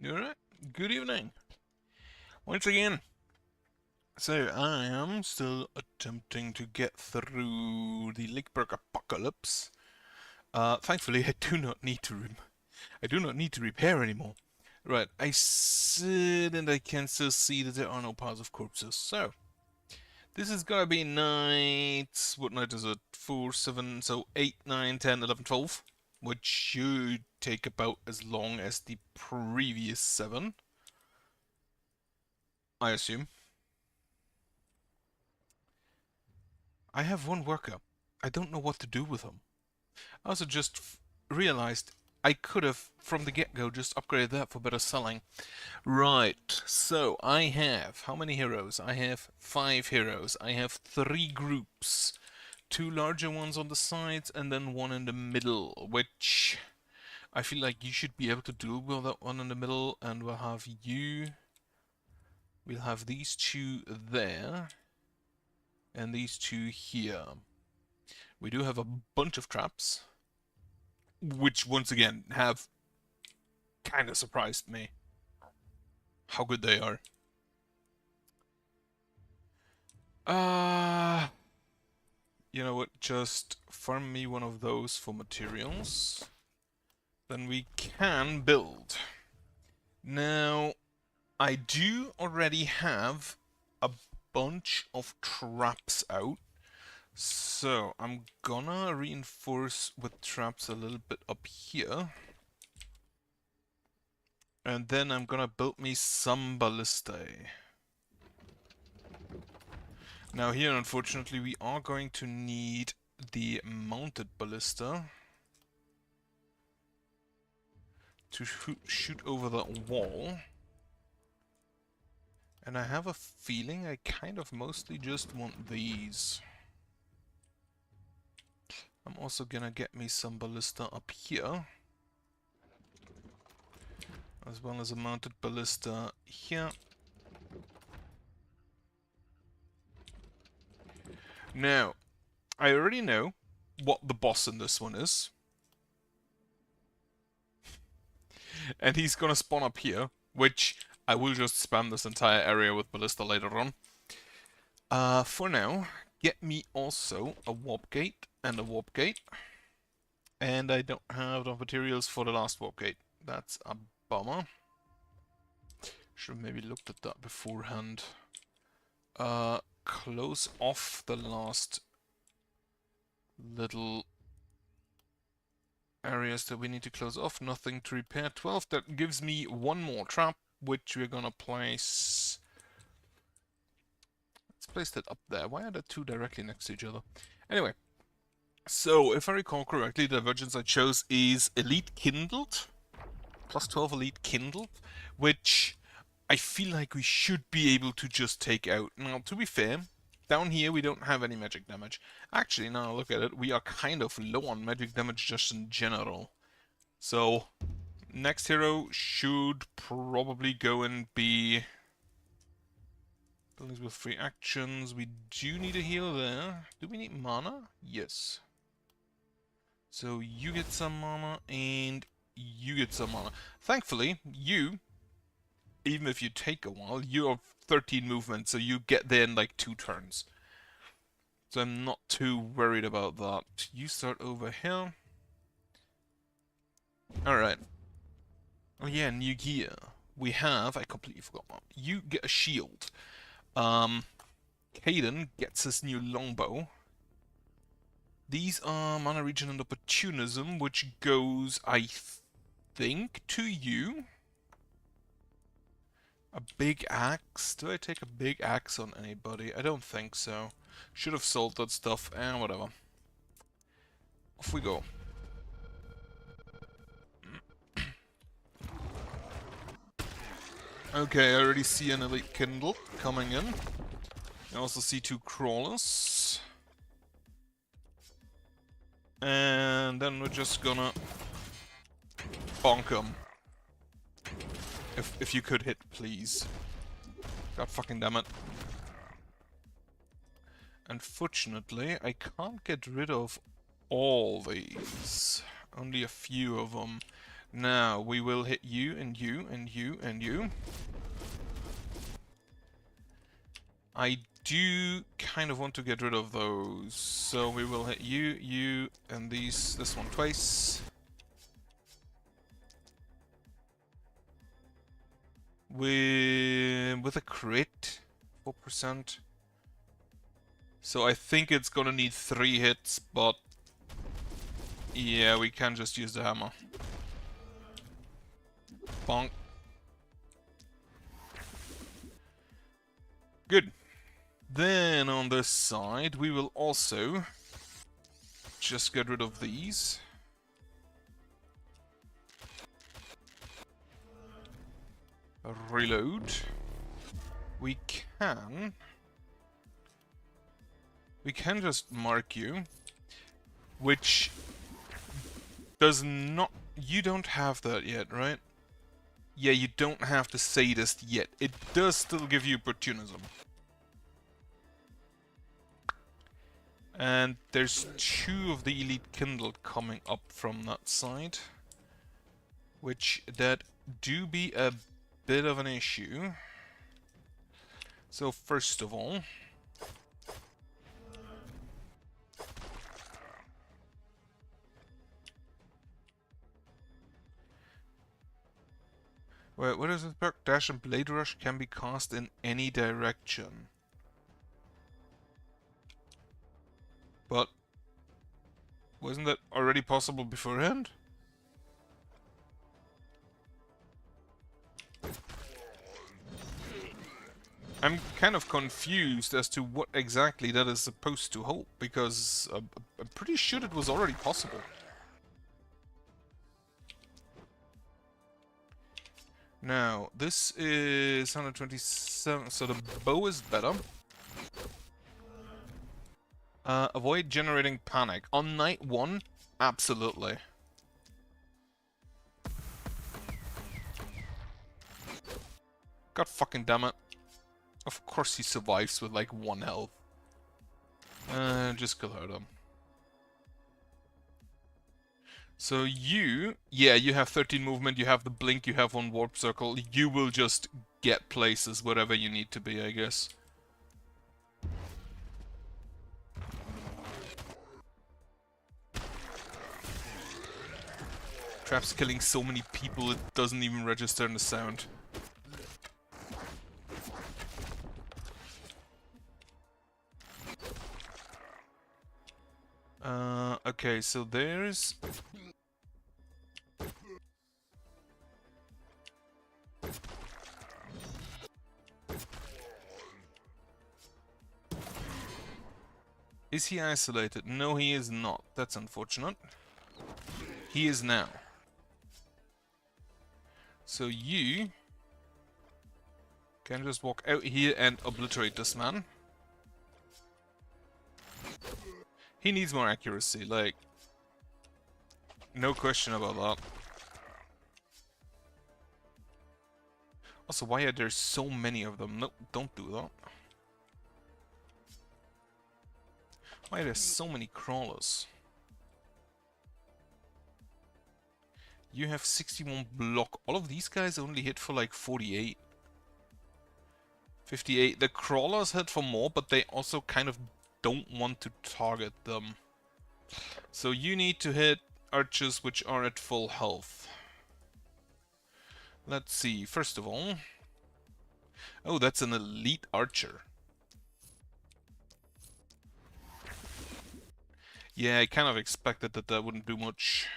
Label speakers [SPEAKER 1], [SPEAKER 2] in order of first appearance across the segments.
[SPEAKER 1] Alright, good evening. Once again. So, I am still attempting to get through the Lateburg apocalypse. Thankfully, I do not need to repair anymore. Right, I sit and I can still see that there are no piles of corpses. So, this is gonna be night... What night is it? 4, 7, so 8, 9, 10, 11, 12. Which should take about as long as the previous 7. I assume. I have one worker. I don't know what to do with him. I also just realized I could have, from the get-go, just upgraded that for better selling. Right, so I have... How many heroes? I have 5 heroes. I have 3 groups. 2 larger ones on the sides and then 1 in the middle, which... I feel like you should be able to deal with that one in the middle, and we'll have you... We'll have these 2 there, and these 2 here. We do have a bunch of traps, which once again have kind of surprised me how good they are. You know what, just farm me one of those for materials. Then we can build. Now, I do already have a bunch of traps out. So, I'm gonna reinforce with traps a little bit up here. And then I'm gonna build me some ballistae. Now here, unfortunately, we are going to need the mounted ballista to shoot over that wall. And I have a feeling I kind of mostly just want these. I'm also gonna get me some ballista up here, as well as a mounted ballista here. Now, I already know what the boss in this one is. And he's gonna spawn up here, which I will just spam this entire area with ballista later on. For now, get me also a warp gate and a warp gate. And I don't have the materials for the last warp gate. That's a bummer. Should have maybe looked at that beforehand. Close off the last little areas that we need to close off. Nothing to repair. 12. That gives me one more trap, which we're gonna place... Let's place that up there. Why are the 2 directly next to each other? Anyway. So, if I recall correctly, the divergence I chose is Elite Kindled. Plus 12 Elite Kindled. Which I feel like we should be able to just take out. Now, to be fair, down here we don't have any magic damage. Actually, now look at it, we are kind of low on magic damage just in general. So, next hero should probably go and be... Buildings with free actions. We do need a heal there. Do we need mana? Yes. So you get some mana, and you get some mana. Thankfully, you, even if you take a while, you have 13 movement, so you get there in like 2 turns. So I'm not too worried about that. You start over here. Alright. Oh yeah, new gear. We have, I completely forgot one. You get a shield. Caden gets his new longbow. These are Mana Regen and Opportunism, which goes, I think, to you. A big axe? Do I take a big axe on anybody? I don't think so. Should have sold that stuff, and whatever. Off we go. Okay, I already see an Elite Kindle coming in. I also see 2 crawlers. And then we're just gonna bonk them. If you could hit, please. God fucking damn it. Unfortunately, I can't get rid of all these. Only a few of them. Now, we will hit you, and you, and you, and you. I do kind of want to get rid of those, so we will hit you, you, and this one twice. With a crit, 4%. So I think it's gonna need 3 hits, but yeah, we can just use the hammer. Bonk. Good. Then on this side, we will also just get rid of these. Reload. We can just mark you, which does not... You don't have that yet, right? Yeah, you don't have the sadist yet. It does still give you opportunism. And there's 2 of the elite kindled coming up from that side, which that do be a bit of an issue. So first of all, wait, what is this perk? Dash and Blade Rush can be cast in any direction. But wasn't that already possible beforehand? I'm kind of confused as to what exactly that is supposed to hold, because I'm pretty sure it was already possible. Now, this is 127, so the bow is better. Avoid generating panic. On night 1, absolutely. God fucking damn it. Of course he survives with like 1 health. Just kill her then. So you, yeah, you have 13 movement, you have the blink, you have 1 warp circle. You will just get places wherever you need to be, I guess. Trap's killing so many people it doesn't even register in the sound. Okay, so there's... Is he isolated? No, he is not. That's unfortunate. He is now. So you can just walk out here and obliterate this man. He needs more accuracy, like, no question about that. Also, why are there so many of them? No, don't do that. Why are there so many crawlers? You have 61 block. All of these guys only hit for like 48. 58. The crawlers hit for more, but they also kind of don't want to target them. So you need to hit archers which are at full health. Let's see, first of all... Oh, that's an elite archer. Yeah, I kind of expected that that wouldn't do much.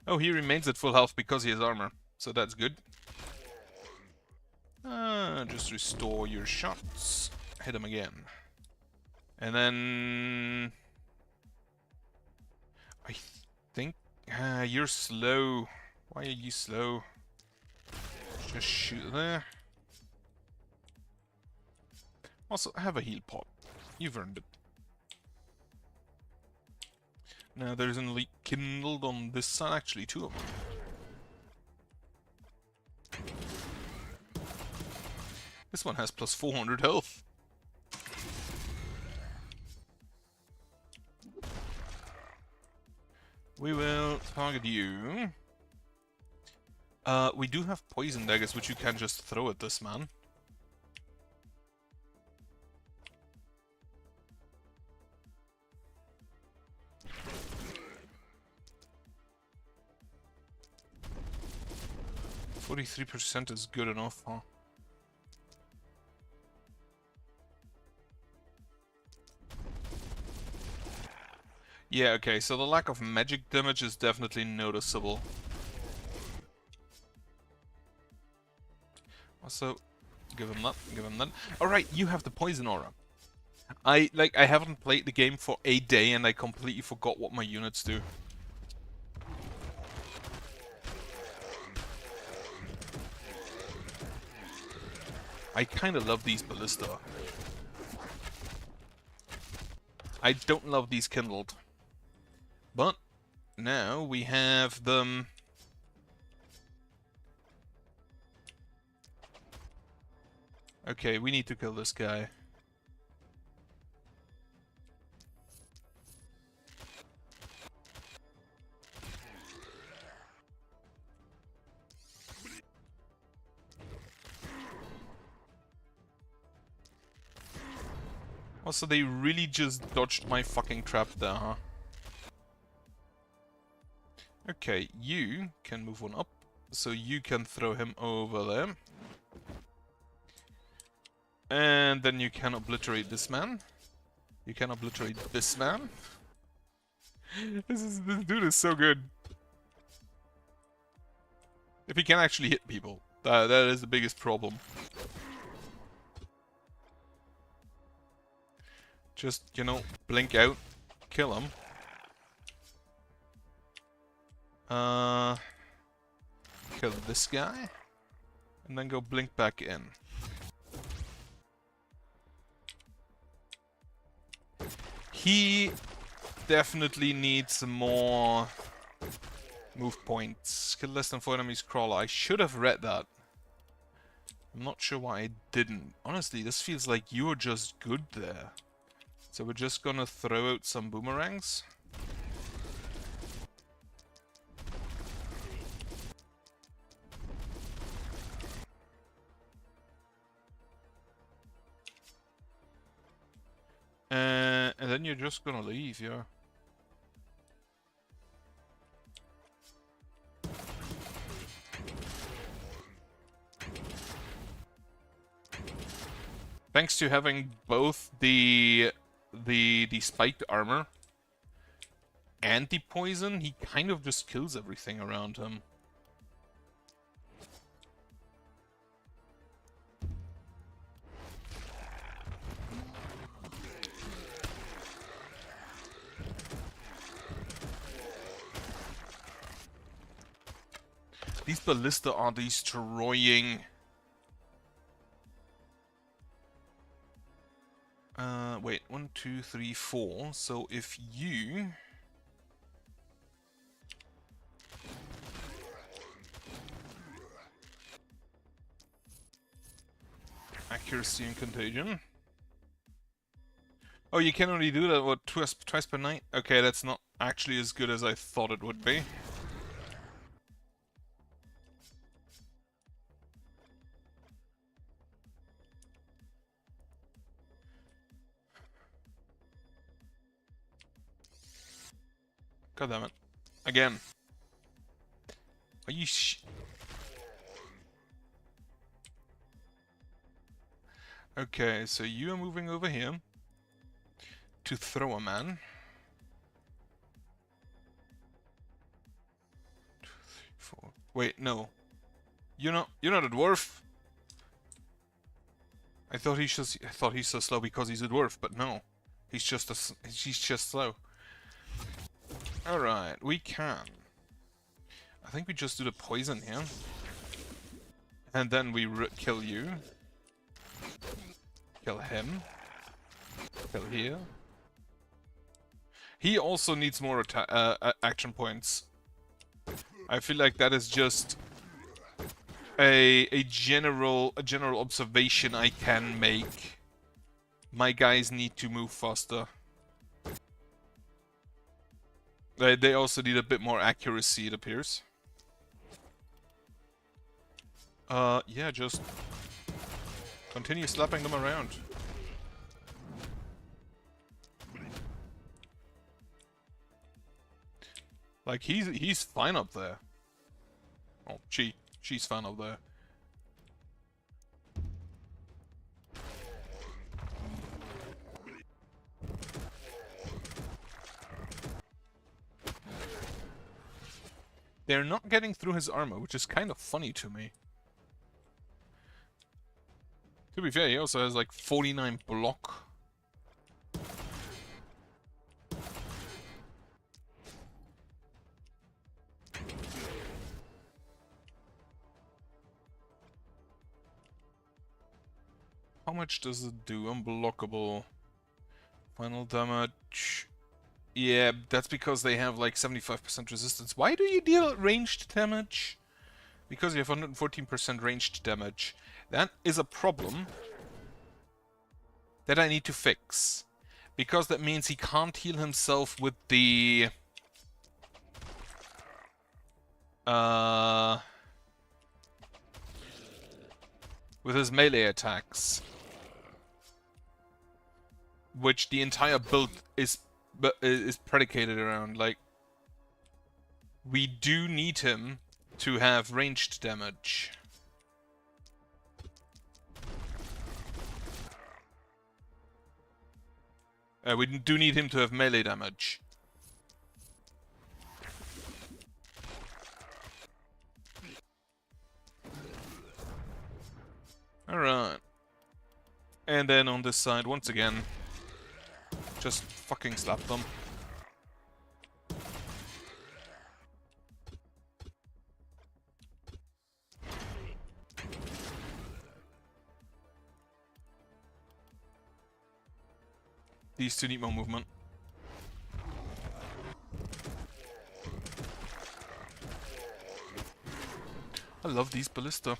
[SPEAKER 1] Oh, he remains at full health because he has armor, so that's good. Just restore your shots. Hit him again. And then... I think... you're slow. Why are you slow? Just shoot there. Also, have a heal pot. You've earned it. Now there's an elite kindled on this side, actually 2 of them. This one has plus 400 health. We will target you. We do have poison daggers, which you can just throw at this man. %43 is good enough, huh? Yeah, okay, so the lack of magic damage is definitely noticeable. Also, give him that, give him that. Alright, you have the poison aura. I haven't played the game for a day and I completely forgot what my units do. I kinda love these ballista. I don't love these kindled. But now we have them. Okay, we need to kill this guy. Also, they really just dodged my fucking trap there, huh? Okay, you can move on up, so you can throw him over there. And then you can obliterate this man. You can obliterate this man. This dude is so good. If he can actually hit people, that is the biggest problem. Just, you know, blink out, kill him. Kill this guy, and then go blink back in. He definitely needs more move points. Kill less than 4 enemies crawler. I should have read that. I'm not sure why I didn't. Honestly, this feels like you're just good there. So we're just gonna throw out some boomerangs. And then you're just gonna leave, yeah. Thanks to having both the spiked armor and the poison, he kind of just kills everything around him. These ballista are destroying. Wait, 1, 2, 3, 4. So if you accuracy and contagion. Oh, you can only do that, what, twice per night? Okay, that's not actually as good as I thought it would be. God damn it. Again. Are you Okay, so you are moving over here to throw a man. 2, 3, 4. Wait, no. You're not a dwarf. I thought he's so slow because he's a dwarf, but no. He's just slow. Alright, we can. I think we just do the poison here. And then we kill you. Kill him. Kill here. He also needs more action points. I feel like that is just a general observation I can make. My guys need to move faster. They also need a bit more accuracy, it appears. Yeah, just continue slapping them around. Like, he's fine up there. Oh, she's fine up there. They're not getting through his armor, which is kind of funny to me. To be fair, he also has like 49 block. How much does it do? Unblockable. Final damage. Yeah, that's because they have like 75% resistance. Why do you deal ranged damage? Because you have 114% ranged damage. That is a problem that I need to fix. Because that means he can't heal himself with the... with his melee attacks. Which the entire build is predicated around. Like, we do need him to have ranged damage. We do need him to have melee damage. Alright. And then on this side, once again, just fucking slap them. These two need more movement. I love these ballista.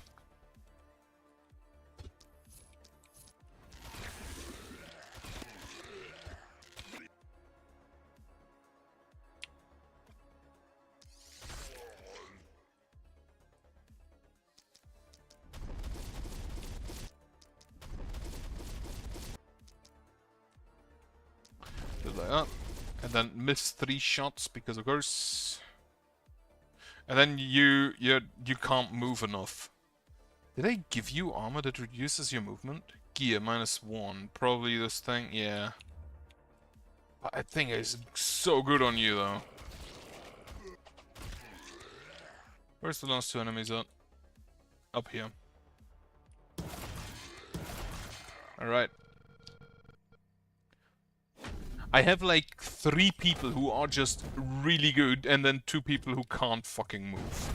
[SPEAKER 1] Like that. And then miss 3 shots because of course. And then you can't move enough. Did I give you armor that reduces your movement? Gear -1. Probably this thing, yeah. But I think it's so good on you though. Where's the last 2 enemies at? Up here. Alright. I have like 3 people who are just really good, and then 2 people who can't fucking move.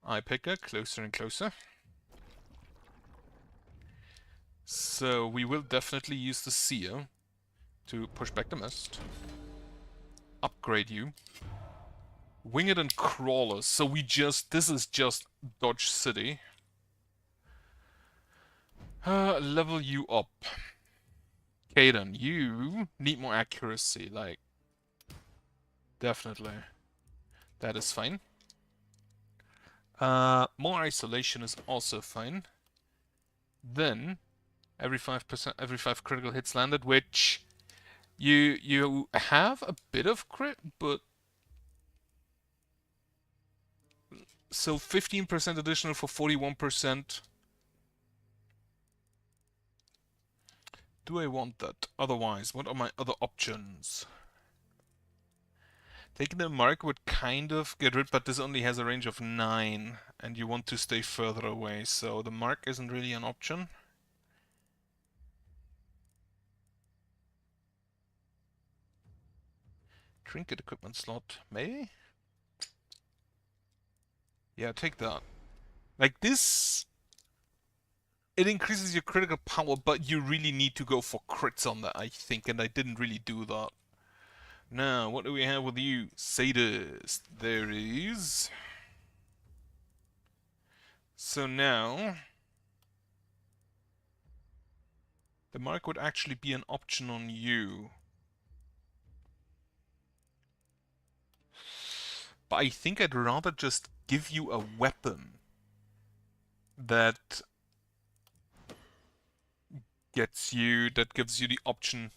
[SPEAKER 1] I pick her closer and closer. So we will definitely use the Seer to push back the mist. Upgrade you. Winged and Crawlers. So this is just Dodge City. Level you up. Kaden, you need more accuracy, like... Definitely. That is fine. More isolation is also fine. Then, every 5%, every 5 critical hits landed, which... You have a bit of crit, but... So 15% additional for 41%. Do I want that? Otherwise, what are my other options? Taking the mark would kind of get rid, but this only has a range of 9, and you want to stay further away, so the mark isn't really an option. Trinket equipment slot, maybe? Yeah, take that. Like this... It increases your critical power, but you really need to go for crits on that, I think, and I didn't really do that. Now, what do we have with you? Sadist. There is. So now... The mark would actually be an option on you. But I think I'd rather just give you a weapon that gives you the option.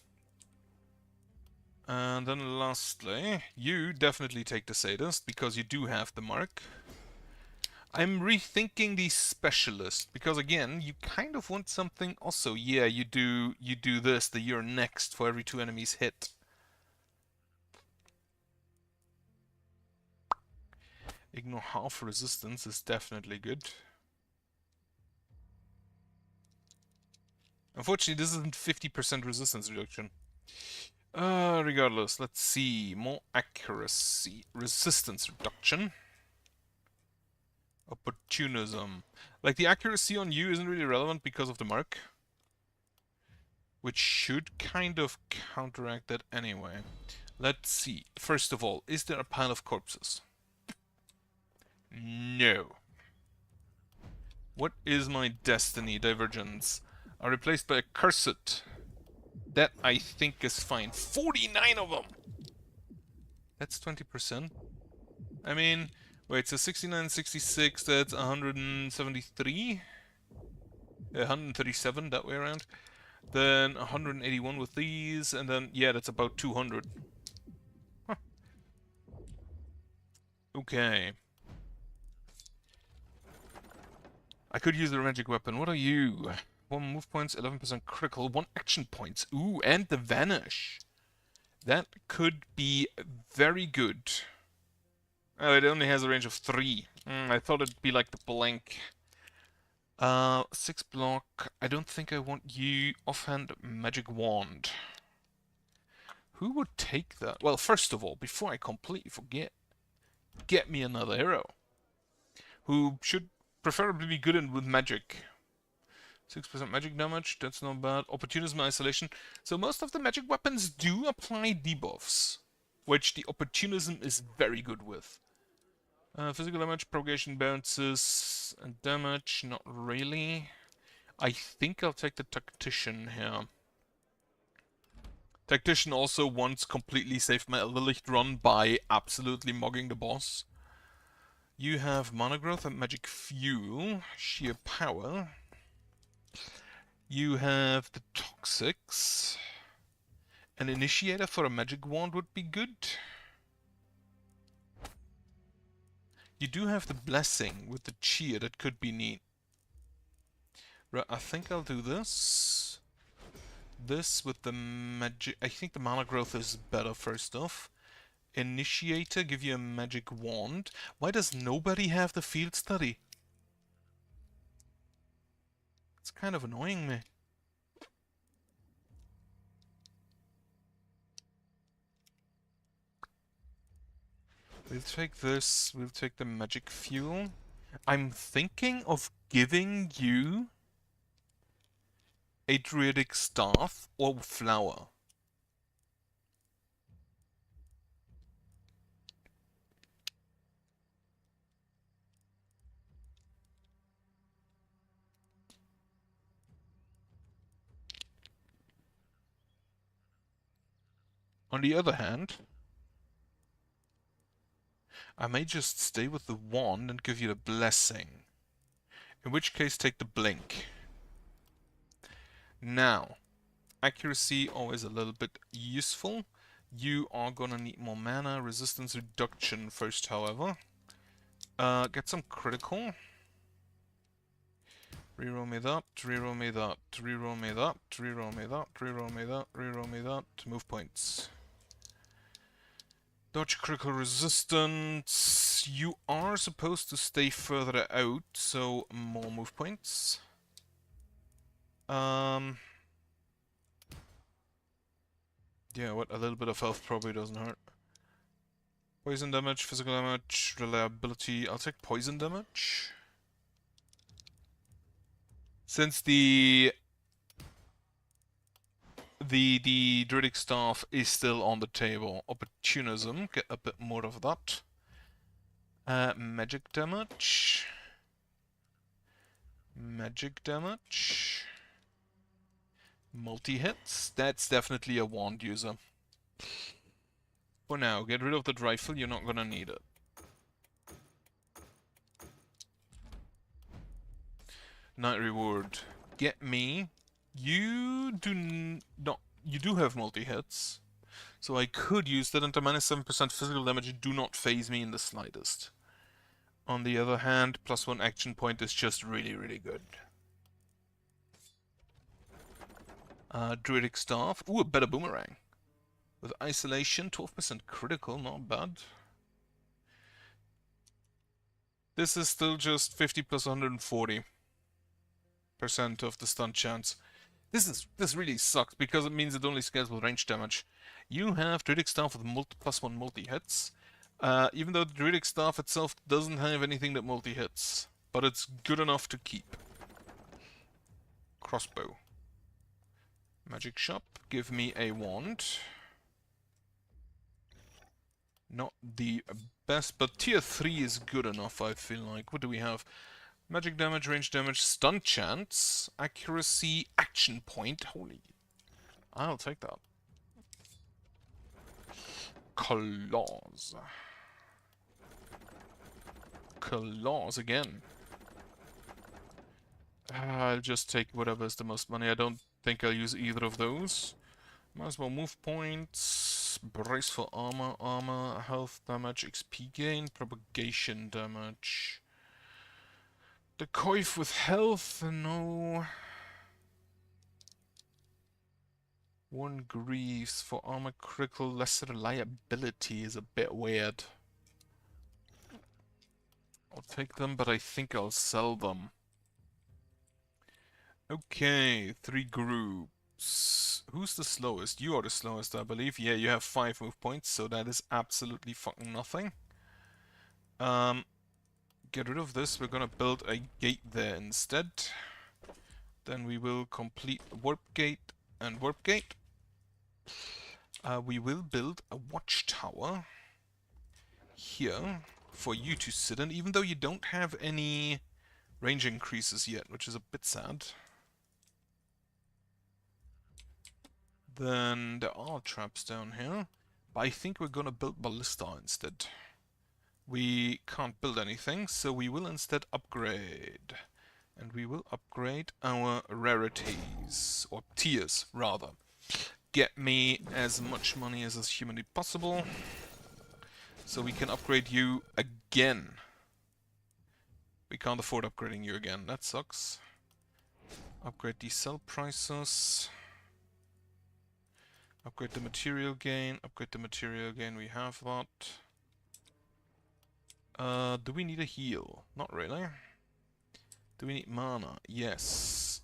[SPEAKER 1] And then lastly, you definitely take the sadist because you do have the mark. I'm rethinking the specialist because again, you kind of want something also. Yeah, you do this, the you're next for every 2 enemies hit. Ignore half resistance is definitely good. Unfortunately, this isn't 50% resistance reduction. Regardless, let's see. More accuracy. Resistance reduction. Opportunism. Like, the accuracy on you isn't really relevant because of the mark. Which should kind of counteract that anyway. Let's see. First of all, is there a pile of corpses? No. What is my destiny divergence? Are replaced by a cursed. That I think is fine. 49 of them! That's 20%. I mean, wait, so 69, 66, that's 173? 137, that way around. Then 181 with these, and then, yeah, that's about 200. Huh. Okay. I could use the magic weapon. What are you? 1 move points, 11% critical, 1 action points. Ooh, and the vanish. That could be very good. Oh, it only has a range of 3. I thought it'd be like the blank. 6 block. I don't think I want you. Offhand magic wand. Who would take that? Well, first of all, before I completely forget, get me another hero. Who should preferably be good in with magic. 6% magic damage, that's not bad. Opportunism isolation. So most of the magic weapons do apply debuffs, which the opportunism is very good with. Physical damage, propagation bounces, and damage, not really. I think I'll take the Tactician here. Tactician also once completely saved my Lilith run by absolutely mugging the boss. You have Mana Growth and Magic Fuel, Sheer Power. You have the Toxics. An Initiator for a Magic Wand would be good. You do have the Blessing with the Cheer, that could be neat. Right, I think I'll do this. This with the magic. I think the Mana Growth is better first off. Initiator, give you a magic wand. Why does nobody have the field study? It's kind of annoying me. We'll take this, we'll take the magic fuel. I'm thinking of giving you a druidic staff or flower. On the other hand, I may just stay with the wand and give you the blessing. In which case, take the blink. Now, accuracy always a little bit useful. You are gonna need more mana. Resistance reduction first, however. Get some critical. Reroll me that, reroll me that, reroll me that, reroll me that, reroll me that, reroll me that. Move points. Dodge critical resistance. You are supposed to stay further out, so more move points. Yeah, what? A little bit of health probably doesn't hurt. Poison damage, physical damage, reliability. I'll take poison damage. Since the Druidic Staff is still on the table. Opportunism, get a bit more of that. Magic damage. Magic damage. Multi-hits? That's definitely a wand user. For now, get rid of that rifle, you're not gonna need it. Night reward. Get me. You do not. You do have multi-hits. So I could use that, and the -7% physical damage do not phase me in the slightest. On the other hand, +1 action point is just really, really good. Druidic Staff. Ooh, a better boomerang. With isolation, 12% critical, not bad. This is still just 50 plus 140% of the stun chance. This really sucks because it means it only scales with range damage. You have Druidic Staff with +1 multi-hits, even though the Druidic Staff itself doesn't have anything that multi-hits, but it's good enough to keep. Crossbow. Magic Shop, give me a wand. Not the best, but tier 3 is good enough, I feel like. What do we have? Magic damage, range damage, stun chance, accuracy, action point. Holy. I'll take that. Claws. Claws again. I'll just take whatever is the most money. I don't think I'll use either of those. Might as well move points. Brace for armor, health damage, XP gain, propagation damage. The coif with health, no. One grieves for armor critical, lesser reliability is a bit weird. I'll take them, but I think I'll sell them. Okay, 3 groups. Who's the slowest? You are the slowest, I believe. Yeah, you have 5 move points, so that is absolutely fucking nothing. Get rid of this. We're gonna build a gate there instead. Then we will complete warp gate and warp gate. We will build a watchtower here for you to sit in, even though you don't have any range increases yet, which is a bit sad. Then there are traps down here, but I think we're gonna build ballista instead. We can't build anything, so we will instead upgrade. And we will upgrade our rarities, or tiers, rather. Get me as much money as is humanly possible, so we can upgrade you again. We can't afford upgrading you again, that sucks. Upgrade the sell prices. Upgrade the material gain, we have that. Do we need a heal? Not really. Do we need mana? Yes.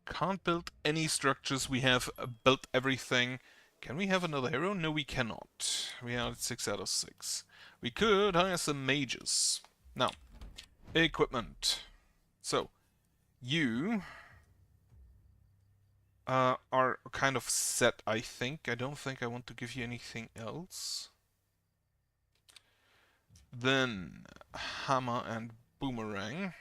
[SPEAKER 1] Can't build any structures, we have built everything. Can we have another hero? No, we cannot. We are at 6 out of 6. We could hire some mages. Now, equipment. So, you are kind of set, I think. I don't think I want to give you anything else. Then, hammer and boomerang.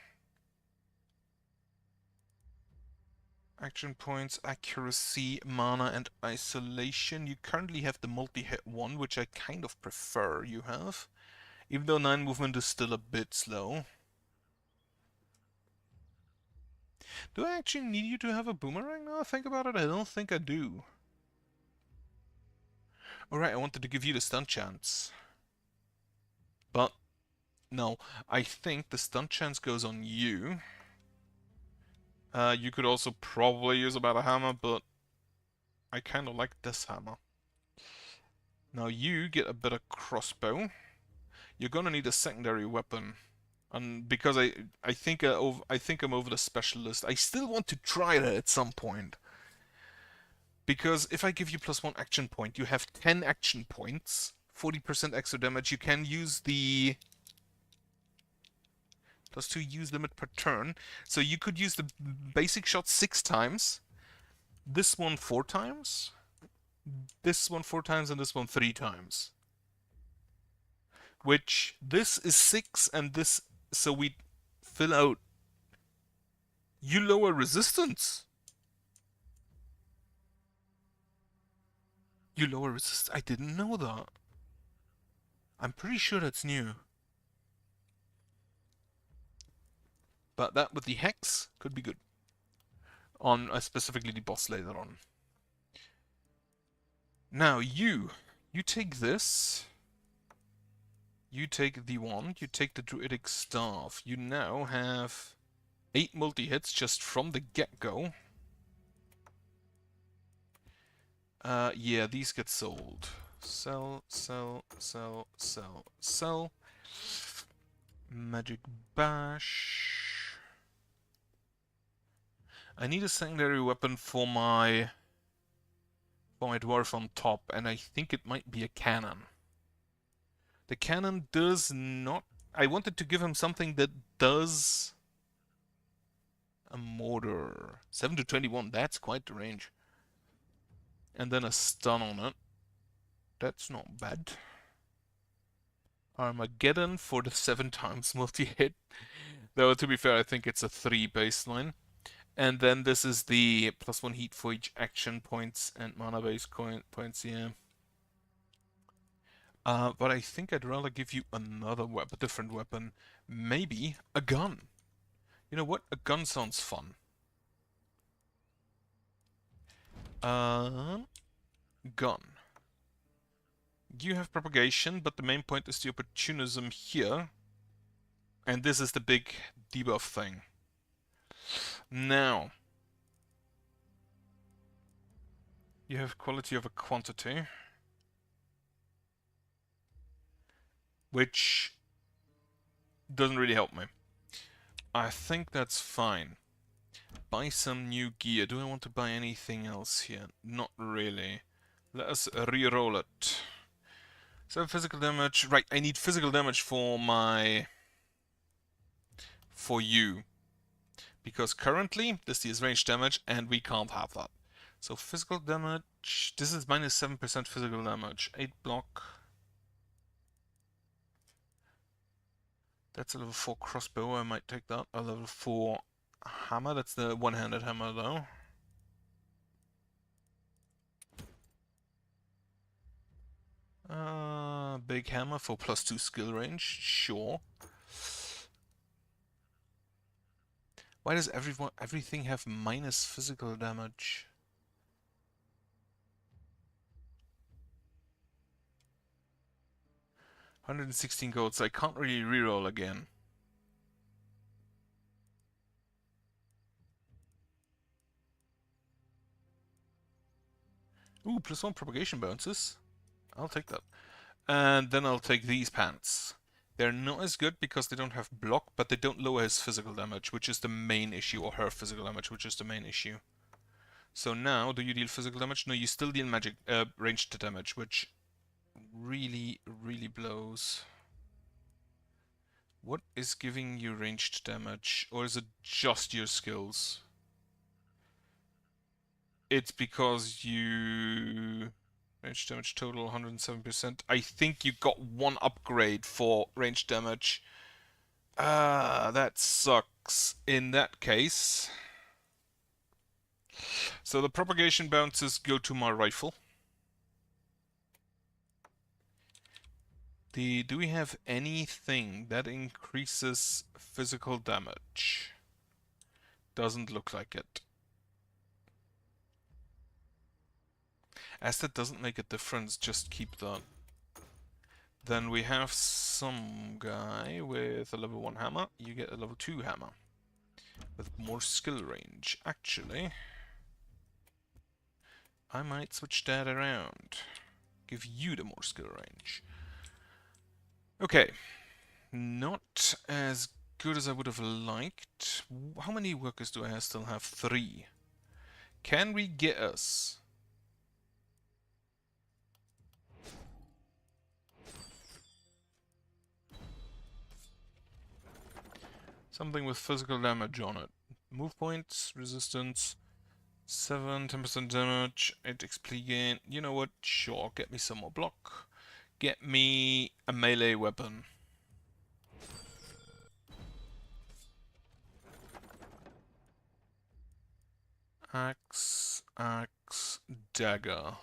[SPEAKER 1] Action points, accuracy, mana, and isolation. You currently have the multi-hit one, which I kind of prefer you have. Even though 9 movement is still a bit slow. Do I actually need you to have a boomerang now? Think about it, I don't think I do. Alright, I wanted to give you the stun chance. But, no. I think the stun chance goes on you. You could also probably use a better hammer, but I kind of like this hammer. Now you get a better crossbow. You're gonna need a secondary weapon. And because I think I'm over the specialist. I still want to try that at some point. Because if I give you +1 action point, you have 10 action points, 40% extra damage. You can use the +2 use limit per turn. So you could use the basic shot 6 times, this one 4 times, this one 4 times, and this one 3 times. Which, this is 6 and this, so we fill out You lower resistance. You lower resistance. I didn't know that. I'm pretty sure that's new. But that with the hex could be good. On specifically the boss later on. Now you take this. You take the wand. You take the druidic staff. You now have 8 multi-hits just from the get-go. Yeah, these get sold. Sell, sell, sell, sell, sell. Magic Bash. I need a secondary weapon for my dwarf on top, and I think it might be a cannon. The cannon does not... I wanted to give him something that does... A mortar. 7 to 21, that's quite the range. And then a stun on it. That's not bad. Armageddon for the 7 times multi-hit. Though, to be fair, I think it's a 3 baseline. And then this is the +1 heat for each action points and mana base points, yeah. But I think I'd rather give you another weapon, a different weapon. Maybe a gun. You know what? A gun sounds fun. Gun. You have propagation, but the main point is the opportunism here. And this is the big debuff thing. Now, you have quality over quantity, which doesn't really help me. I think that's fine. Buy some new gear. Do I want to buy anything else here? Not really. Let us re-roll it. So physical damage. Right, I need physical damage for you. Because currently, this is range damage, and we can't have that. So physical damage, this is minus 7% physical damage. 8 block. That's a level 4 crossbow, I might take that. A level 4 hammer, that's the one-handed hammer though. Big hammer for +2 skill range, sure. Why does everything have minus physical damage? $116 gold, so I can't really reroll again. Ooh, +1 propagation bounces. I'll take that. And then I'll take these pants. They're not as good because they don't have block, but they don't lower his physical damage, which is the main issue, or her physical damage, which is the main issue. So now, do you deal physical damage? No, you still deal magic ranged damage, which really, really blows. What is giving you ranged damage? Or is it just your skills? It's because you... Range damage total 107%. I think you got 1 upgrade for range damage. That sucks in that case. So the propagation bounces go to my rifle. Do we have anything that increases physical damage? Doesn't look like it. As that doesn't make a difference, just keep that. Then we have some guy with a level 1 hammer. You get a level 2 hammer. With more skill range. Actually, I might switch that around. Give you the more skill range. Okay. Not as good as I would have liked. How many workers do I still have? 3. Can we get us... something with physical damage on it. Move points, resistance, 7, 10% damage, 8 XP gain. You know what? Sure, get me some more block. Get me a melee weapon. Axe, axe, dagger.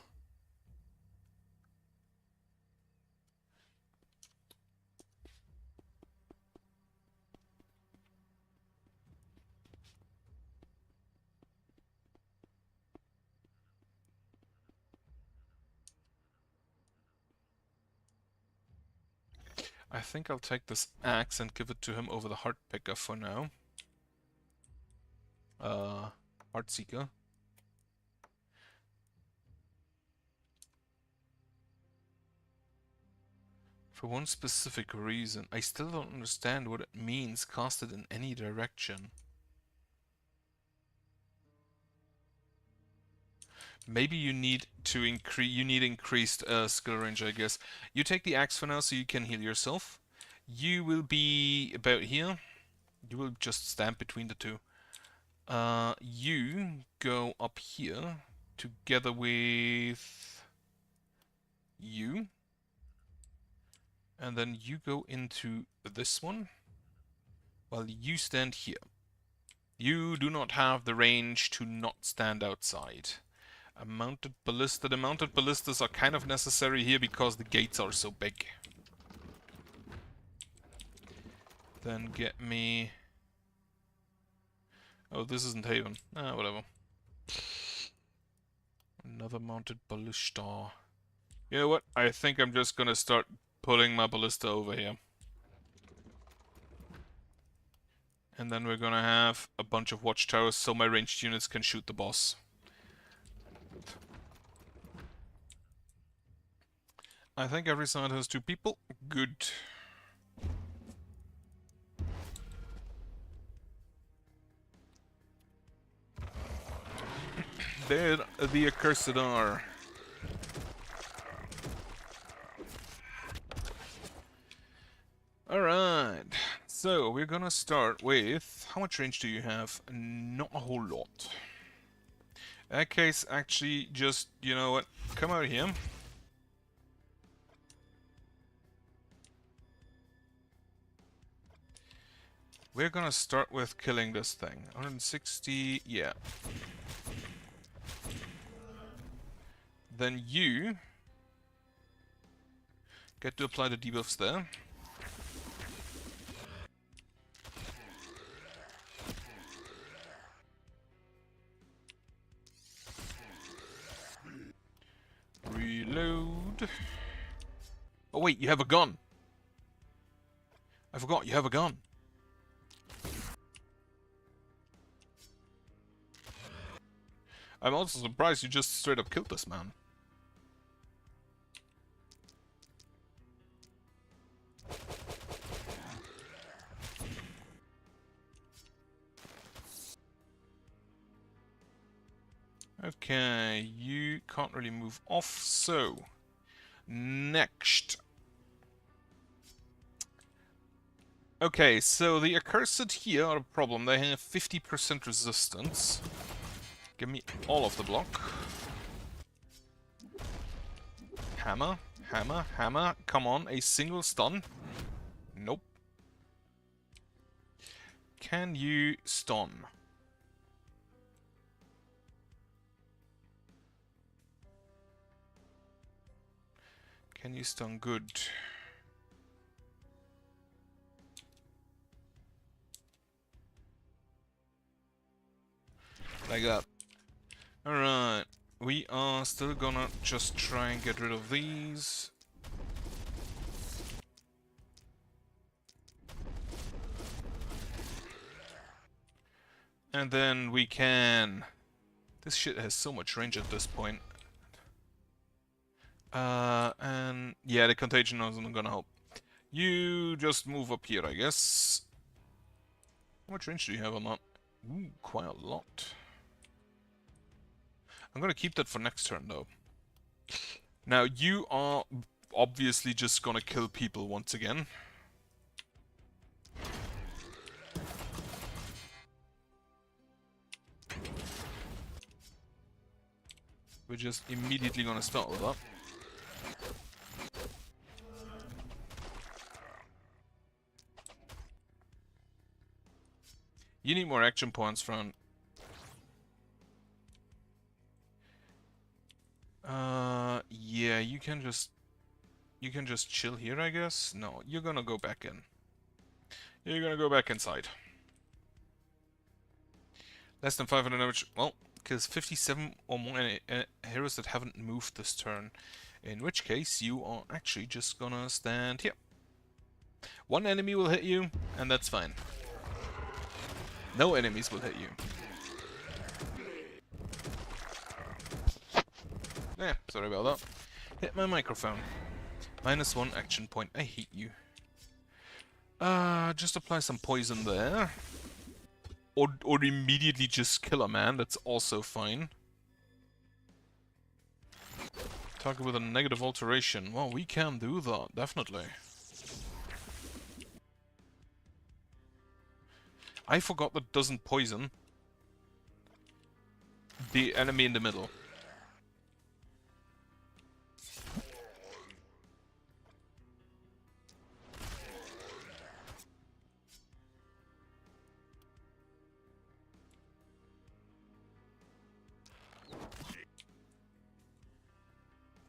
[SPEAKER 1] I think I'll take this axe and give it to him over the heart picker for now. Heart seeker. For one specific reason. I still don't understand what it means, cast it in any direction. Maybe you need to increased skill range, I guess. You take the axe for now so you can heal yourself. You will be about here. You will just stand between the two. You go up here together with you. And then you go into this one while you stand here. You do not have the range to not stand outside. A mounted ballista. The mounted ballistas are kind of necessary here because the gates are so big. Then get me... Oh, this isn't Haven. Ah, whatever. Another mounted ballista. You know what? I think I'm just gonna start pulling my ballista over here. And then we're gonna have a bunch of watchtowers so my ranged units can shoot the boss. I think every side has 2 people. Good. There the accursed are. Alright. So, we're gonna start with... How much range do you have? Not a whole lot. In that case, actually, just, you know what? Come out here. We're gonna start with killing this thing. 160, yeah. Then you get to apply the debuffs there. Reload. Oh wait, you have a gun. I forgot, you have a gun. I'm also surprised you just straight up killed this man. Okay, you can't really move off, so... Next. Okay, so the accursed here are a problem. They have 50% resistance. Give me all of the block. Hammer, hammer, hammer. Come on, a single stun. Nope. Can you stun? Can you stun good? Like that. Alright. We are still gonna just try and get rid of these. And then we can... This shit has so much range at this point. And yeah, the contagion isn't gonna help. You just move up here, I guess. How much range do you have on that? Ooh, quite a lot. I'm gonna keep that for next turn, though. Now, you are obviously just gonna kill people once again. We're just immediately gonna start with that. You need more action points, friend. Yeah, you can just chill here, I guess. No, you're gonna go back in. You're gonna go back inside. Less than 500 damage. Well, because 57 or more heroes that haven't moved this turn. In which case, you are actually just gonna stand here. One enemy will hit you, and that's fine. No enemies will hit you. Yeah, sorry about that. Hit my microphone. -1 action point. I hate you. Just apply some poison there. Or immediately just kill a man, that's also fine. Target with a negative alteration. Well, we can do that, definitely. I forgot that doesn't poison the enemy in the middle.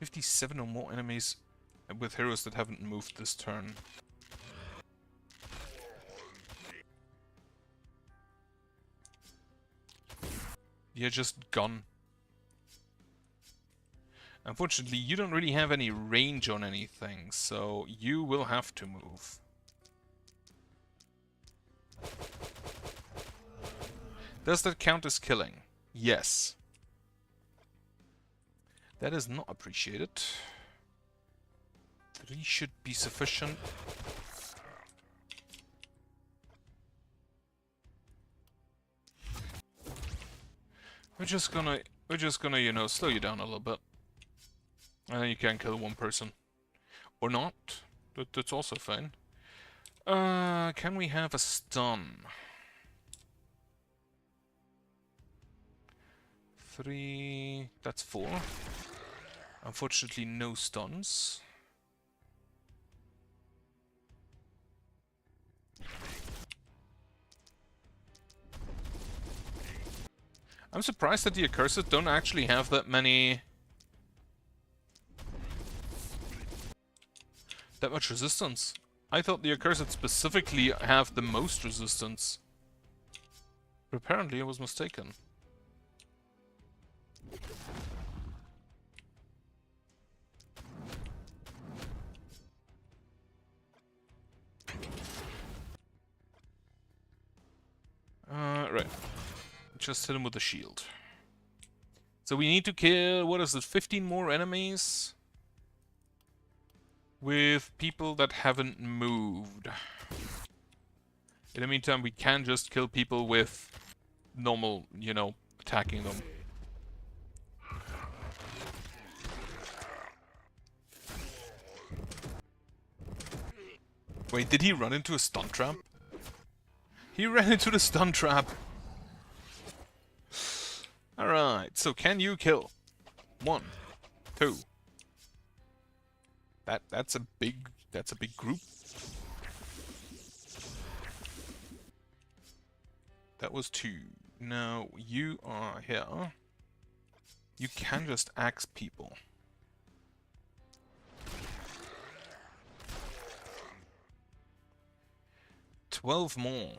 [SPEAKER 1] $57 or more enemies with heroes that haven't moved this turn. You're just gone. Unfortunately, you don't really have any range on anything, so you will have to move. Does that count as killing? Yes. That is not appreciated. 3 should be sufficient. We're just gonna, you know, slow you down a little bit. And then you can kill one person. Or not. That's also fine. Can we have a stun? 3... that's 4. Unfortunately, no stuns. I'm surprised that the Accursed don't actually have that many... that much resistance. I thought the Accursed specifically have the most resistance. But apparently I was mistaken. Right. Just hit him with the shield. So we need to kill, what is it, 15 more enemies? With people that haven't moved. In the meantime, we can just kill people with normal, you know, attacking them. Wait, did he run into a stun trap? He ran into the stun trap! Alright, so can you kill? 1, 2. That's a big group. That was 2. Now you are here. You can just axe people. $12 more.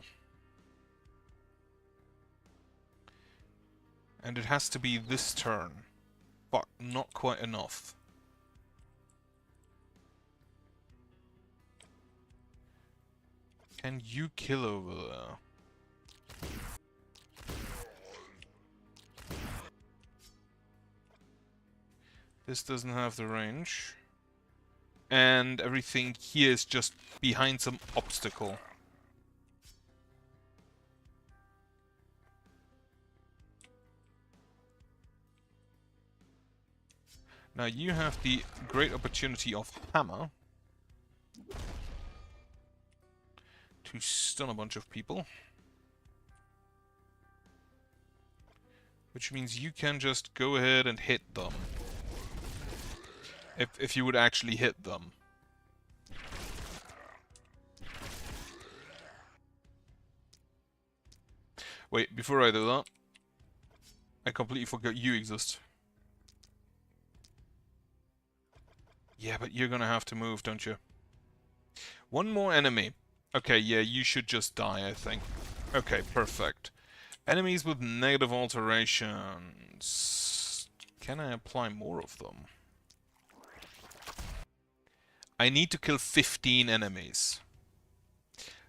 [SPEAKER 1] And it has to be this turn. But not quite enough. Can you kill over there? This doesn't have the range. And everything here is just behind some obstacle. Now you have the great opportunity of hammer to stun a bunch of people. Which means you can just go ahead and hit them. If you would actually hit them. Wait, before I do that, I completely forgot you exist. Yeah, but you're gonna have to move, don't you? One more enemy. Okay, yeah, you should just die, I think. Okay, perfect. Enemies with negative alterations. Can I apply more of them? I need to kill 15 enemies.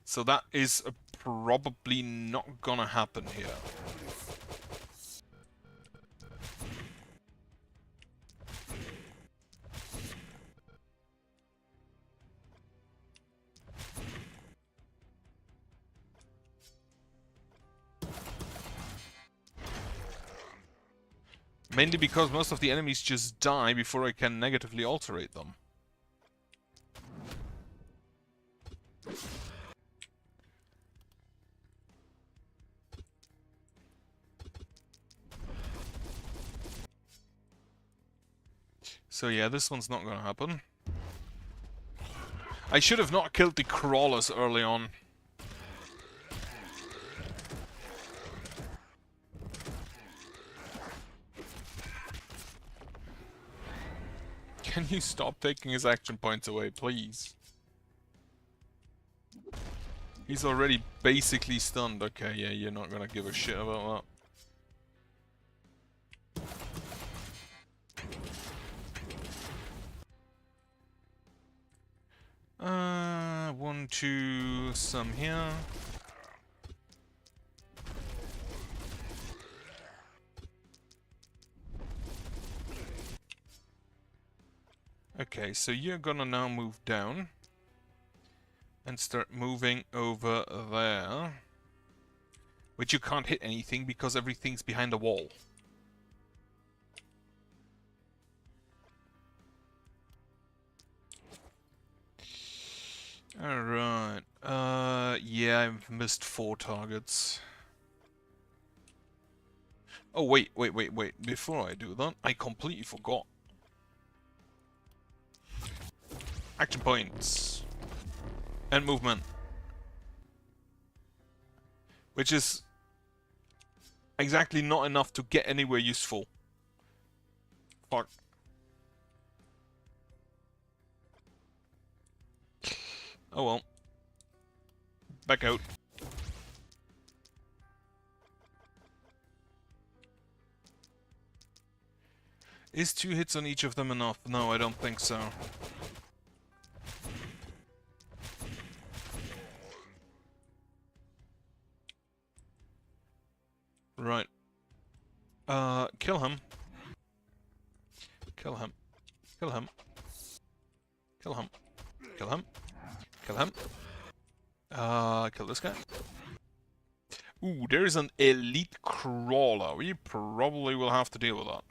[SPEAKER 1] So that is probably not gonna happen here. Mainly because most of the enemies just die before I can negatively alterate them. So yeah, this one's not gonna happen. I should have not killed the crawlers early on. Can you stop taking his action points away, please? He's already basically stunned. Okay, yeah, you're not gonna give a shit about that. 1, 2, some here. Okay, so you're gonna now move down and start moving over there. Which you can't hit anything because everything's behind a wall. Alright. Yeah, I've missed 4 targets. Oh, wait. Before I do that, I completely forgot. Action points. And movement. Which is exactly not enough to get anywhere useful. Fuck. Oh well. Back out. Is 2 hits on each of them enough? No, I don't think so. Right. Kill him. Kill him. Kill him. Kill him. Kill him. Kill him. Kill this guy. Ooh, there's an elite crawler. We probably will have to deal with that.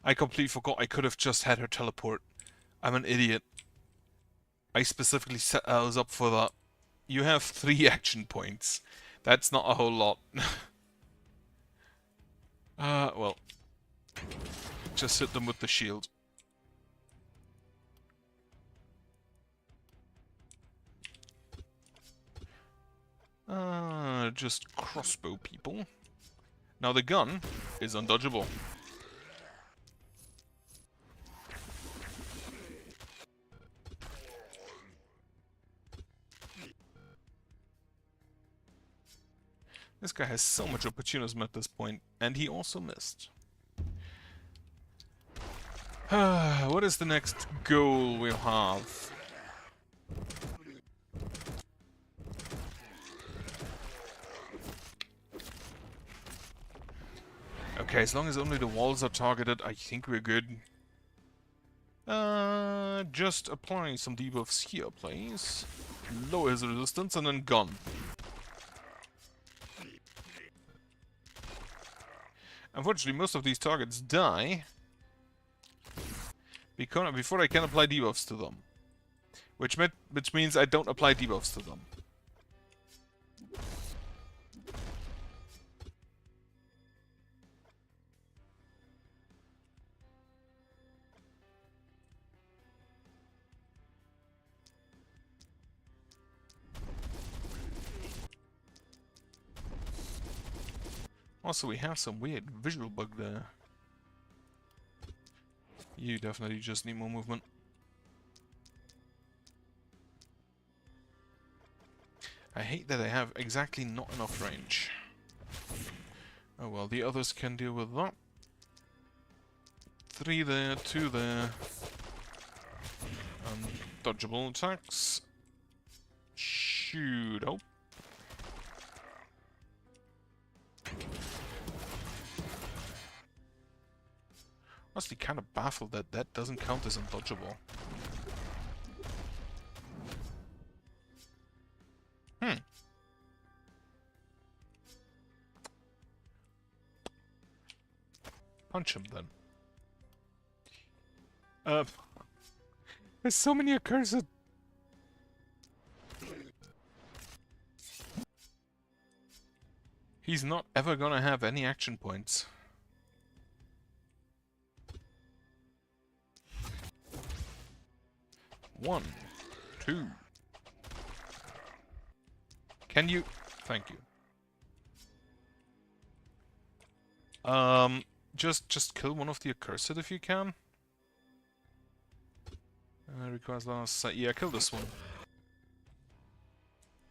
[SPEAKER 1] I completely forgot I could have just had her teleport. I'm an idiot. I specifically set us up for that. You have 3 action points. That's not a whole lot. Well. Just hit them with the shield. Just crossbow people. Now the gun is undodgeable. This guy has so much opportunism at this point, and he also missed. What is the next goal we'll have? Okay, as long as only the walls are targeted, I think we're good. Just applying some debuffs here, please. Lower his resistance and then gun. Unfortunately, most of these targets die before I can apply debuffs to them. Which means I don't apply debuffs to them. Also, we have some weird visual bug there. You definitely just need more movement. I hate that I have exactly not enough range. Oh well, the others can deal with that. 3 there, 2 there. Dodgeable attacks. Shoot. Oh. Honestly, kind of baffled that that doesn't count as undodgeable. Punch him then. There's so many accursed. He's not ever gonna have any action points. One, two. Can you? Thank you. Just kill one of the accursed if you can. Requires last sight. Yeah, kill this one.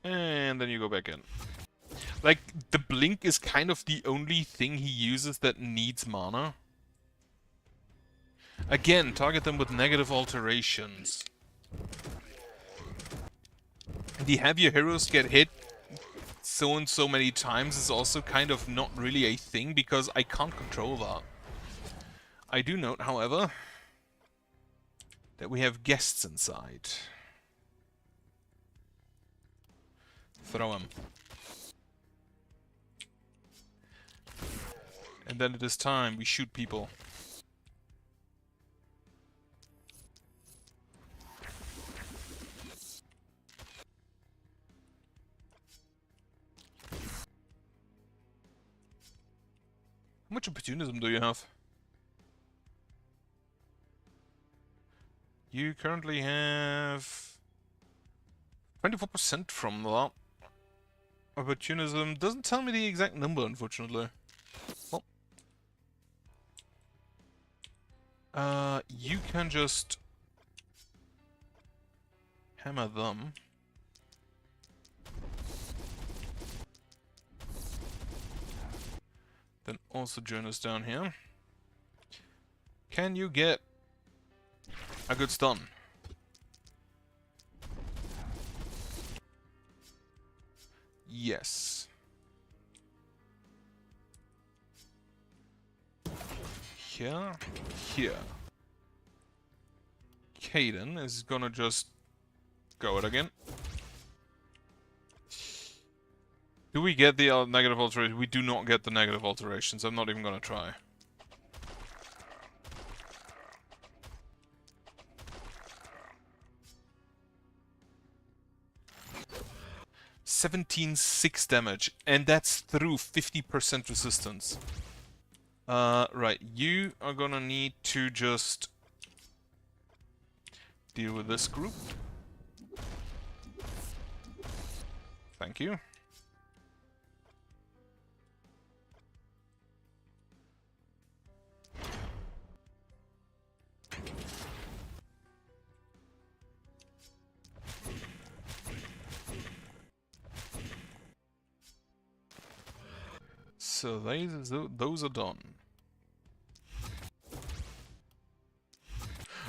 [SPEAKER 1] And then you go back in. Like, the blink is kind of the only thing he uses that needs mana. Again, target them with negative alterations. The have your heroes get hit so and so many times is also kind of not really a thing because I can't control that. I do note, however, that we have guests inside. Throw him. And then it is time we shoot people. How much opportunism do you have? You currently have 24% from that. Opportunism doesn't tell me the exact number, unfortunately. Well, you can just hammer them. Then also join us down here. Can you get a good stun? Yes. Here. Here. Caden is gonna just go it again. Do we get the negative alterations? We do not get the negative alterations. I'm not even gonna try. $17.6 damage, and that's through 50% resistance. Right, you are gonna need to just deal with this group. Thank you. So those are done.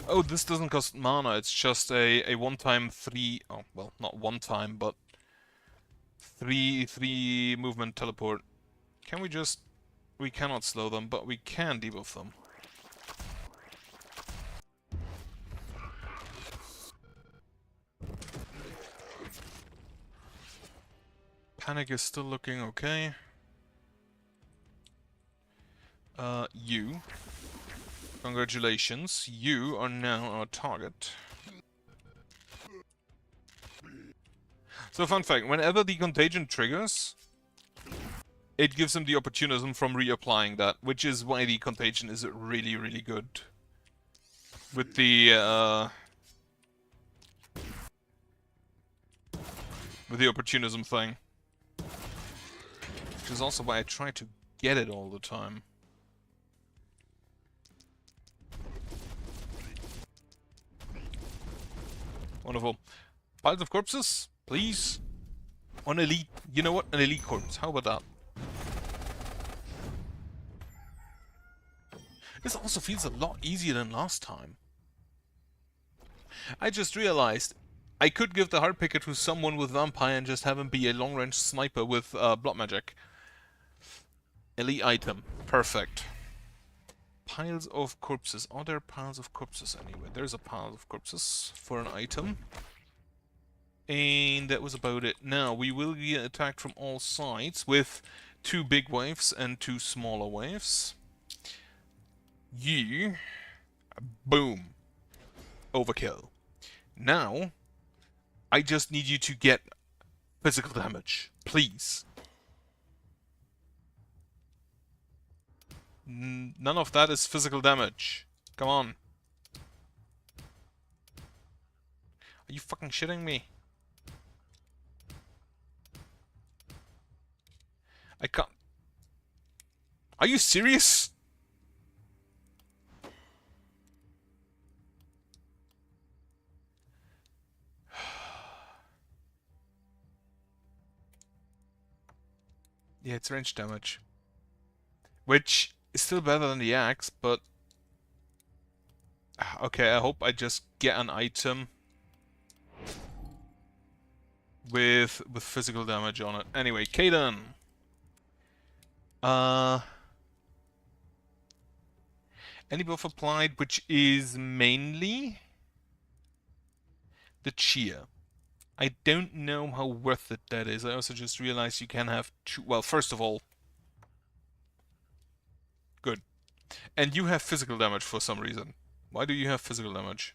[SPEAKER 1] Oh, this doesn't cost mana, it's just a one-time 3... Oh, well, not one time, but... 3 movement teleport. Can we just... We cannot slow them, but we can debuff them. Panic is still looking okay. You. Congratulations, you are now our target. So fun fact, whenever the contagion triggers, it gives him the opportunism from reapplying that, which is why the contagion is really, really good. With the opportunism thing. Which is also why I try to get it all the time. Wonderful. Piles of corpses, please. An elite, you know what? An elite corpse. How about that? This also feels a lot easier than last time. I just realized I could give the hard picker to someone with vampire and just have him be a long-range sniper with blood magic. Elite item. Perfect. Piles of corpses. Are there piles of corpses anywhere? There's a pile of corpses for an item. And that was about it. Now, we will get attacked from all sides with 2 big waves and 2 smaller waves. You. Boom. Overkill. Now, I just need you to get physical damage. Please. None of that is physical damage. Come on. Are you fucking shitting me? I can't... Are you serious? Yeah, it's range damage. Which is still better than the axe, but... Okay, I hope I just get an item with physical damage on it. Anyway, Kaden. Any buff applied, which is mainly the cheer. I don't know how worth it that is. I also just realized you can have 2... Well, first of all... Good. And you have physical damage for some reason. Why do you have physical damage?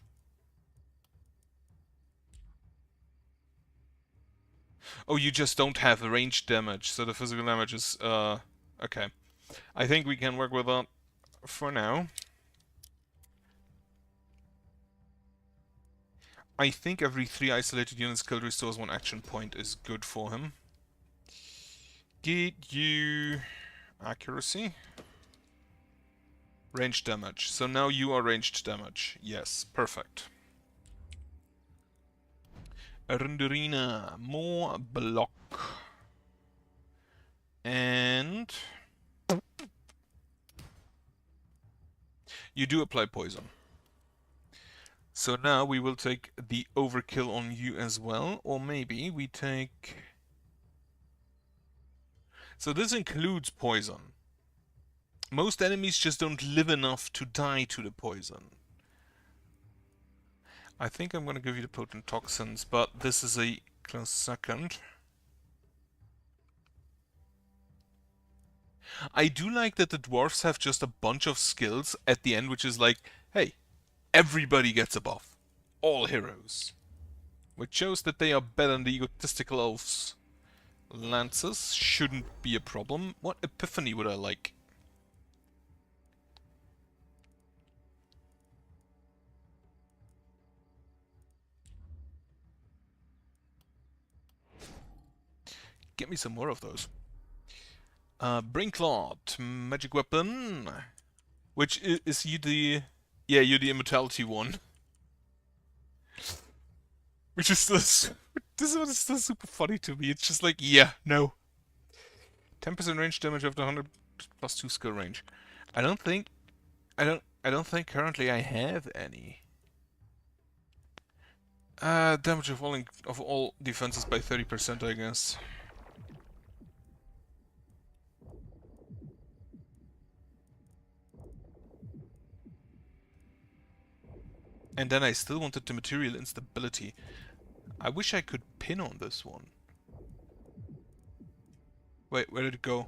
[SPEAKER 1] Oh, you just don't have ranged damage, so the physical damage is... Okay. I think we can work with that for now. I think every 3 isolated units killed restores 1 action point is good for him. Get you... accuracy. Ranged damage. So now you are ranged damage. Yes, perfect. Renderina. More block. And... you do apply poison. So now we will take the overkill on you as well, or maybe we take... So this includes poison. Most enemies just don't live enough to die to the poison. I think I'm gonna give you the potent toxins, but this is a close second. I do like that the dwarfs have just a bunch of skills at the end, which is like, hey, everybody gets a buff. All heroes. Which shows that they are better than the egotistical elves. Lances shouldn't be a problem. What epiphany would I like? Get me some more of those. Brinklot, magic weapon. Which is you the... Yeah, you're the immortality one. Which is still... This one is still super funny to me. It's just like, yeah, no. 10% range damage after 100 plus 2 skill range. I don't think currently I have any. Damage of all defenses by 30%, I guess. And then I still wanted the material instability. I wish I could pin on this one. Wait, where did it go?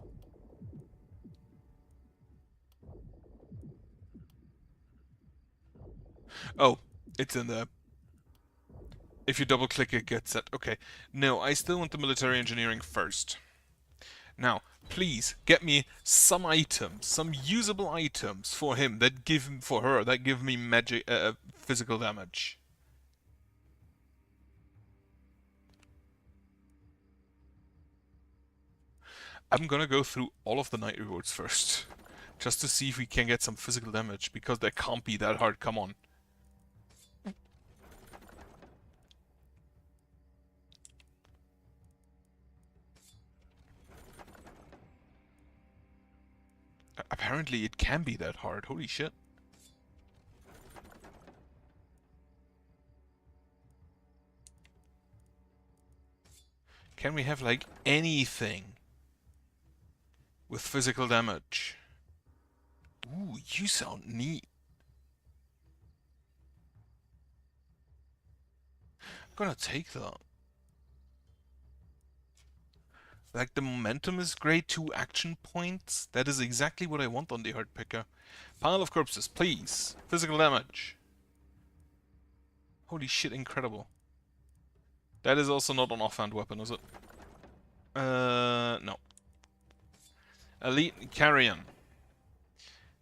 [SPEAKER 1] Oh, it's in there. If you double click it gets it. Okay. No, I still want the military engineering first. Now, please get me some items, some usable items for him that give me magic physical damage. I'm gonna go through all of the night rewards first, just to see if we can get some physical damage, because that can't be that hard, come on. apparently it can be that hard. Holy shit. Can we have, like, anything with physical damage? Ooh, you sound neat. I'm gonna take that. Like, the momentum is great, 2 action points. That is exactly what I want on the hard picker. Pile of corpses, please. Physical damage. Holy shit, incredible. That is also not an offhand weapon, is it? No. Elite Carrion.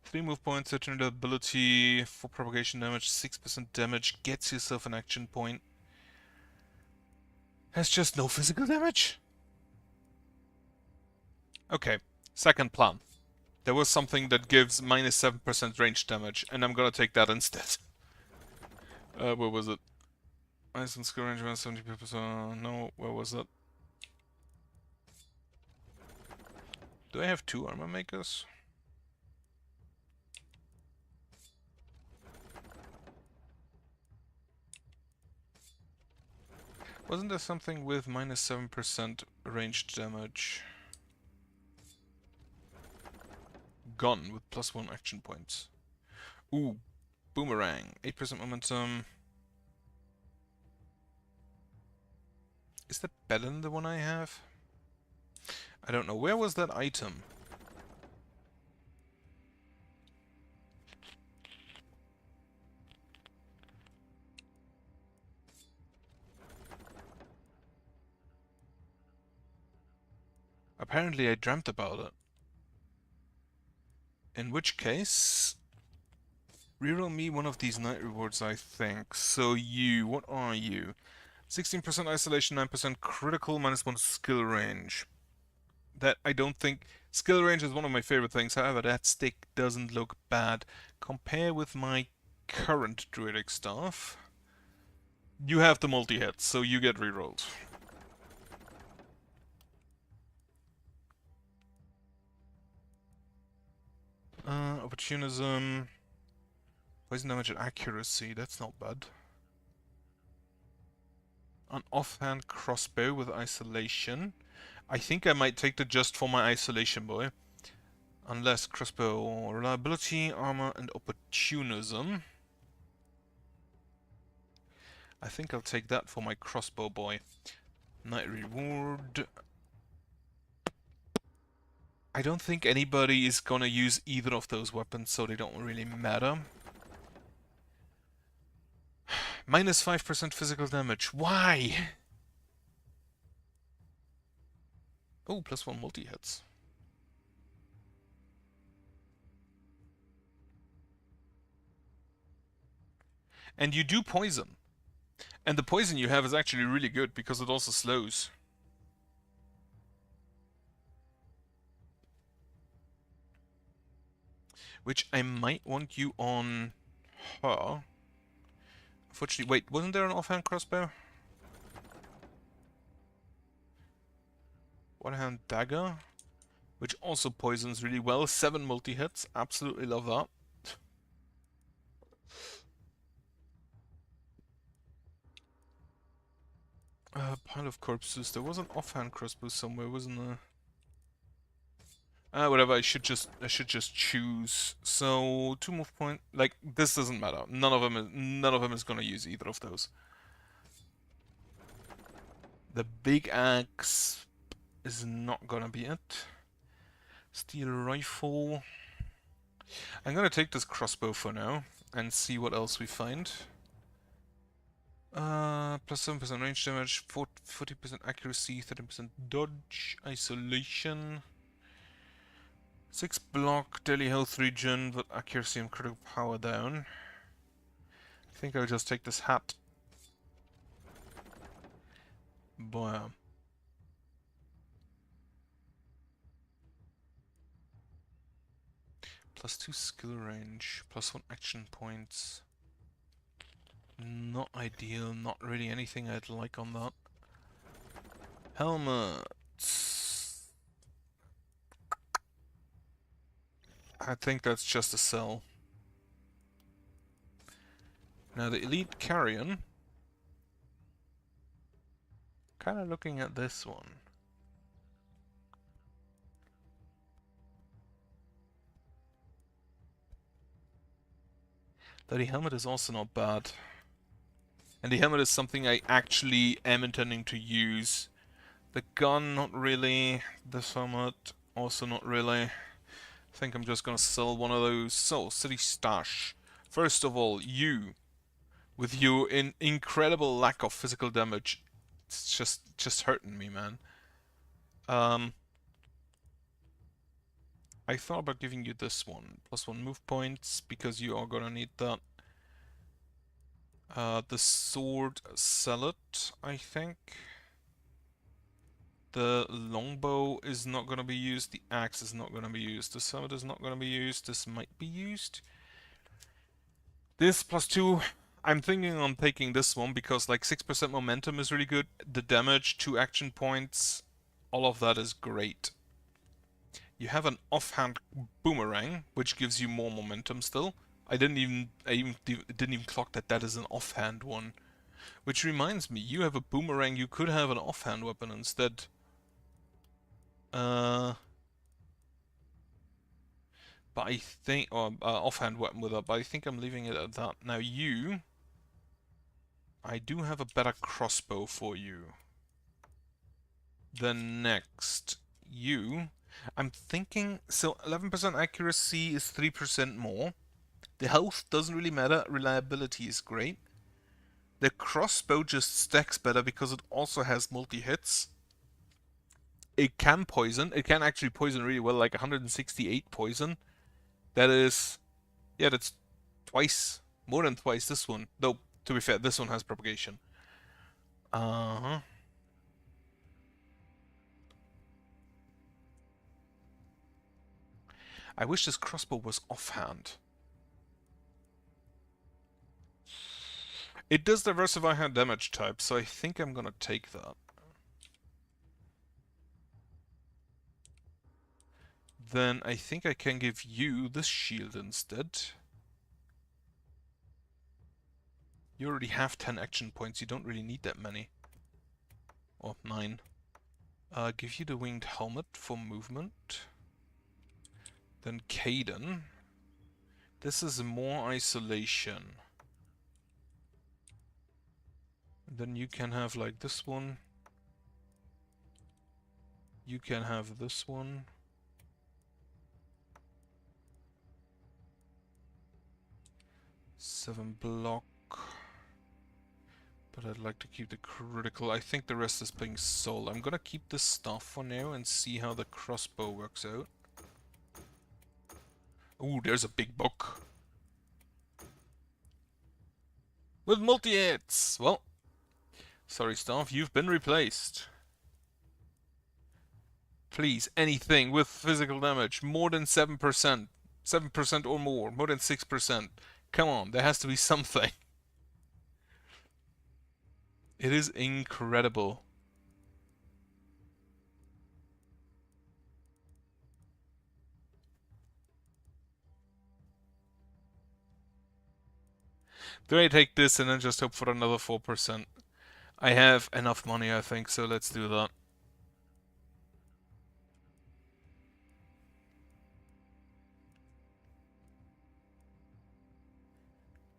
[SPEAKER 1] 3 move points, 13 ability, 4 propagation damage, 6% damage, gets yourself an action point. Has just no physical damage? Okay, second plan. There was something that gives minus 7% range damage, and I'm gonna take that instead. Where was it? Ice and skill range, 70%. No, where was it? Do I have 2 armor makers? Wasn't there something with minus 7% ranged damage? Gun with plus 1 action points. Ooh, boomerang. 8% momentum. Is that better than the one I have? I don't know. Where was that item? Apparently I dreamt about it. In which case, reroll me one of these night rewards, I think. So you, what are you? 16% isolation, 9% critical, minus 1 skill range. That I don't think... Skill range is one of my favorite things, however that stick doesn't look bad. Compare with my current druidic staff. You have the multi-hits, so you get rerolled. Opportunism... Poison damage and accuracy, that's not bad. An offhand crossbow with isolation. I think I might take the just for my isolation boy. Unless crossbow, reliability, armor, and opportunism. I think I'll take that for my crossbow boy. Night reward. I don't think anybody is gonna use either of those weapons, so they don't really matter. Minus 5% physical damage. Why? Oh, plus 1 multi-hits. And you do poison. And the poison you have is actually really good, because it also slows. Which I might want you on her. Unfortunately, wait, wasn't there an offhand crossbow? One-hand dagger, which also poisons really well. 7 multi-hits, absolutely love that. Pile of corpses. There was an offhand crossbow somewhere, wasn't there? Whatever. I should just choose. So 2 move point. Like, this doesn't matter. None of them is gonna use either of those. The big axe is not gonna be it. Steel rifle. I'm gonna take this crossbow for now and see what else we find. Plus 7% range damage, 40% accuracy, 30% dodge, isolation, 6 block, daily health regen, but accuracy and critical power down. I think I'll just take this hat. Boy. Plus 2 skill range, plus 1 action points. Not ideal, not really anything I'd like on that. Helmets. I think that's just a cell. Now the Elite Carrion. Kind of looking at this one. The helmet is also not bad. And the helmet is something I actually am intending to use. The gun, not really. This helmet, also not really. I think I'm just gonna sell one of those. So, City Stash. First of all, you, with your incredible lack of physical damage, it's just hurting me, man. I thought about giving you this one. +1 move points, because you are gonna need that. The sword, sell it, I think. The longbow is not going to be used. The axe is not going to be used. The summit is not going to be used. This might be used. This +2, I'm thinking on taking this one because like 6% momentum is really good. The damage, 2 action points, all of that is great. You have an offhand boomerang, which gives you more momentum still. I didn't even clock that that is an offhand one. Which reminds me, you have a boomerang, you could have an offhand weapon instead. But I think, or offhand weapon with that, but I think I'm leaving it at that. Now you, I do have a better crossbow for you. Then next, you, I'm thinking, so 11% accuracy is 3% more. The health doesn't really matter, reliability is great. The crossbow just stacks better because it also has multi-hits. It can poison, it can actually poison really well, like 168 poison. That is, yeah, that's twice, more than twice this one. Though, to be fair, this one has propagation. Uh-huh. I wish this crossbow was offhand. It does diversify her damage type, so I think I'm gonna take that. Then I think I can give you this shield instead. You already have 10 action points, you don't really need that many. Or 9. Give you the winged helmet for movement. Then Caden. This is more isolation. Then you can have like this one. You can have this one. Seven block. But I'd like to keep the critical. I think the rest is being sold. I'm gonna keep this stuff for now and see how the crossbow works out. Ooh, there's a big book. With multi-hits! Well, sorry staff, you've been replaced. Please, anything with physical damage, more than 7%. 7% or more than 6%. Come on, there has to be something. It is incredible. Do I take this and then just hope for another 4%? I have enough money, I think, so let's do that.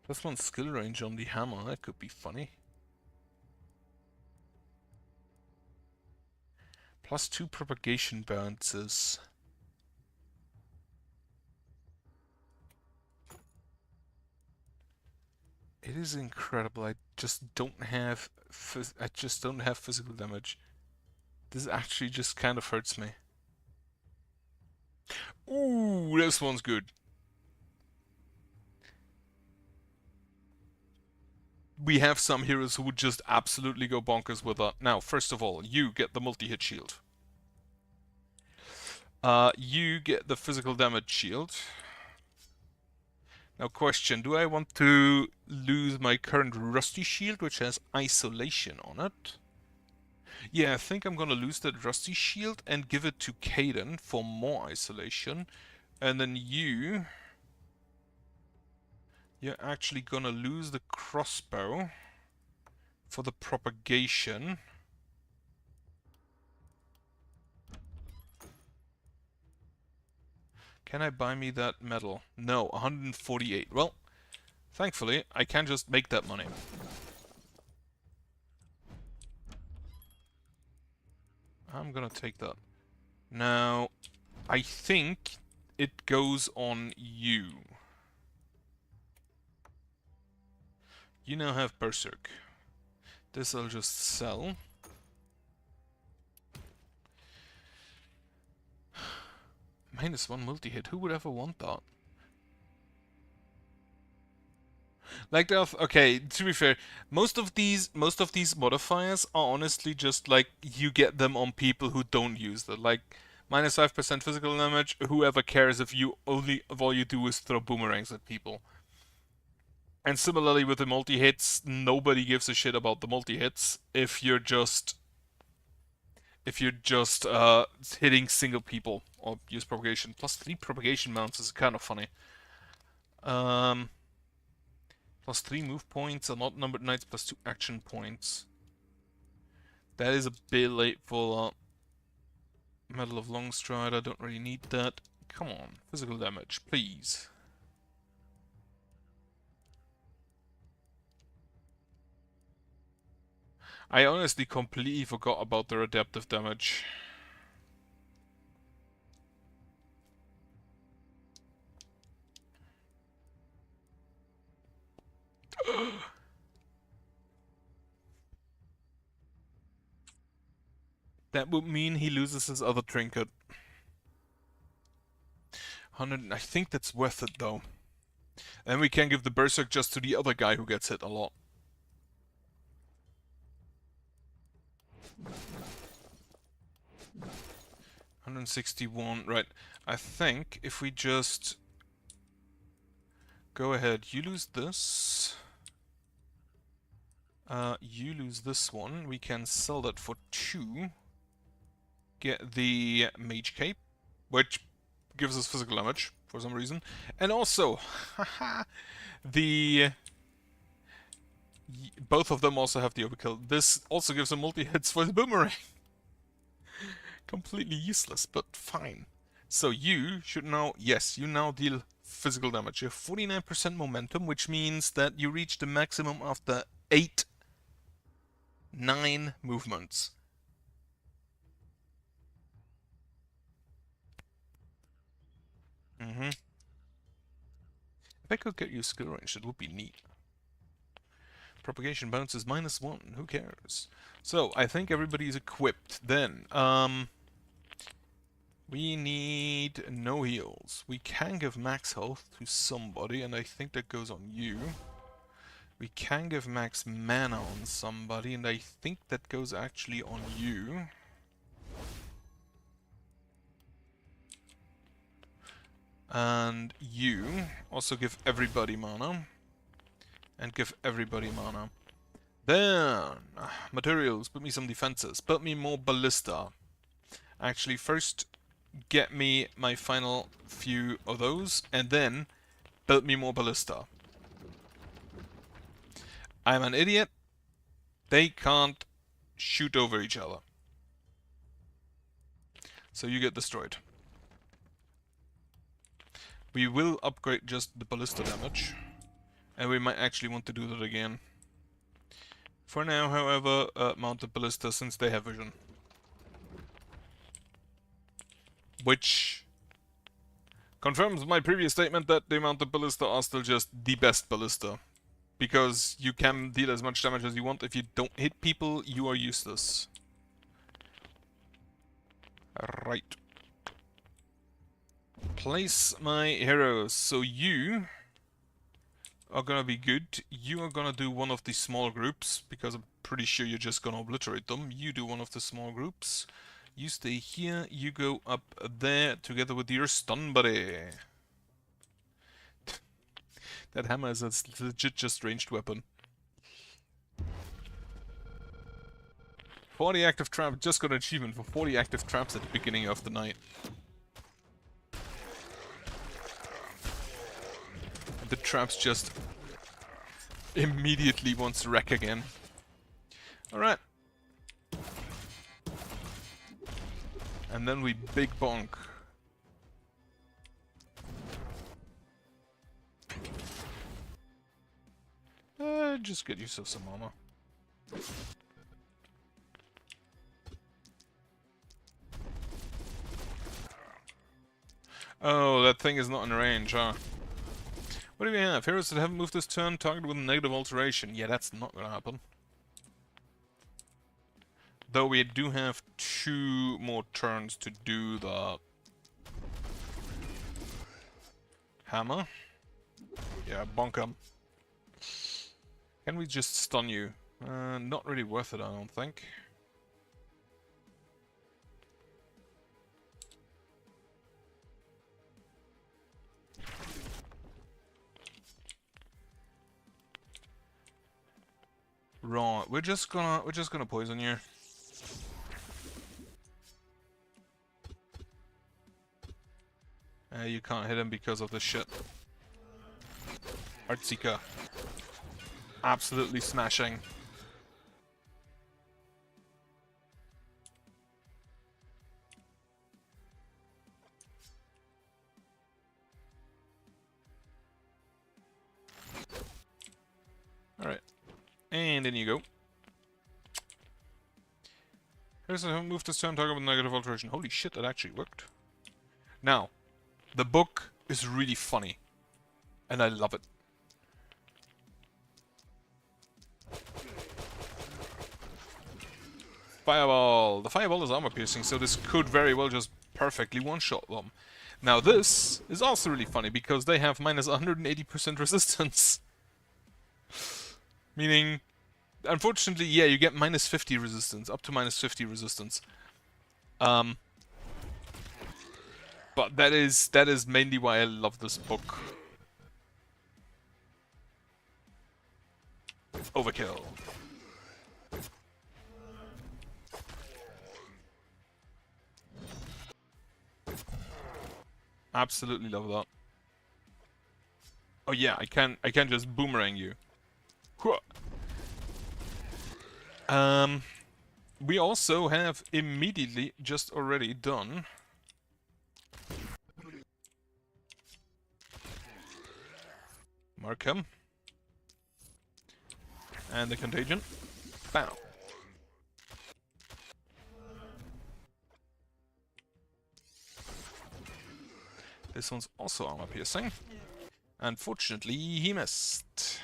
[SPEAKER 1] +1 skill range on the hammer, that could be funny. +2 propagation bounces. It is incredible. I just don't have physical damage. This actually just kind of hurts me. Ooh, this one's good. We have some heroes who would just absolutely go bonkers with that. Now, first of all, you get the multi-hit shield. You get the physical damage shield. Now question, do I want to lose my current rusty shield, which has isolation on it? Yeah, I think I'm gonna lose that rusty shield and give it to Caden for more isolation. And then you're actually gonna lose the crossbow for the propagation. Can I buy me that medal? No, 148. Well, thankfully, I can just make that money. I'm gonna take that. Now, I think it goes on you. You now have Berserk. This I'll just sell. -1 multi-hit. Who would ever want that? Like okay, to be fair, most of these modifiers are honestly just like you get them on people who don't use them. Like -5% physical damage. Whoever cares if all you do is throw boomerangs at people. And similarly with the multi-hits, nobody gives a shit about the multi-hits if you're just hitting single people or use propagation. +3 propagation mounts is kind of funny. +3 move points, and not numbered knights, +2 action points. That is a bit late for Medal of Longstride. I don't really need that. Come on, physical damage, please. I honestly completely forgot about their adaptive damage. That would mean he loses his other trinket. 100. I think that's worth it though. And we can give the Berserk just to the other guy who gets hit a lot. $161, right. I think if we just go ahead, you lose this. You lose this one. We can sell that for 2. Get the Mage Cape, which gives us physical damage for some reason. And also, both of them also have the overkill. This also gives them multi-hits for the boomerang. Completely useless, but fine. So you should now, yes, you now deal physical damage. You have 49% momentum, which means that you reach the maximum after 9 movements. If I could get you skill range, it would be neat. Propagation bounces -1, who cares? So, I think everybody is equipped. Then, we need no heals. We can give max health to somebody, and I think that goes on you. We can give max mana on somebody, and I think that goes actually on you. And you also give everybody mana. And give everybody mana. Then, materials, build me some defenses. Build me more ballista. Actually, first, get me my final few of those, and then build me more ballista. I'm an idiot. They can't shoot over each other. So you get destroyed. We will upgrade just the ballista damage. And we might actually want to do that again. For now, however, mount the ballista since they have vision. Which confirms my previous statement that the mounted ballista are still just the best ballista. Because you can deal as much damage as you want. If you don't hit people, you are useless. Right. Place my heroes. So you are gonna be good. You are gonna do one of the small groups, because I'm pretty sure you're just gonna obliterate them. You do one of the small groups. You stay here. You go up there together with your stun buddy. That hammer is a legit just ranged weapon. 40 active traps. Just got an achievement for 40 active traps at the beginning of the night. the traps just immediately wants to wreck again. Alright. And then we big bonk. Just get yourself some armor. Oh, that thing is not in range, huh? What do we have? Heroes that haven't moved this turn, targeted with a negative alteration. Yeah, that's not gonna happen. Though we do have 2 more turns to do the hammer. Yeah, bonk him. Can we just stun you? Not really worth it, I don't think. Right, we're just gonna poison you. You can't hit him because of this shit. Artseeker. Absolutely smashing. Alright. And in you go. Here's a move this turn, target with negative alteration. Holy shit, that actually worked. Now, the book is really funny. And I love it. Fireball! The fireball is armor piercing, so this could very well just perfectly one-shot them. Now this is also really funny, because they have minus 180% resistance. Meaning, unfortunately, yeah, you get minus 50 resistance, up to minus 50 resistance. But that is mainly why I love this book. Overkill. Absolutely love that. Oh yeah, I can just boomerang you. We also have immediately just already done Markham and the contagion. Bam. This one's also armor piercing. Unfortunately, he missed.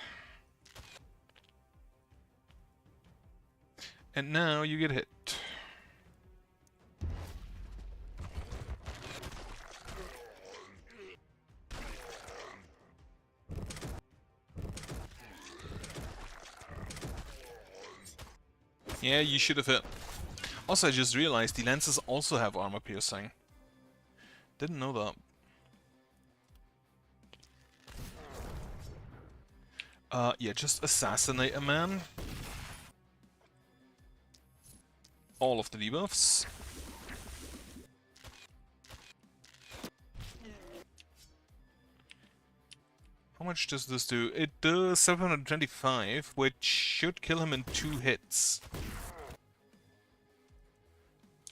[SPEAKER 1] And now you get hit. Yeah, you should have hit. Also, I just realized the lances also have armor piercing. Didn't know that. Yeah, just assassinate a man. All of the debuffs. How much does this do? It does 725, which should kill him in 2 hits.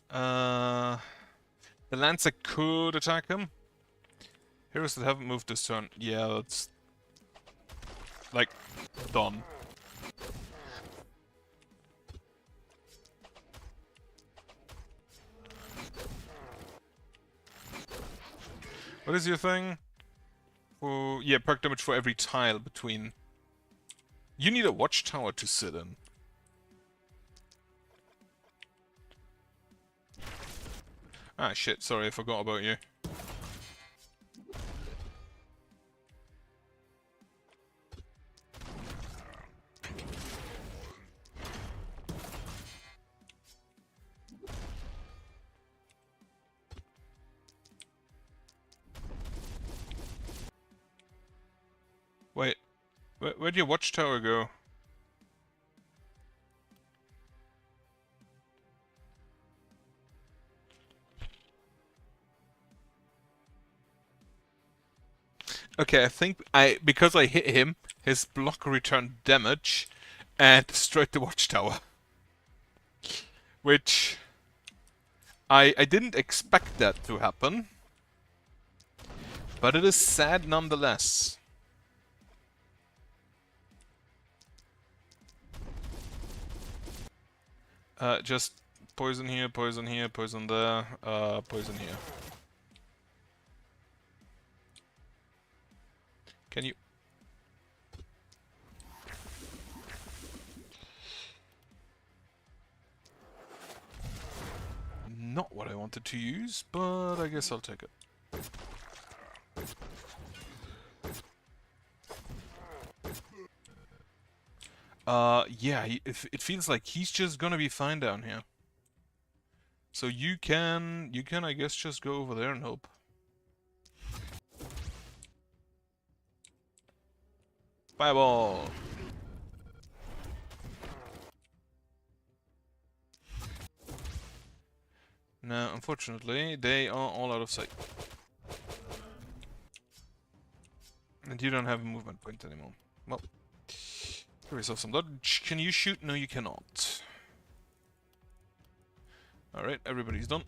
[SPEAKER 1] The Lancer could attack him. Heroes that haven't moved this turn. Yeah, that's... like, done. What is your thing? For, yeah, perk damage for every tile between... You need a watchtower to sit in. Ah, shit, sorry, I forgot about you. Wait, where'd your watchtower go? Okay, I think because I hit him, his block returned damage and destroyed the watchtower. Which I didn't expect that to happen. But it is sad nonetheless. Just poison here, poison here, poison there, poison here. Can you... Not what I wanted to use, but I guess I'll take it. Yeah, it feels like he's just gonna be fine down here. So you can, I guess, just go over there and hope. Fireball! No, unfortunately, they are all out of sight. And you don't have a movement point anymore. Well, give yourself some dodge. Can you shoot? No, you cannot. Alright, everybody's done.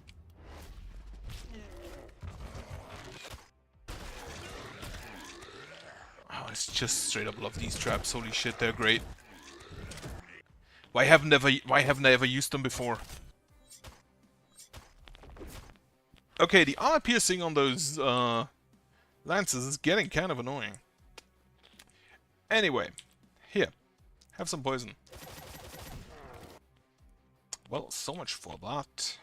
[SPEAKER 1] Oh, it's just straight up love these traps. Holy shit, they're great. Why haven't I ever used them before? Okay, the armor piercing on those lances is getting kind of annoying. Anyway, here, have some poison. Well, so much for that.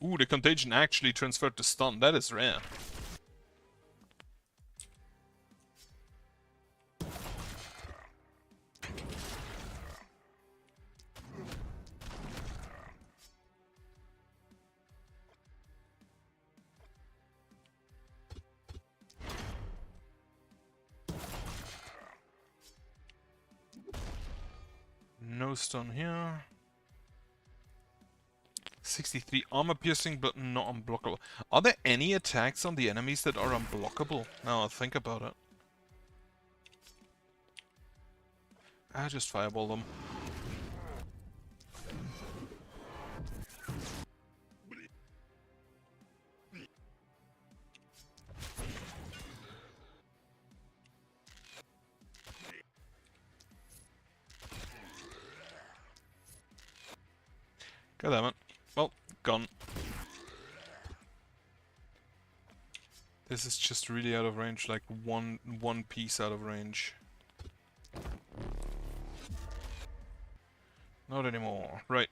[SPEAKER 1] Ooh, the contagion actually transferred to stun. That is rare. No stun here. 63 armor piercing, but not unblockable. Are there any attacks on the enemies that are unblockable? Now I think about it. I just fireball them. God damn it. Well, gone. This is just really out of range, like one piece out of range. Not anymore. Right.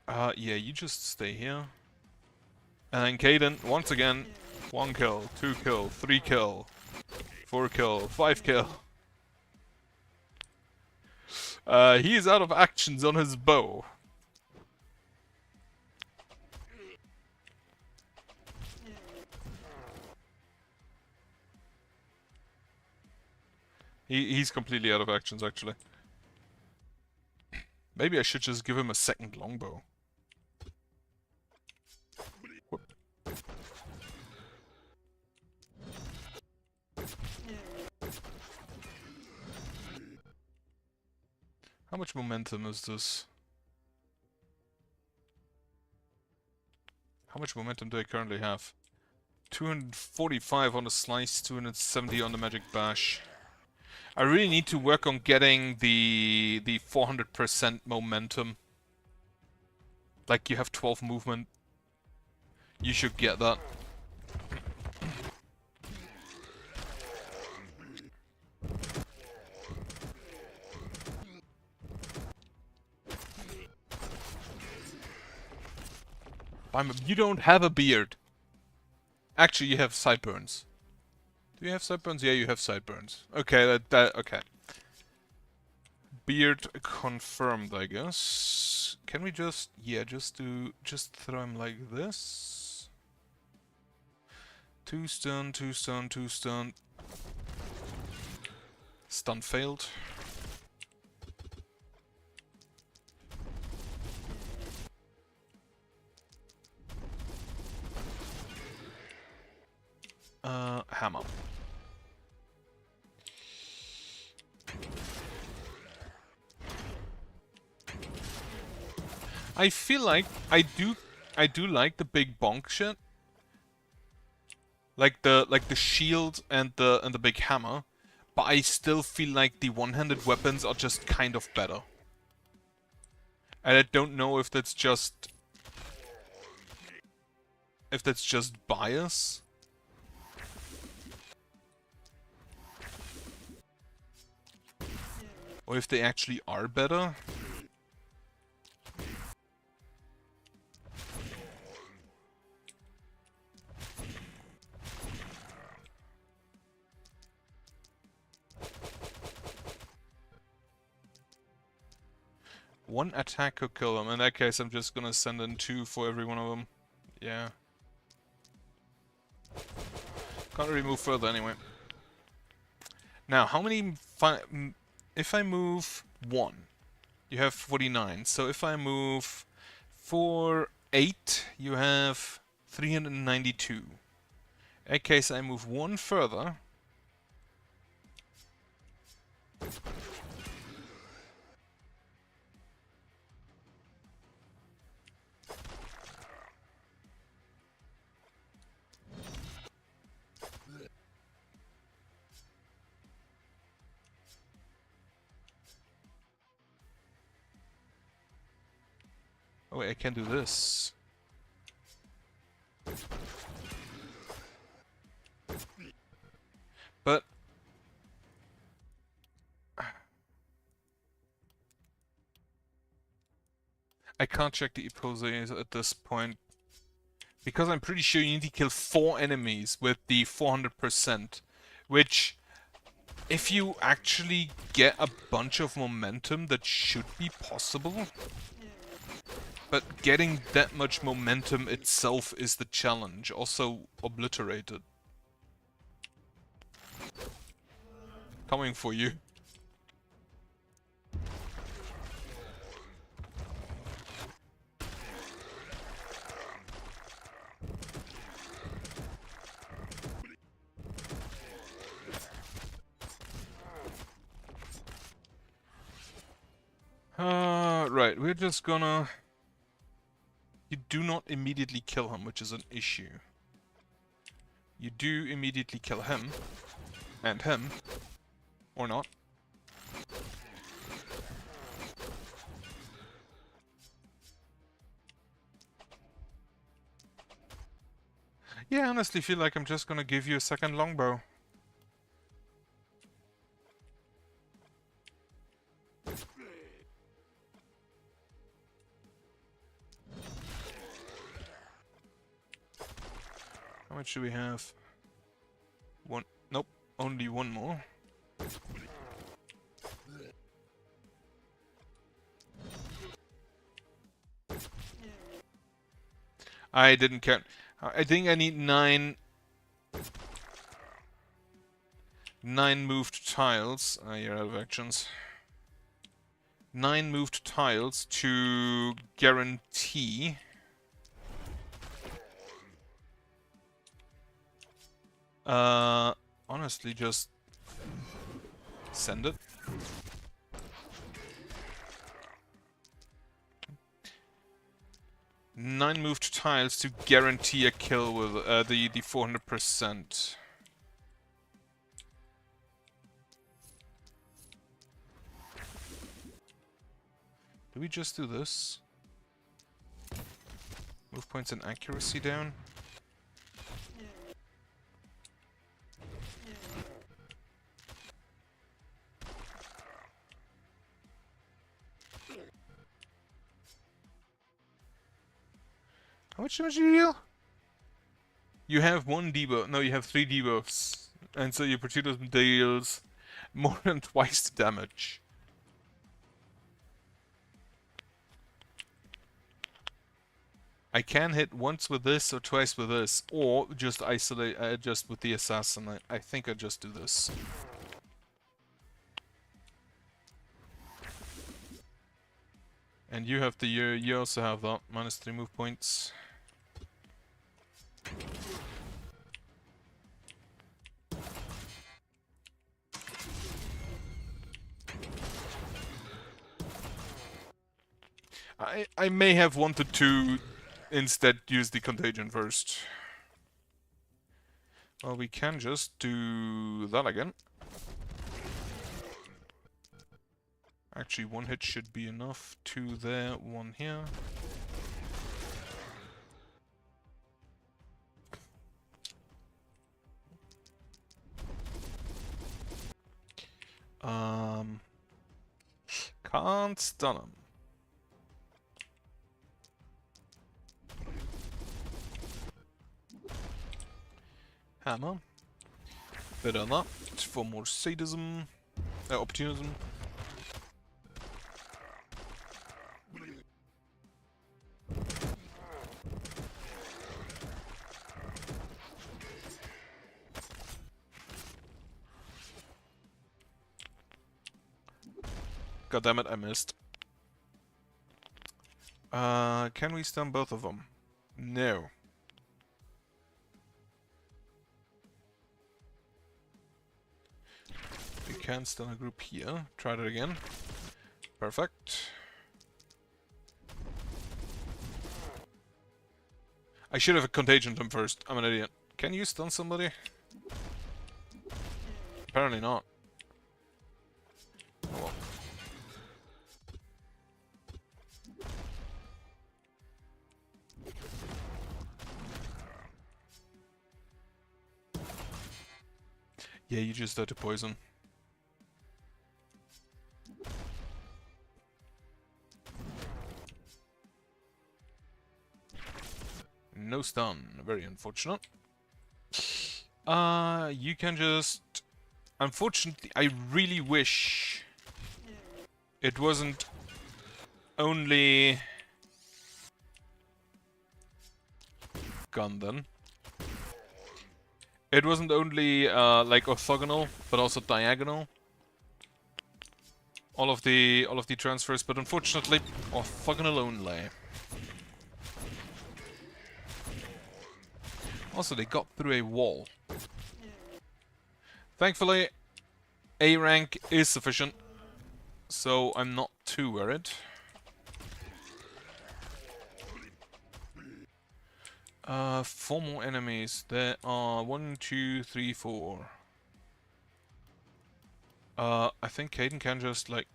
[SPEAKER 1] Yeah, you just stay here. And then Caden, once again, 1 kill, 2 kill, 3 kill, 4 kill, 5 kill. He is out of actions on his bow. He's completely out of actions, actually. Maybe I should just give him a second longbow. Whoop. How much momentum is this? How much momentum do I currently have? 245 on the slice, 270 on the magic bash. I really need to work on getting the 400% momentum. Like, you have 12 movement. You should get that. You don't have a beard. Actually, you have sideburns. Do you have sideburns? Yeah, you have sideburns. Okay, okay. Beard confirmed, I guess. Can we just, yeah, just throw him like this? 2 stun, 2 stun, 2 stun. Stun failed. Hammer. I feel like I do like the big bonk shit. Like the shield and the big hammer, but I still feel like the one-handed weapons are just kind of better. And I don't know if that's just bias. Or if they actually are better. One attack could kill them. In that case, I'm just gonna send in 2 for every one of them. Yeah. Can't really move further anyway. Now, how many... If I move 1, you have 49. So if I move 4, 8, you have 392. In that case, I move 1 further. Oh wait, I can do this. But... I can't check the opposers at this point. Because I'm pretty sure you need to kill 4 enemies with the 400%. Which, if you actually get a bunch of momentum, that should be possible. But getting that much momentum itself is the challenge. Also obliterated. Coming for you. Right, we're just gonna... You do not immediately kill him, which is an issue. You do immediately kill him. And him. Or not. Yeah, I honestly feel like I'm just gonna give you a second longbow. How much do we have? 1. Nope, only 1 more. I didn't count. I think I need 9 moved tiles. You're out of actions. 9 moved tiles to guarantee. Honestly, just send it. Nine moved tiles to guarantee a kill with the 400%. Do we just do this? Move points and accuracy down? How much damage do you deal? You have 1 debuff. No, you have 3 debuffs. And so your potato deals more than twice the damage. I can hit once with this or twice with this, or just isolate, just with the assassin. I think I just do this. And you have the you also have that -3 move points. I may have wanted to instead use the contagion first. Well, we can just do that again. Actually, 1 hit should be enough. 2 there, 1 here. Can't stun him. Hammer. Better than that. For more sadism. Opportunism. God damn it, I missed. Can we stun both of them? No. We can stun a group here. Try that again. Perfect. I should have contagioned him first. I'm an idiot. Can you stun somebody? Apparently not. Oh well. Yeah, you just had to poison. No stun. Very unfortunate. You can just... Unfortunately, I really wish it wasn't only... Gun then. It wasn't only like orthogonal, but also diagonal. All of the transfers, but unfortunately, orthogonal only. Also, they got through a wall. Thankfully, A rank is sufficient, so I'm not too worried. Four more enemies. There are 1, 2, 3, 4. I think Caden can just like...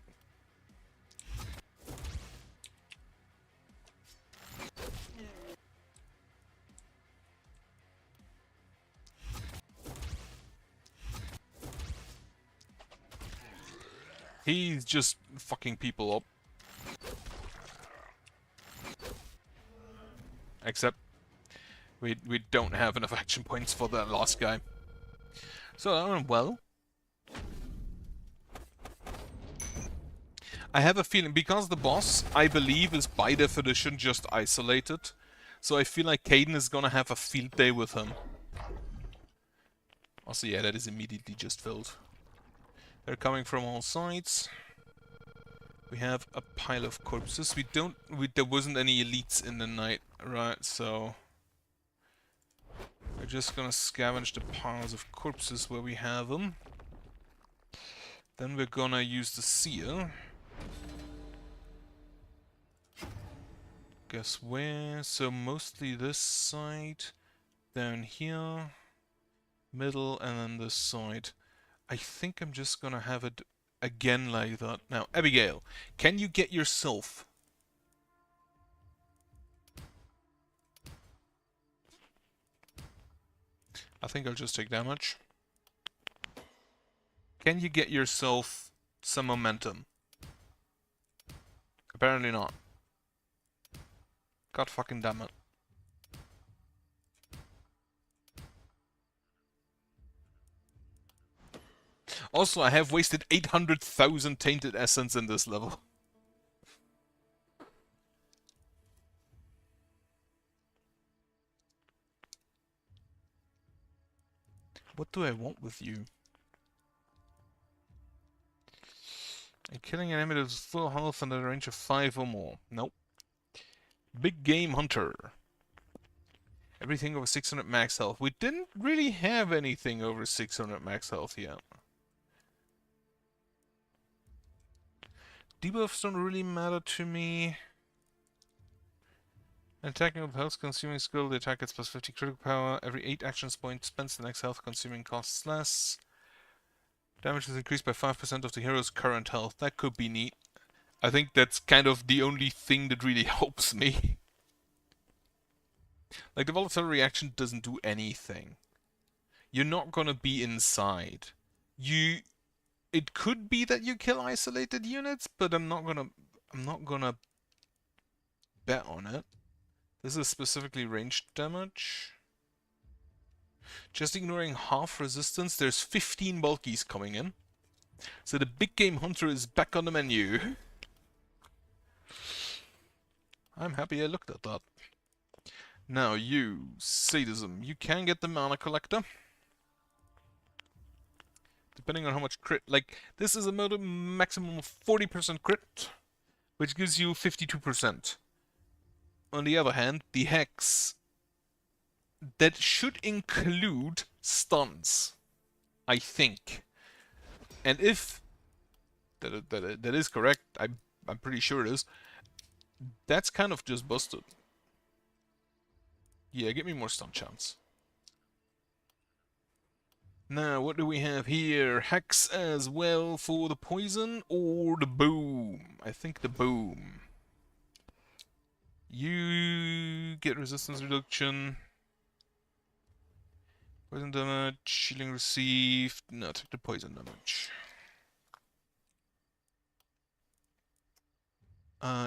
[SPEAKER 1] He's just fucking people up. Except we don't have enough action points for that last guy. So that went well. I have a feeling, because the boss, I believe, is by definition just isolated. So I feel like Caden is gonna have a field day with him. Also, yeah, that is immediately just filled. They're coming from all sides. We have a pile of corpses. There wasn't any elites in the night, right? So we're just gonna scavenge the piles of corpses where we have them. Then we're gonna use the seal. Guess where? So mostly this side, down here, middle, and then this side. I think I'm just gonna have it again like that. Now, Abigail, can you get yourself... I think I'll just take damage. Can you get yourself some momentum? Apparently not. God fucking damn it. Also, I have wasted 800,000 tainted essence in this level. What do I want with you? And killing an enemy with full health and a range of 5 or more. Nope. Big Game Hunter. Everything over 600 max health. We didn't really have anything over 600 max health yet. Debuffs don't really matter to me. Attacking with health consuming skill, the attack gets plus 50 critical power. Every 8 actions points spent, the next health consuming costs less. Damage is increased by 5% of the hero's current health. That could be neat. I think that's kind of the only thing that really helps me. Like, the volatile reaction doesn't do anything. You're not gonna be inside. It could be that you kill isolated units, but I'm not gonna bet on it. This is specifically ranged damage. Just ignoring half resistance, there's 15 bulkies coming in. So the Big Game Hunter is back on the menu. I'm happy I looked at that. Now you, Sadism, you can get the Mana Collector. Depending on how much crit, like, this is a maximum of 40% crit, which gives you 52%. On the other hand, the Hex, that should include stuns, I think. And if that is correct, I'm pretty sure it is, that's kind of just busted. Yeah, give me more stun chance. Now, what do we have here? Hex as well for the poison or the boom? I think the boom. You get resistance reduction. Poison damage, shielding received. No, take the poison damage.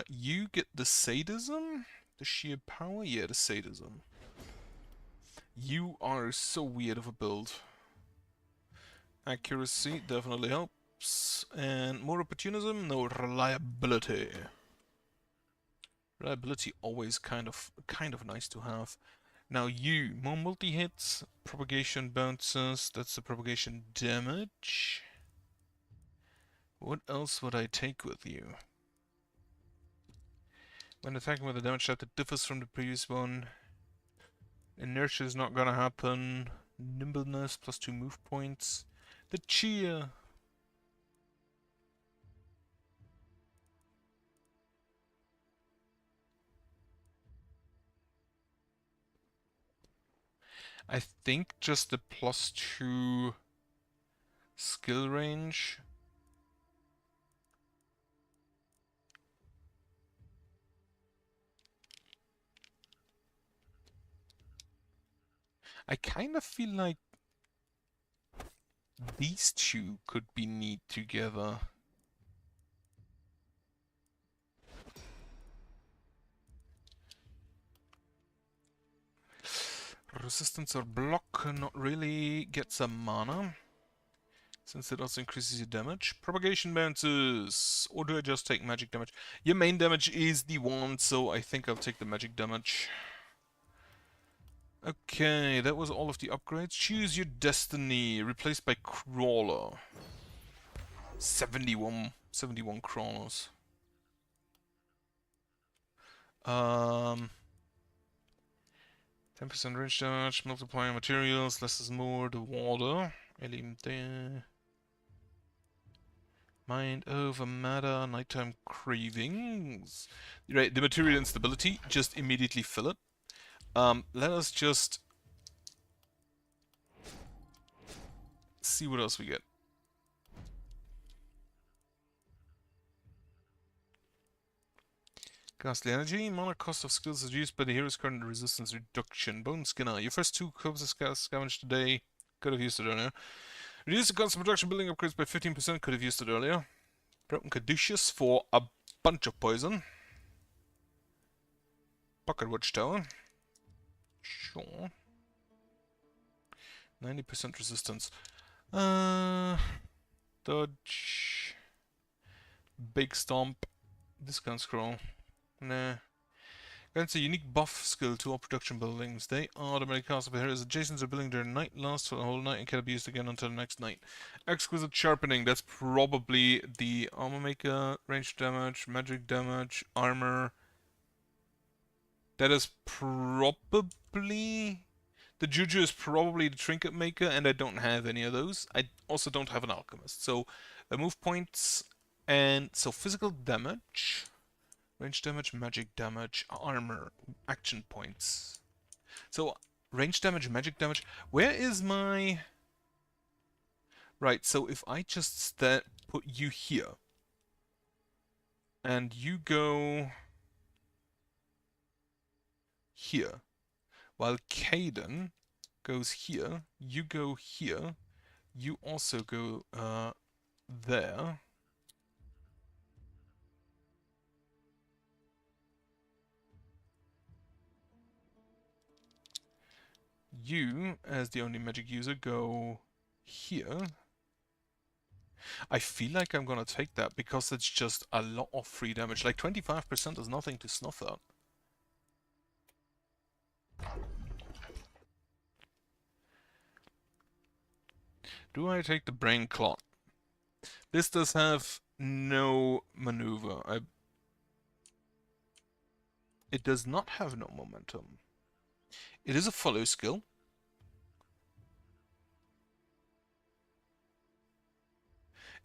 [SPEAKER 1] You get the sadism? The sheer power? Yeah, the sadism. You are so weird of a build. Accuracy definitely helps. And more opportunism? No, reliability. Reliability always kind of nice to have. Now you, more multi-hits, propagation bounces, that's the propagation damage. What else would I take with you? When attacking with a damage type that differs from the previous one, inertia is not gonna happen. Nimbleness, plus 2 move points. The cheer! I think just the plus 2 skill range. I kind of feel like these two could be neat together. Resistance or block, not really. Get some mana, since it also increases your damage. Propagation bounces, or do I just take magic damage? Your main damage is the wand, so I think I'll take the magic damage. Okay, that was all of the upgrades. Choose your destiny, replaced by crawler. 71 crawlers. 10% range damage, multiplying materials, less is more, the water. Mind over matter, nighttime cravings. Right, the material instability, just immediately fill it. Let us just see what else we get. Ghastly energy, mana cost of skills is reduced by the hero's current resistance reduction. Bone Skinner, your first 2 cups of scavenged today. Could have used it earlier. Reduce the cost of production building upgrades by 15%. Could have used it earlier. Broken Caduceus for a bunch of poison. Pocket Watchtower. Sure. 90% resistance. Dodge. Big Stomp. Discount Scroll. Nah. Grants a unique buff skill to all production buildings. They automatically cast up here as adjacent to a building during night, lasts for the whole night, and cannot be used again until the next night. Exquisite Sharpening, that's probably the armor maker, range damage, magic damage, armor. That is probably... The Juju is probably the trinket maker, and I don't have any of those. I also don't have an alchemist. So, move points, and so physical damage... Range damage, magic damage, armor, action points. So, range damage, magic damage. Where is my... Right, so if I just put you here, and you go here, while Caden goes here, you go here, you also go there. You, as the only magic user, go here. I feel like I'm gonna take that because it's just a lot of free damage. Like 25% is nothing to snuff at. Do I take the Brain Clot? This does have no maneuver. It does not have no momentum. It is a follow skill.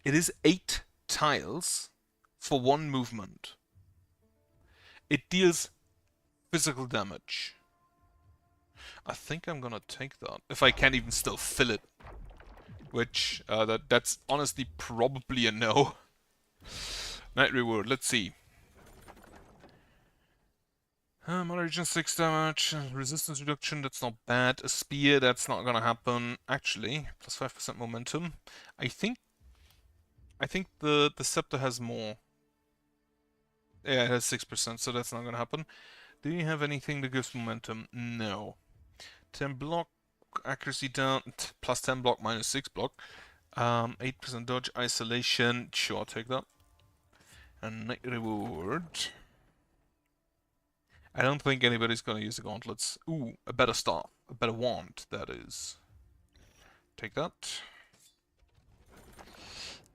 [SPEAKER 1] It is 8 tiles for 1 movement. It deals physical damage. I think I'm gonna take that. If I can even still fill it. Which, that's honestly probably a no. Night Reward, let's see. Moderation 6 damage, resistance reduction, that's not bad. A spear, that's not gonna happen. Actually, plus 5% momentum. I think the scepter has more. Yeah, it has 6%, so that's not gonna happen. Do you have anything that gives momentum? No. 10 block, accuracy down, plus 10 block, minus 6 block. 8% dodge, isolation, sure, I'll take that. And Night Reward. I don't think anybody's gonna use the gauntlets. Ooh, a better staff. A better wand, that is. Take that.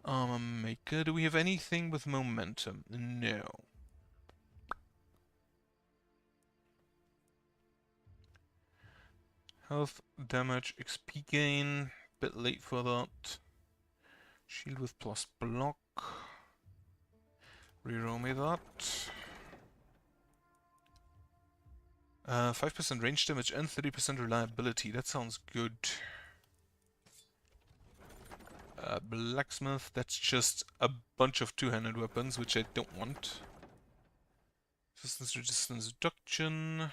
[SPEAKER 1] Armor maker. Do we have anything with momentum? No. Health, damage, XP gain. Bit late for that. Shield with plus block. Reroll me that. 5% range damage and 30% reliability. That sounds good. Blacksmith, that's just a bunch of two-handed weapons, which I don't want. Resistance reduction.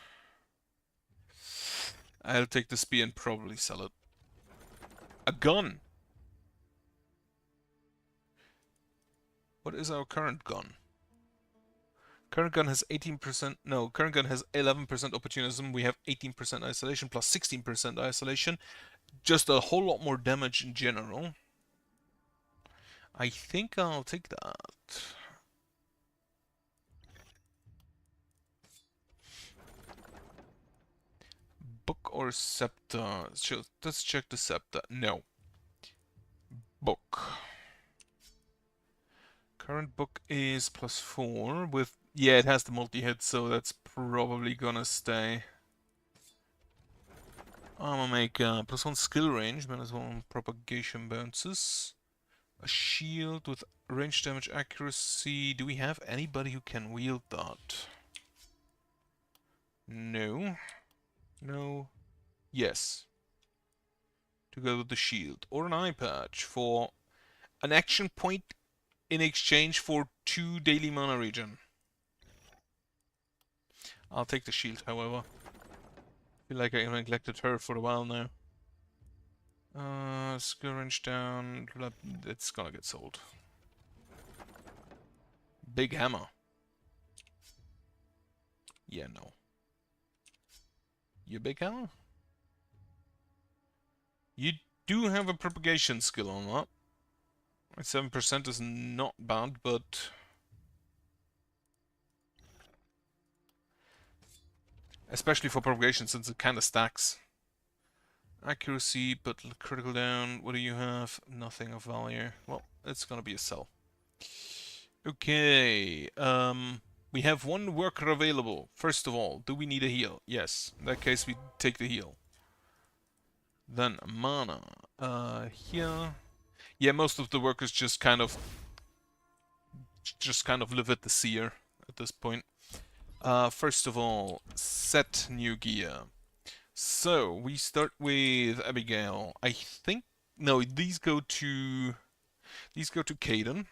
[SPEAKER 1] I'll take the spear and probably sell it. A gun! What is our current gun? Current gun has 18%, no, current gun has 11% opportunism, we have 18% isolation plus 16% isolation. Just a whole lot more damage in general. I think I'll take that. Book or scepter? Sure, let's check the scepter. No. Book. Current book is plus 4 with... Yeah, it has the multi-hit, so that's probably gonna stay. Armor maker, plus 1 skill range, minus 1 propagation bonuses. A shield with range damage accuracy. Do we have anybody who can wield that? No. No. Yes. To go with the shield. Or an eye patch for an action point in exchange for 2 daily mana regen. I'll take the shield, however. I feel like I neglected her for a while now. Skill range down. It's gonna get sold. Big hammer. Yeah, no. You big hammer? You do have a propagation skill on that. 7% is not bad, but especially for propagation since it kind of stacks. Accuracy, but critical down. What do you have? Nothing of value. Well, it's gonna be a sell. Okay. We have one worker available. First of all, do we need a heal? Yes. In that case, we take the heal. Then mana. Here. Yeah, most of the workers just kind of live at the seer at this point. First of all, set new gear. So we start with Abigail. I think no, these go to Caden.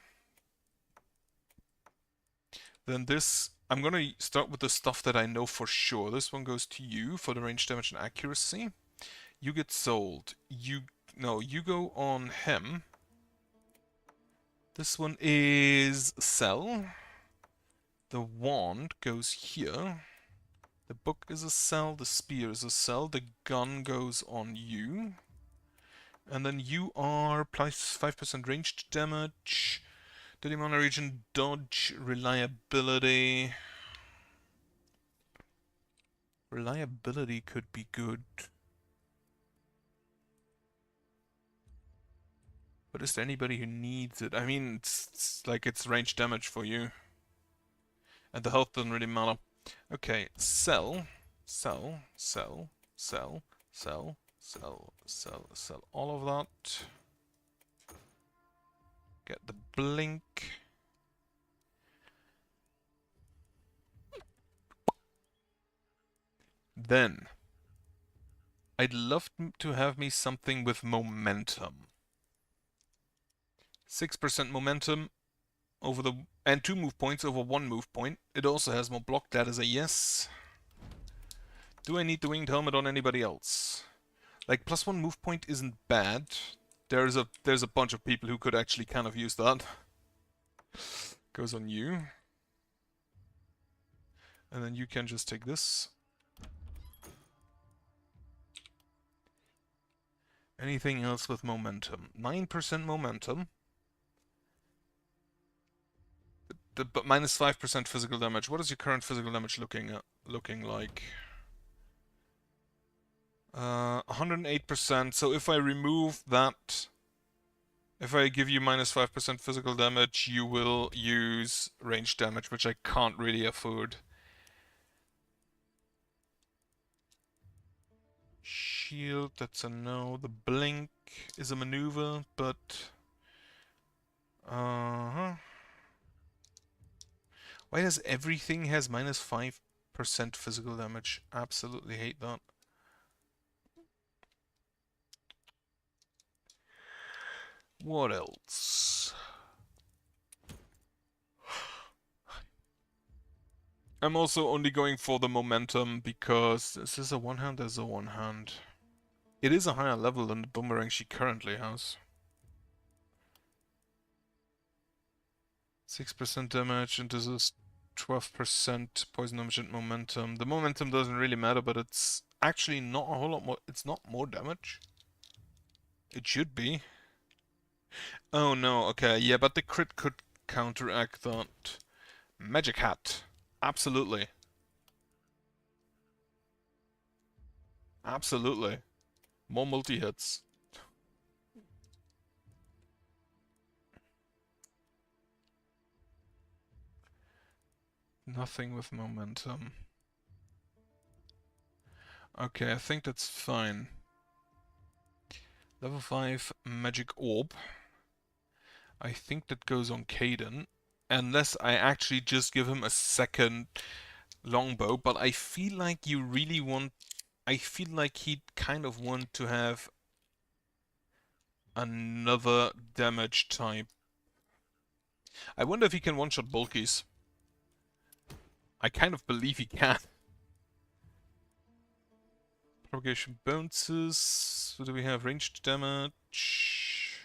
[SPEAKER 1] Then this, I'm gonna start with the stuff that I know for sure. This one goes to you for the range damage and accuracy. You get sold. You go on him. This one is sell. The wand goes here. The book is a sell. The spear is a sell. The gun goes on you. And then you are plus 5% ranged damage. Dirty mana region, dodge, reliability. Reliability could be good. But is there anybody who needs it? I mean, it's like it's ranged damage for you. And the health doesn't really matter. Okay, sell, sell, sell, sell, sell, sell, sell, sell. All of that. Get the blink. Then, I'd love to have me something with momentum. 6% momentum over the and 2 move points over 1 move point. It also has more block. That is a yes. Do I need the winged helmet on anybody else? Like +1 move point isn't bad. There's a bunch of people who could actually kind of use that. Goes on you. And then you can just take this. Anything else with momentum? 9% momentum. But minus 5% physical damage. What is your current physical damage looking like? 108%. So if I remove that, if I give you minus 5% physical damage, you will use range damage, which I can't really afford. Shield, that's a no. The blink is a maneuver, but why does everything has minus 5% physical damage? Absolutely hate that. What else? I'm also only going for the momentum because this is a one-hand, there's a one-hand. It is a higher level than the boomerang she currently has. 6% damage, and this is 12% poison damage and momentum. The momentum doesn't really matter, but it's actually not a whole lot more. It's not more damage. It should be. Oh no, okay, yeah, but the crit could counteract that. Magic Hat. Absolutely. Absolutely. More multi-hits. Nothing with momentum. Okay, I think that's fine. Level 5 Magic Orb. I think that goes on Caden. Unless I actually just give him a second longbow, but I feel like you really want... I feel like he'd kind of want to have another damage type. I wonder if he can one-shot bulkies. I kind of believe he can. Propagation bounces. What do we have? Ranged damage.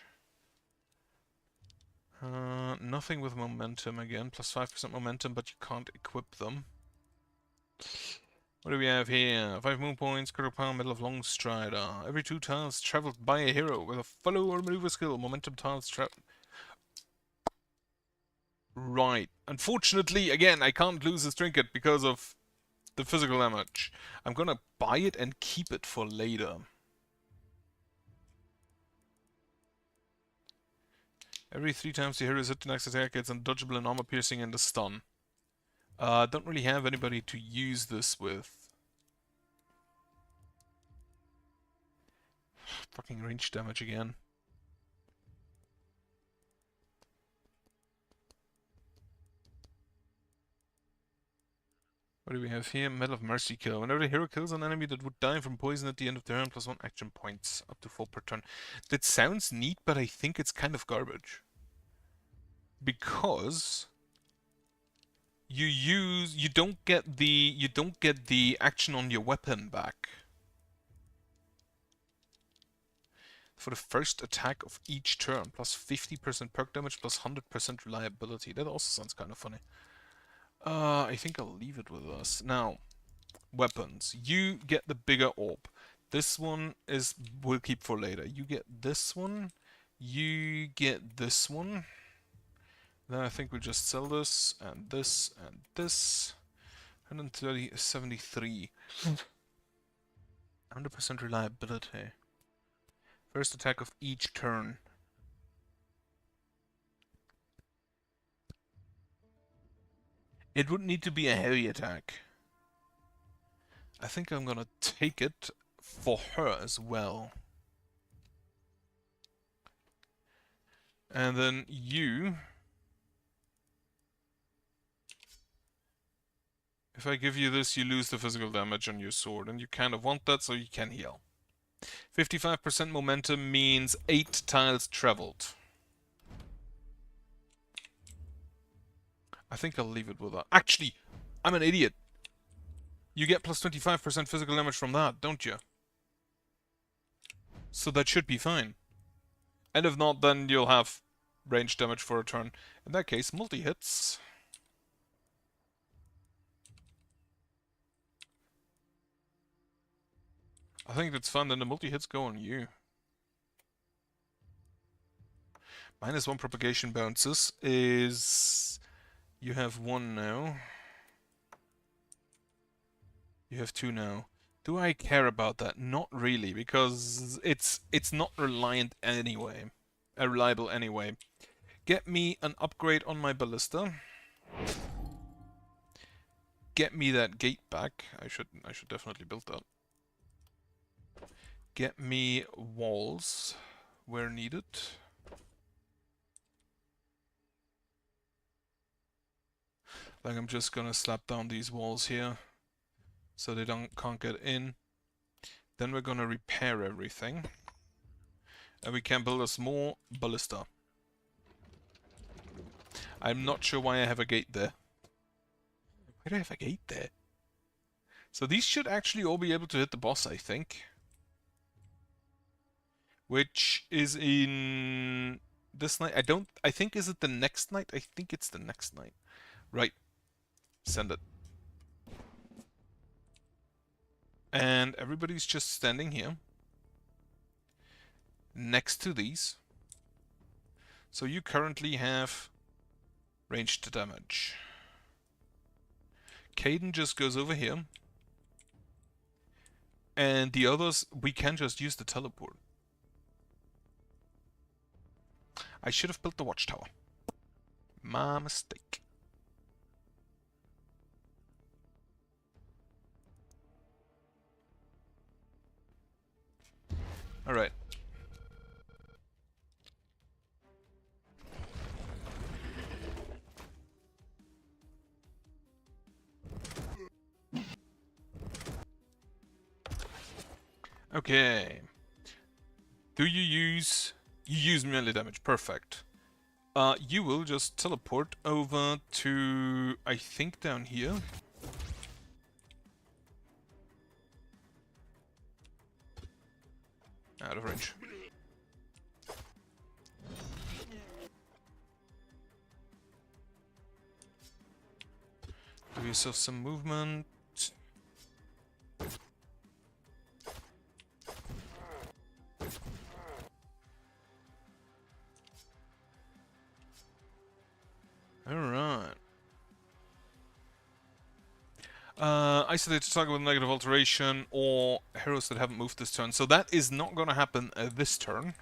[SPEAKER 1] Nothing with momentum again. Plus 5% momentum, but you can't equip them. What do we have here? 5 move points, critical power, Medal of Long Strider. Every 2 tiles traveled by a hero with a follow or maneuver skill. Momentum tiles travel. Right. Unfortunately, again, I can't lose this trinket because of the physical damage. I'm gonna buy it and keep it for later. Every 3 times the hero is hit, the next attack gets undodgeable and armor piercing and a stun. Don't really have anybody to use this with. Fucking range damage again. What do we have here? Medal of Mercy kill. Whenever the hero kills an enemy that would die from poison at the end of turn, +1 action points, up to 4 per turn. That sounds neat, but I think it's kind of garbage. Because you don't get the action on your weapon back. For the first attack of each turn, plus 50% perk damage, plus 100% reliability. That also sounds kind of funny. I think I'll leave it with us. Now, weapons. You get the bigger orb. This one we'll keep for later. You get this one. You get this one. Then I think we'll just sell this, and this, and this. 173. 100% reliability. First attack of each turn. It would need to be a heavy attack. I think I'm gonna take it for her as well. And then you... If I give you this, you lose the physical damage on your sword, and you kind of want that, so you can heal. 55% momentum means 8 tiles traveled. I think I'll leave it with that. Actually, I'm an idiot. You get plus 25% physical damage from that, don't you? So that should be fine. And if not, then you'll have range damage for a turn. In that case, multi-hits. I think that's fun, then the multi-hits go on you. -1 propagation bounces is... You have 1 now. You have 2 now. Do I care about that? Not really, because it's not reliant anyway. Reliable anyway. Get me an upgrade on my ballista. Get me that gate back. I should definitely build that. Get me walls where needed. Like I'm just gonna slap down these walls here so they can't get in. Then we're gonna repair everything. And we can build a small ballista. I'm not sure why I have a gate there. Why do I have a gate there? So these should actually all be able to hit the boss, I think. Which is in this night. I think, is it the next night? I think it's the next night. Right. Send it. And everybody's just standing here. Next to these. So you currently have ranged damage. Caden just goes over here. And the others, we can just use the teleport. I should have built the watchtower. My mistake. Alright. Okay. Do you use... You use melee damage. Perfect. You will just teleport over to... I think down here. Out of range. Do yourself some movement. Alright. Isolate a target with negative alteration or heroes that haven't moved this turn. So that is not going to happen this turn.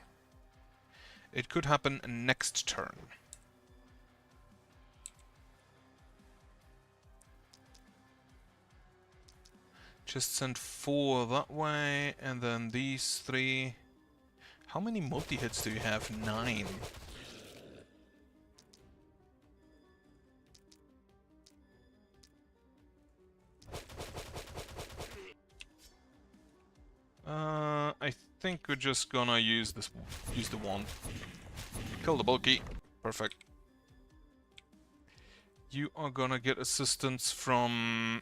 [SPEAKER 1] It could happen next turn. Just send 4 that way, and then these 3. How many multi-hits do you have? 9. I think we're just gonna use this. Use the wand. Kill the bulky. Perfect. You are gonna get assistance from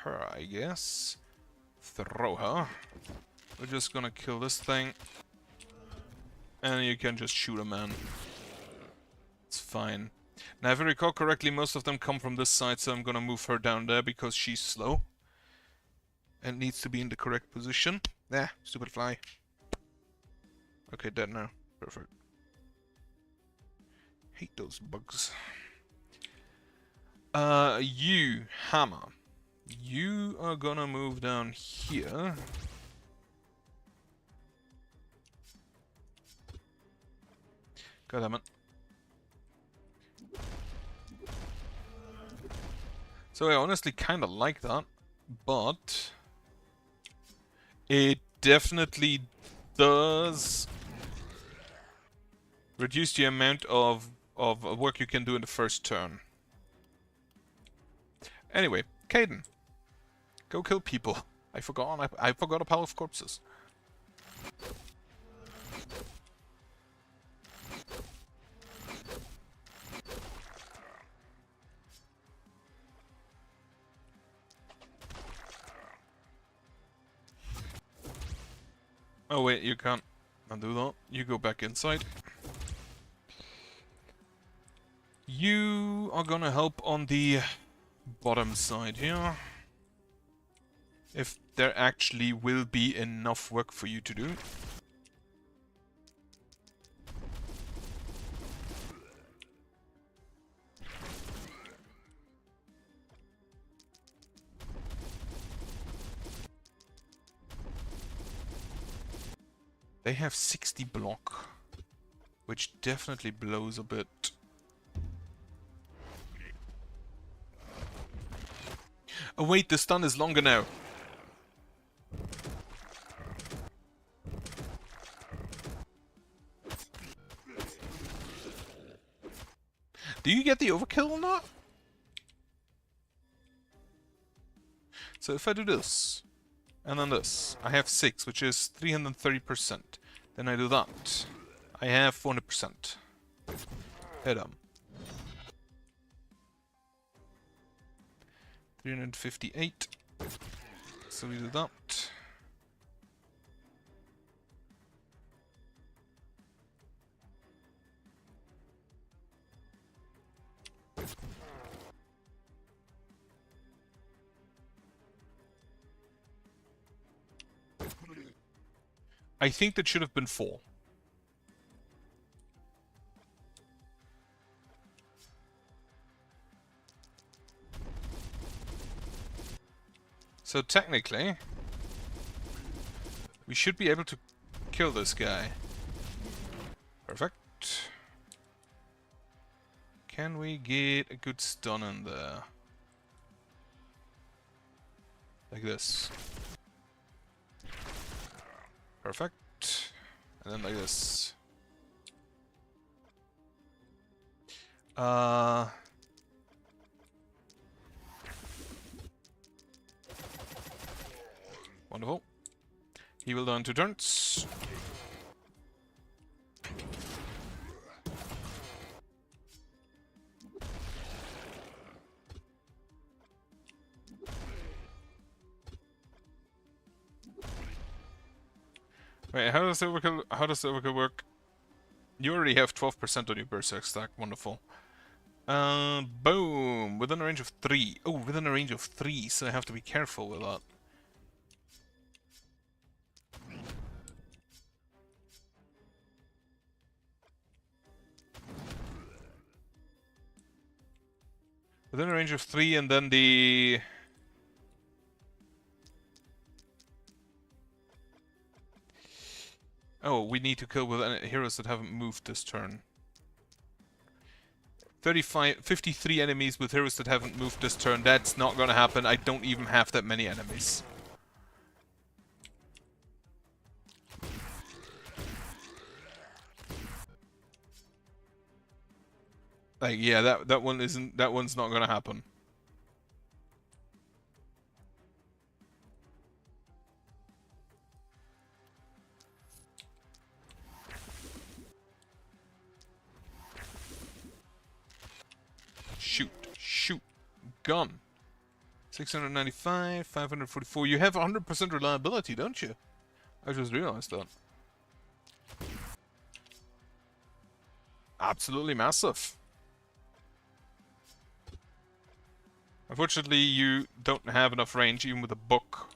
[SPEAKER 1] her, I guess. Throw her. We're just gonna kill this thing. And you can just shoot a man. It's fine. Now, if I recall correctly, most of them come from this side, so I'm gonna move her down there because she's slow. And needs to be in the correct position. There, stupid fly. Okay, dead now. Perfect. Hate those bugs. You, Hammer. You are gonna move down here. God damn it. So I honestly kinda like that, but it definitely does reduce the amount of work you can do in the first turn. Anyway, Caden, go kill people. I forgot a pile of corpses. Oh wait, you can't undo that. You go back inside. You are gonna help on the bottom side here. If there actually will be enough work for you to do. They have 60 block, which definitely blows a bit. Oh wait, the stun is longer now. Do you get the overkill or not? So if I do this, and then this, I have 6, which is 330%. Then I do that. I have 400%. Hit him. 358. So we do that. I think that should have been 4. So technically, we should be able to kill this guy. Perfect. Can we get a good stun in there? Like this. Perfect. And then like this. Wonderful. He will die in 2 turns. Wait, how does the overkill work? You already have 12% on your berserk stack. Wonderful. Boom! Within a range of 3. Oh, within a range of 3, so I have to be careful with that. Within a range of 3, and then the Oh, we need to kill with heroes that haven't moved this turn. 53 enemies with heroes that haven't moved this turn. That's not gonna happen. I don't even have that many enemies. Like, yeah, that one's not gonna happen. Shoot, gun. 695, 544. You have 100% reliability, don't you? I just realized that. Absolutely massive. Unfortunately, you don't have enough range even with a book.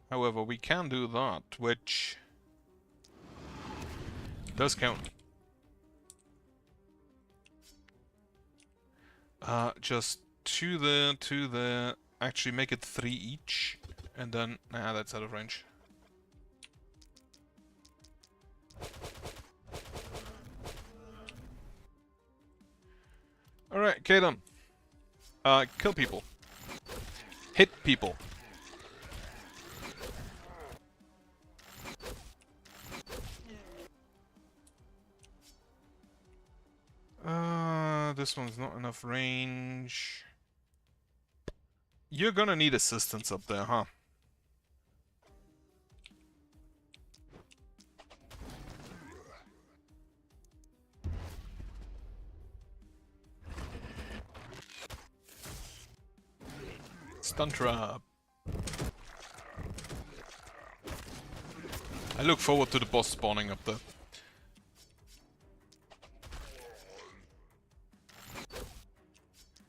[SPEAKER 1] However, we can do that, which does count. Just two there. Actually, make it 3 each. And then, nah, that's out of range. Alright, Kaden. Kill people. Hit people. This one's not enough range. You're gonna need assistance up there, huh? Stun trap. I look forward to the boss spawning up there.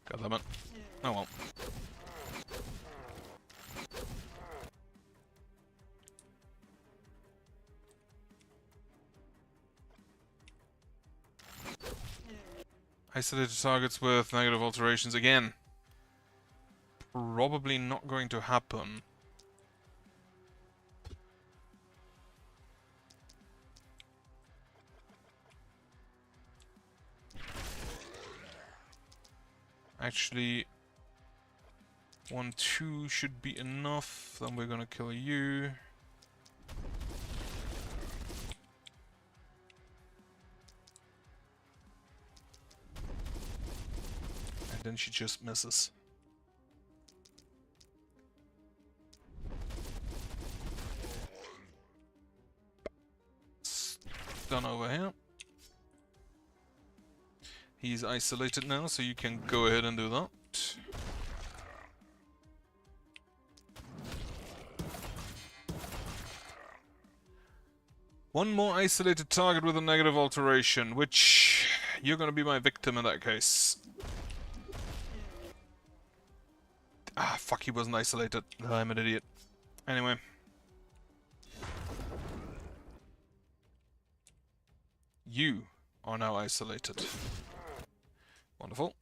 [SPEAKER 1] God damn it. Oh well. Isolated targets with negative alterations again. Probably not going to happen. Actually, 1, 2 should be enough. Then we're gonna kill you. And then she just misses. Stun over here. He's isolated now, so you can go ahead and do that. One more isolated target with a negative alteration, which you're gonna be my victim in that case. Ah, fuck, he wasn't isolated. I'm an idiot. Anyway. You are now isolated. Wonderful.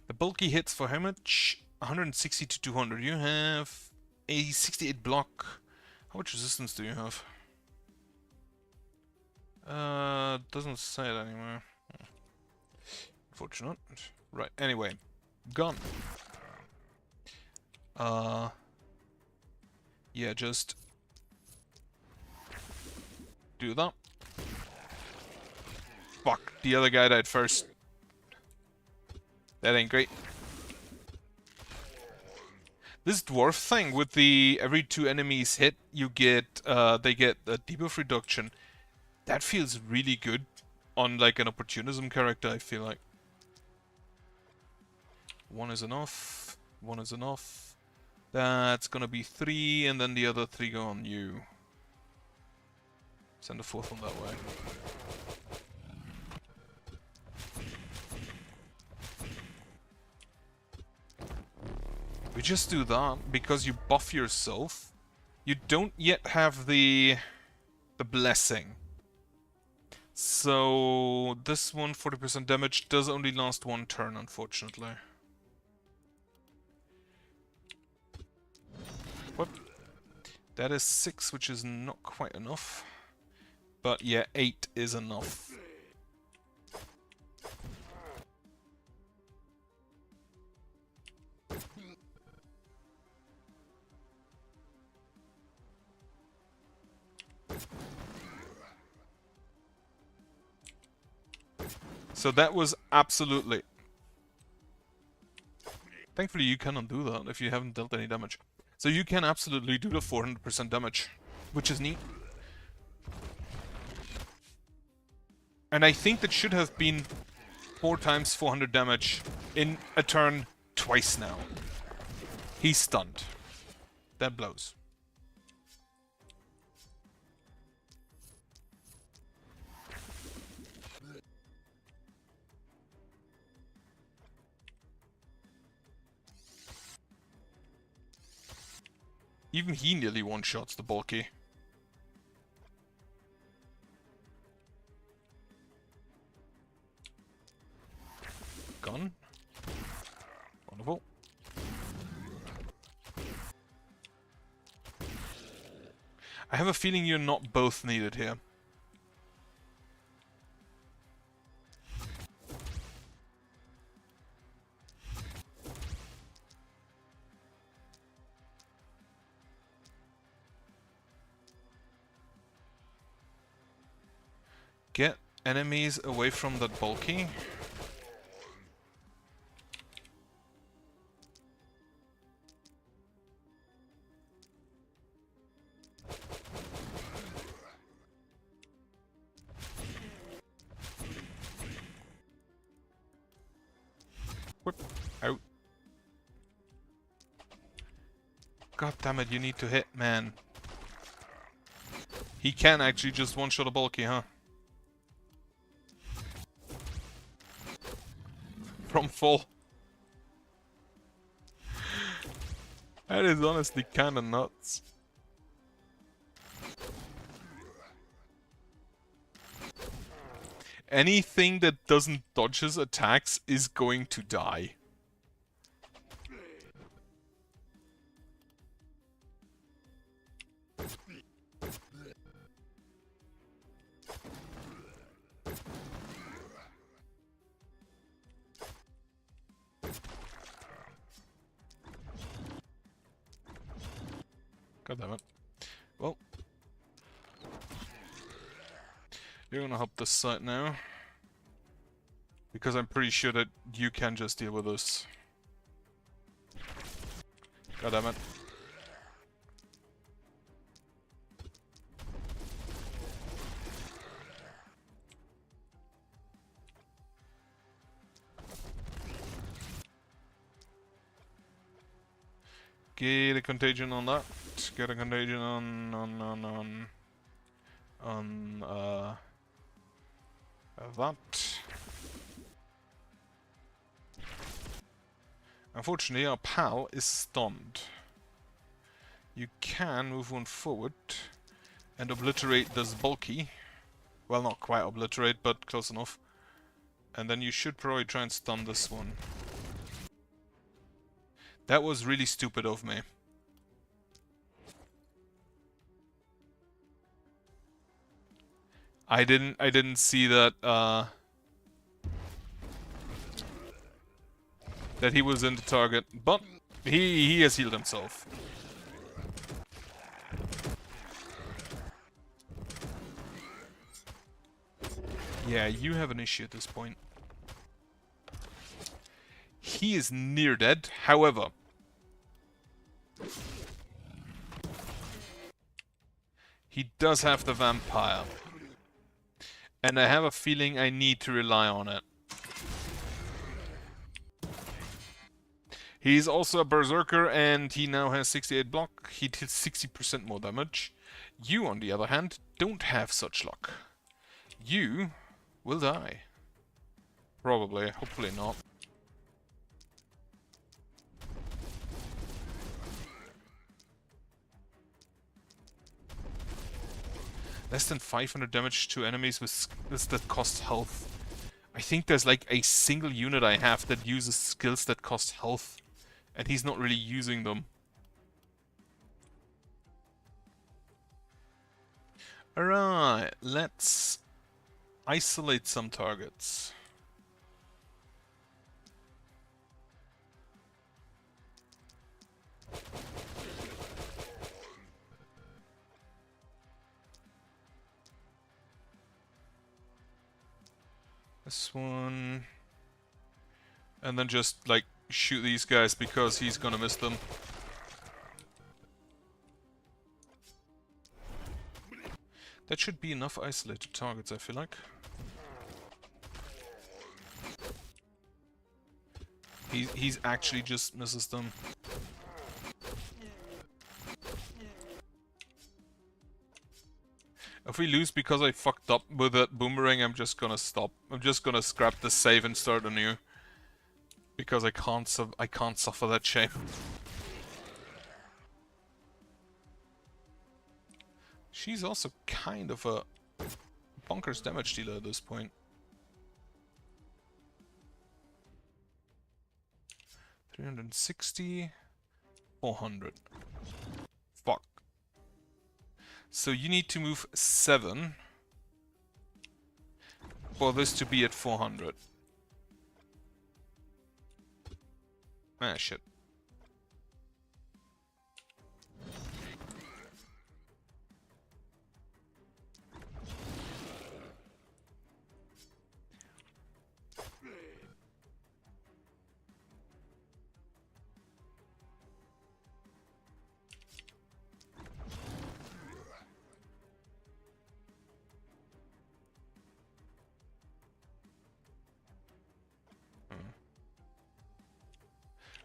[SPEAKER 1] The bulky hits for how much? 160 to 200. You have a 68 block. How much resistance do you have? Doesn't say it anymore. Unfortunate. Right, anyway. Gun. Yeah, just do that. Fuck, the other guy died first. That ain't great. This dwarf thing with the every 2 enemies hit, you get they get a debuff reduction. That feels really good on like an opportunism character, I feel like. 1 is enough. 1 is enough. That's gonna be 3, and then the other 3 go on you. Send the 4th one that way. We just do that because you buff yourself. You don't yet have the blessing. So this one, 40% damage, does only last 1 turn, unfortunately. What? That is 6, which is not quite enough. But yeah, 8 is enough. So that was absolutely... Thankfully you cannot do that if you haven't dealt any damage. So you can absolutely do the 400% damage, which is neat. And I think that should have been 4 times 400 damage in a turn twice now. He's stunned. That blows. Even he nearly one-shots the bulky. Gun. Wonderful. I have a feeling you're not both needed here. Get enemies away from that bulky. Whip. Out. God damn it, you need to hit, man. He can actually just one-shot a bulky, huh? From full. That is honestly kinda nuts. Anything that doesn't dodge his attacks is going to die. God damn it. Well. You're gonna help this side now. Because I'm pretty sure that you can just deal with this. God damn it. Get a contagion on that. Get a contagion on that. Unfortunately, our pal is stunned. You can move one forward and obliterate this bulky. Well, not quite obliterate, but close enough. And then you should probably try and stun this one. That was really stupid of me. I didn't see that that he was in the target, but he has healed himself. Yeah, you have an issue at this point. He is near dead, however. He does have the vampire. And I have a feeling I need to rely on it. He's also a berserker and he now has 68 block. He did 60% more damage. You, on the other hand, don't have such luck. You will die. Probably, hopefully not. Less than 500 damage to enemies with skills that cost health. I think there's like a single unit I have that uses skills that cost health. And he's not really using them. Alright, let's isolate some targets. This one. And then just, like, shoot these guys because he's gonna miss them. That should be enough isolated targets, I feel like. He's actually just misses them. If we lose because I fucked up with that boomerang, I'm just gonna stop. I'm just gonna scrap the save and start anew. Because I can't suffer that shame. She's also kind of a bonkers damage dealer at this point. 360, 400. Fuck. So you need to move 7 for this to be at 400. Ah, shit.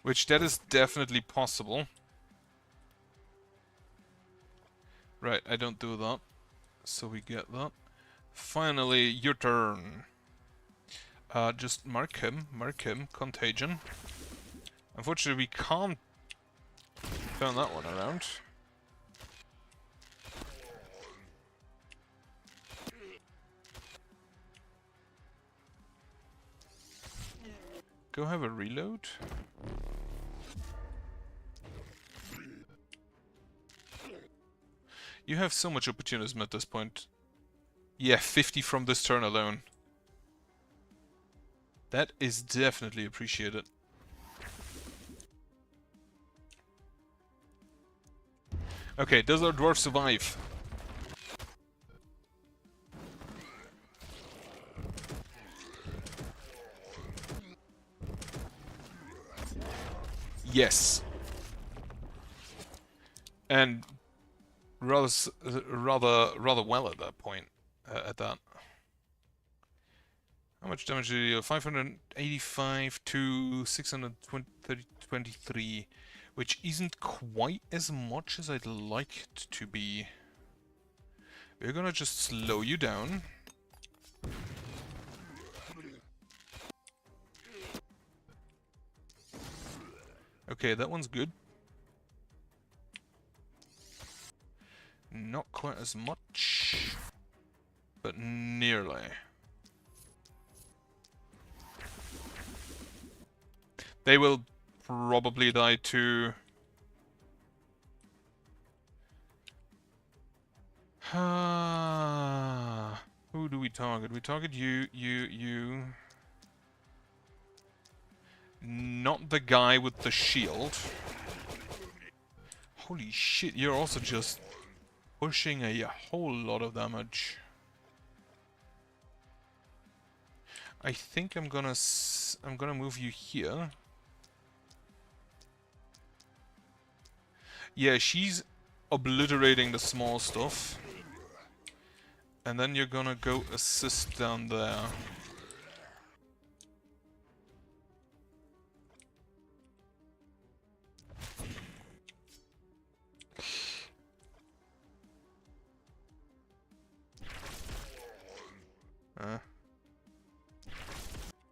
[SPEAKER 1] Which, that is definitely possible. Right, I don't do that. So we get that. Finally, your turn. Just mark him, Contagion. Unfortunately, we can't turn that one around. Go have a reload. You have so much opportunism at this point. Yeah, 50 from this turn alone. That is definitely appreciated. Okay, does our dwarf survive? Yes. And rather well at that point. At that. How much damage did he do? 585 to 623, which isn't quite as much as I'd like it to be. We're gonna just slow you down. Okay, that one's good. Not quite as much, but nearly. They will probably die too. Who do we target? We target you. Not the guy with the shield. Holy shit, you're also just pushing a whole lot of damage. I think I'm gonna move you here. Yeah, she's obliterating the small stuff. And then you're gonna go assist down there.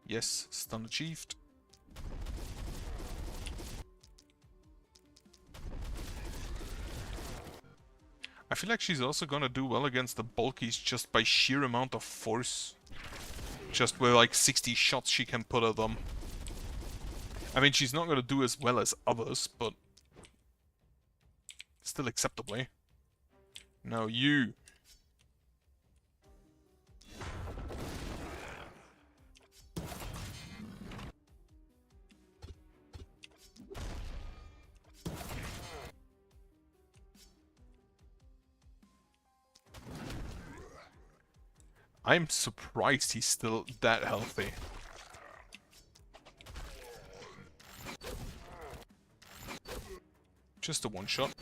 [SPEAKER 1] Yes, stun achieved. I feel like she's also gonna do well against the bulkies just by sheer amount of force. Just with like 60 shots she can put at them. I mean, she's not gonna do as well as others, but still acceptably. Now you. I'm surprised he's still that healthy. Just a one-shot.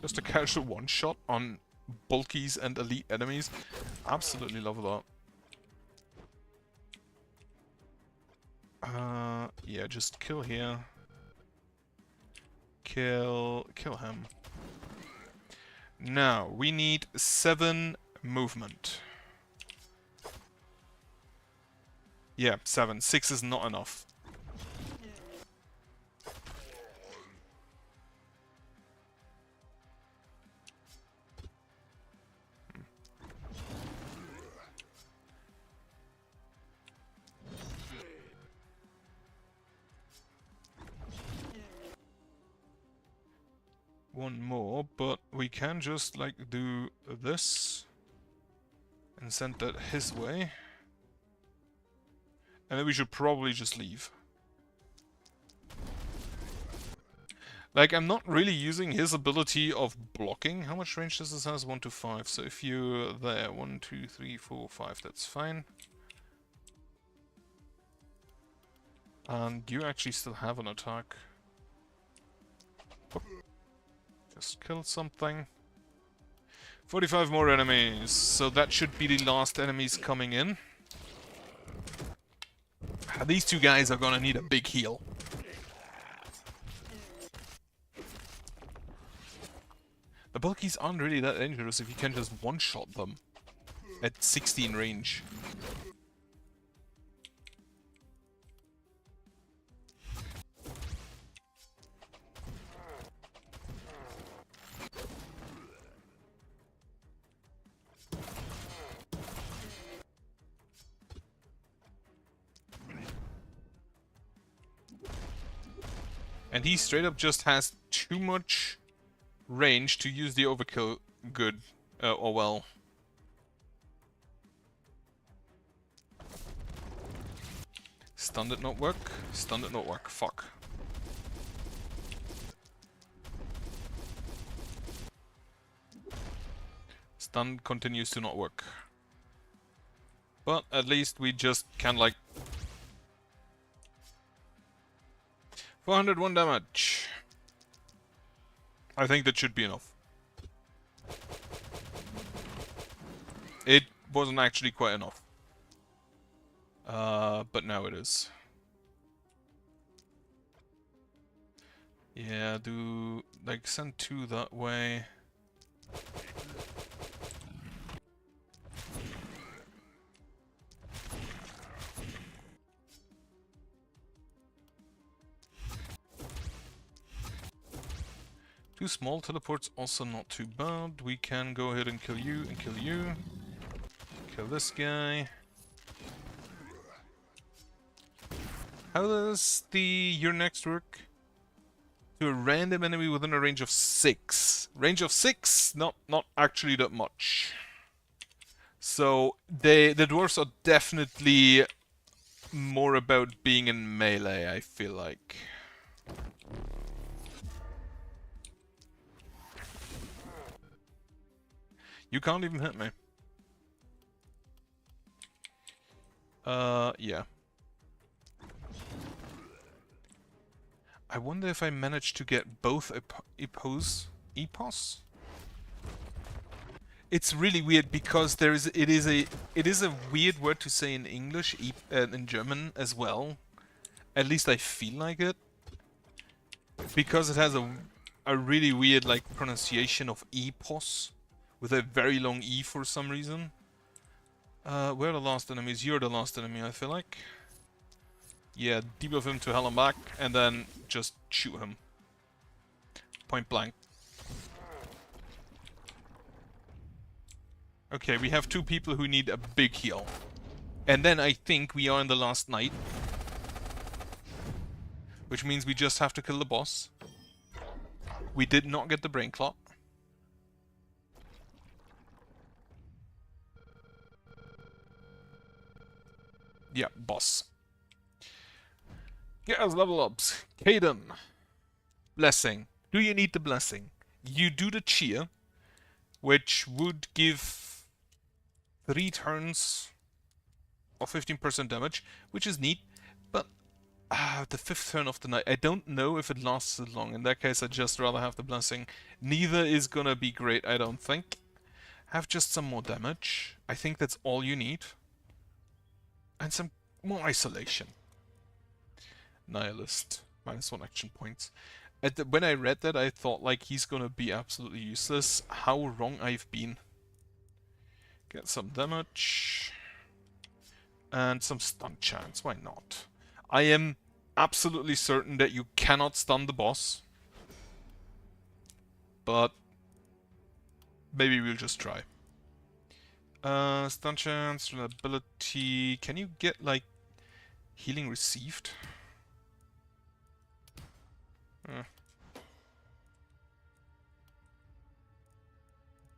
[SPEAKER 1] Just a casual one-shot on bulkies and elite enemies. Absolutely love that. Yeah, just kill here. Kill him. Now, we need 7 movement. Yeah, 7. 6 is not enough. One more, but we can just like do this and send that his way. And then we should probably just leave. Like, I'm not really using his ability of blocking. How much range does this have? 1 to 5. So if you're there, 1, 2, 3, 4, 5, that's fine. And you actually still have an attack. Just kill something. 45 more enemies. So that should be the last enemies coming in. These two guys are gonna need a big heal. The bulkies aren't really that dangerous if you can just one-shot them at 16 range. And he straight up just has too much range to use the overkill good, or well. Stun did not work. Stun did not work. Fuck. Stun continues to not work. But at least we just can like 401 damage. I think that should be enough. It wasn't actually quite enough. But now it is. Yeah, do like send 2 that way. Two small teleports, also not too bad. We can go ahead and kill you and kill you. Kill this guy. How does the your next work? To a random enemy within a range of 6. Range of 6? Not actually that much. So the dwarves are definitely more about being in melee, I feel like. You can't even hit me. Yeah. I wonder if I managed to get both epos? It's really weird because it is a weird word to say in English, in German as well. At least I feel like it. Because it has a really weird like pronunciation of epos. With a very long E for some reason. Where are the last enemies? You're the last enemy, I feel like. Yeah, debuff him to hell and back, and then just shoot him. Point blank. Okay, we have 2 people who need a big heal. And then I think we are in the last night. Which means we just have to kill the boss. We did not get the brain clot. Yeah, boss. Yes, level ups. Caden. Blessing. Do you need the blessing? You do the cheer, which would give 3 turns or 15% damage, which is neat, but the 5th turn of the night, I don't know if it lasts as long. In that case, I'd just rather have the blessing. Neither is gonna be great, I don't think. Have just some more damage. I think that's all you need. And some more isolation. Nihilist. -1 action points. When I read that, I thought, like, he's gonna be absolutely useless. How wrong I've been. Get some damage. And some stun chance. Why not? I am absolutely certain that you cannot stun the boss. But maybe we'll just try. Stun chance, reliability. Can you get, like, healing received?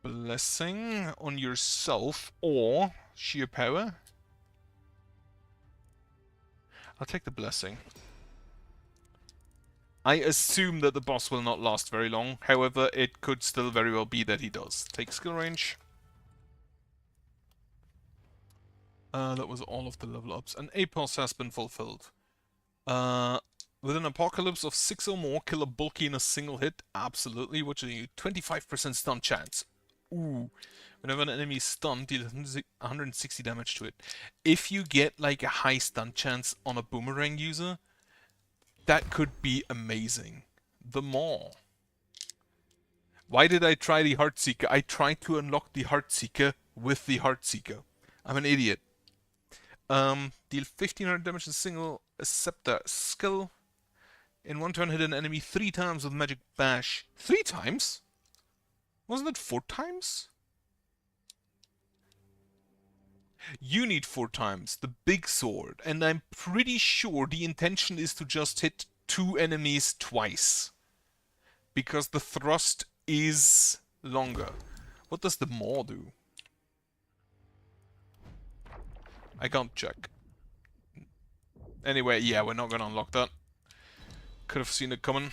[SPEAKER 1] Blessing on yourself or sheer power? I'll take the blessing. I assume that the boss will not last very long. However, it could still very well be that he does. Take skill range. That was all of the level ups. An APOS has been fulfilled. With an apocalypse of 6 or more, kill a bulky in a single hit. Absolutely. What do you do? 25% stun chance. Ooh. Whenever an enemy is stunned, deal 160 damage to it. If you get like a high stun chance on a boomerang user, that could be amazing. The more. Why did I try the Heartseeker? I tried to unlock the Heartseeker with the Heartseeker. I'm an idiot. Deal 1500 damage to single Scepter skill. In one turn, hit an enemy 3 times with Magic Bash. 3 times? Wasn't it 4 times? You need 4 times, the big sword, and I'm pretty sure the intention is to just hit 2 enemies twice. Because the thrust is longer. What does the maw do? I can't check. Anyway, yeah, we're not gonna unlock that. Could have seen it coming.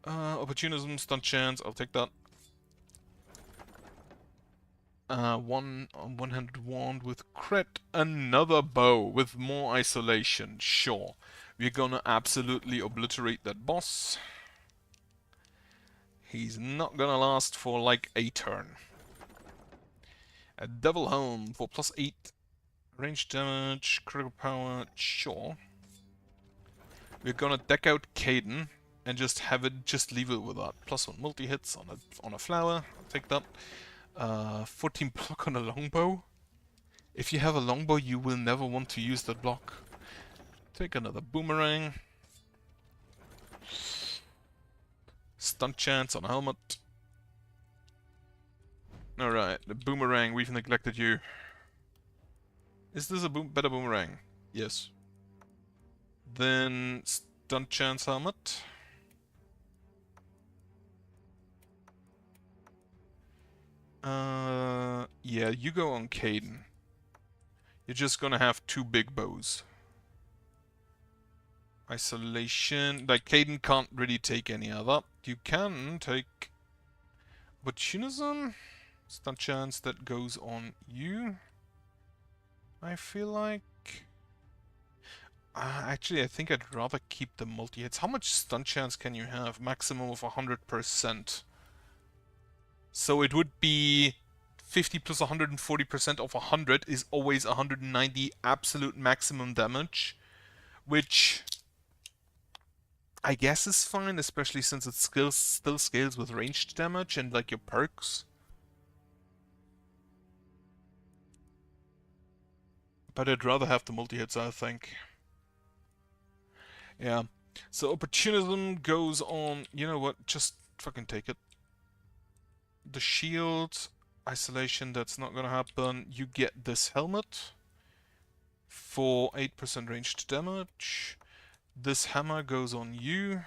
[SPEAKER 1] Opportunism, stun chance, I'll take that. One-handed wand with crit, another bow with more isolation, sure. We're gonna absolutely obliterate that boss. He's not gonna last for like a turn. A Devil Helm for +8. Range damage, critical power, sure. We're gonna deck out Caden and just leave it with that. +1 multi-hits on a flower, I'll take that. 14 block on a longbow. If you have a longbow, you will never want to use that block. Take another boomerang. Stun chance on helmet. Alright, the boomerang, we've neglected you. Is this a better boomerang? Yes. Then stun chance helmet. Yeah, you go on Caden. You're just gonna have 2 big bows. Isolation. Like, Caden can't really take any of that. You can take Opportunism. Stun chance that goes on you. I feel like... actually, I think I'd rather keep the multi-hits. How much stun chance can you have? Maximum of 100%. So it would be 50 plus 140% of 100 is always 190 absolute maximum damage, which I guess is fine, especially since it still scales with ranged damage and like your perks. But I'd rather have the multi-hits, I think. Yeah. So Opportunism goes on, you know what, just fucking take it. The shield, isolation, that's not gonna happen. You get this helmet for 8% ranged damage. This hammer goes on you.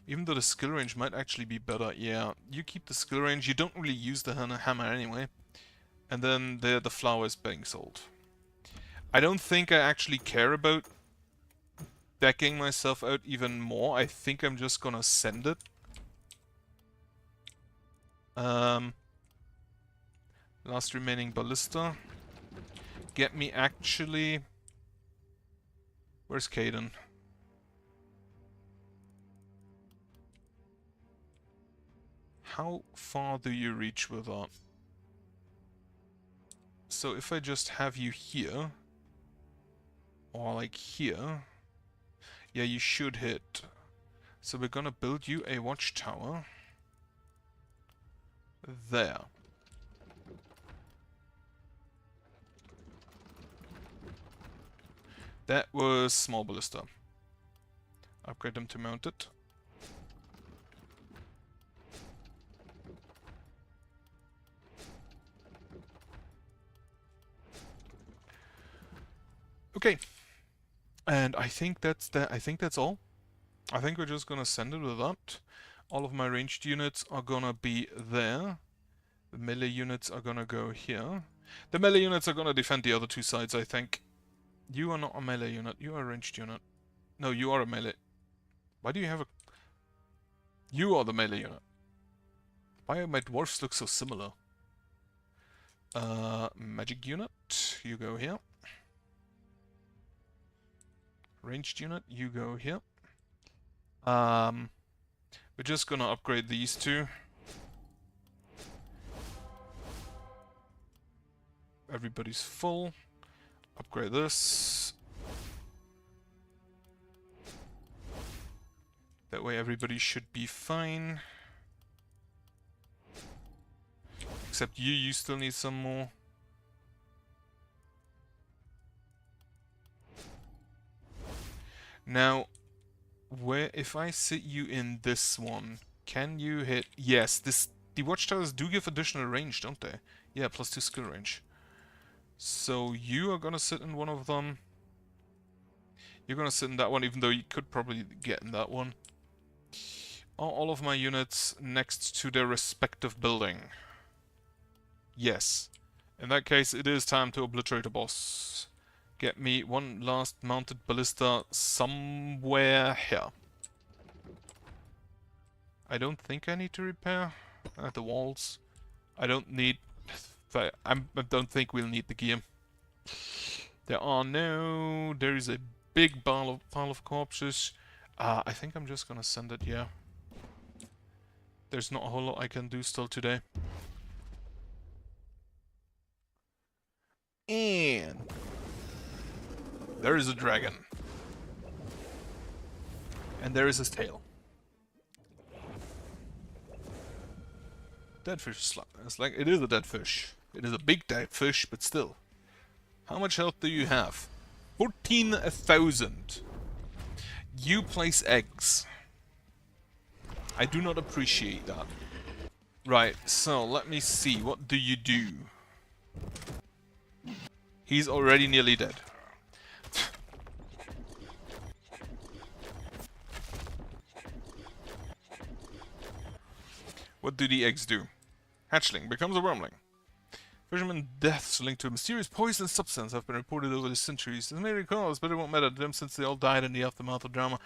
[SPEAKER 1] Even though the skill range might actually be better. Yeah, you keep the skill range. You don't really use the hammer anyway. And then the flower is being sold. I don't think I actually care about decking myself out even more. I think I'm just gonna send it. Last remaining ballista. Get me actually... Where's Caden? How far do you reach with that? So if I just have you here, or like here, yeah, you should hit. So we're gonna build you a watchtower. There. That was small ballista. Upgrade them to mounted. Okay. And I think that's that. I think that's all. I think we're just gonna send it with that. All of my ranged units are gonna be there. The melee units are gonna go here. The melee units are gonna defend the other two sides, I think. You are not a melee unit. You are a ranged unit. No, you are a melee. Why do you have a... You are the melee unit. Why do my dwarfs look so similar? Magic unit, you go here. Ranged unit, you go here. We're just gonna upgrade these two. Everybody's full. Upgrade this. That way everybody should be fine. Except you still need some more. Now, where if I sit you in this one, can you hit... Yes, the watchtowers do give additional range, don't they? Yeah, +2 skill range. So you are gonna sit in one of them. You're gonna sit in that one, even though you could probably get in that one. Are all of my units next to their respective building? Yes. In that case, it is time to obliterate a boss. Get me one last mounted ballista somewhere here. I don't think I need to repair the walls. I don't need... I don't think we'll need the gear. There is a big pile of corpses. I think I'm just gonna send it, yeah. There's not a whole lot I can do still today. And there is a dragon. And there is his tail. Dead fish. It's like it is a dead fish. It is a big dead fish, but still. How much health do you have? 14,000. You place eggs. I do not appreciate that. Right, so let me see. What do you do? He's already nearly dead. What do the eggs do? Hatchling becomes a wormling. Fishermen deaths linked to a mysterious poison substance have been reported over the centuries. As may recall, but it won't matter to them since they all died in the aftermath of drama.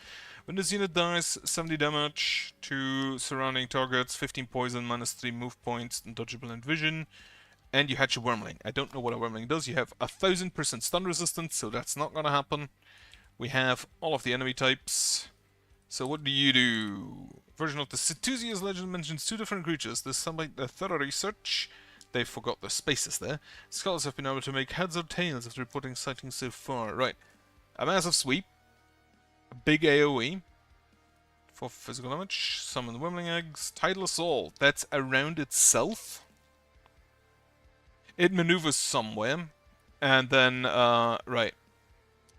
[SPEAKER 1] When this unit dies, 70 damage to surrounding targets, 15 poison, -3 move points, undodgeable and vision, and you hatch a wormling. I don't know what a wormling does. You have 1000% stun resistance, so that's not gonna happen. We have all of the enemy types. So what do you do? Version of the Cetusia's legend mentions two different creatures. There's something like thorough research. They forgot the spaces there. Scholars have been able to make heads or tails of the reporting sightings so far. Right. A massive sweep. A big AoE. For physical damage. Summon the Wormling Eggs. Tidal Assault. That's around itself. It maneuvers somewhere. And then, right.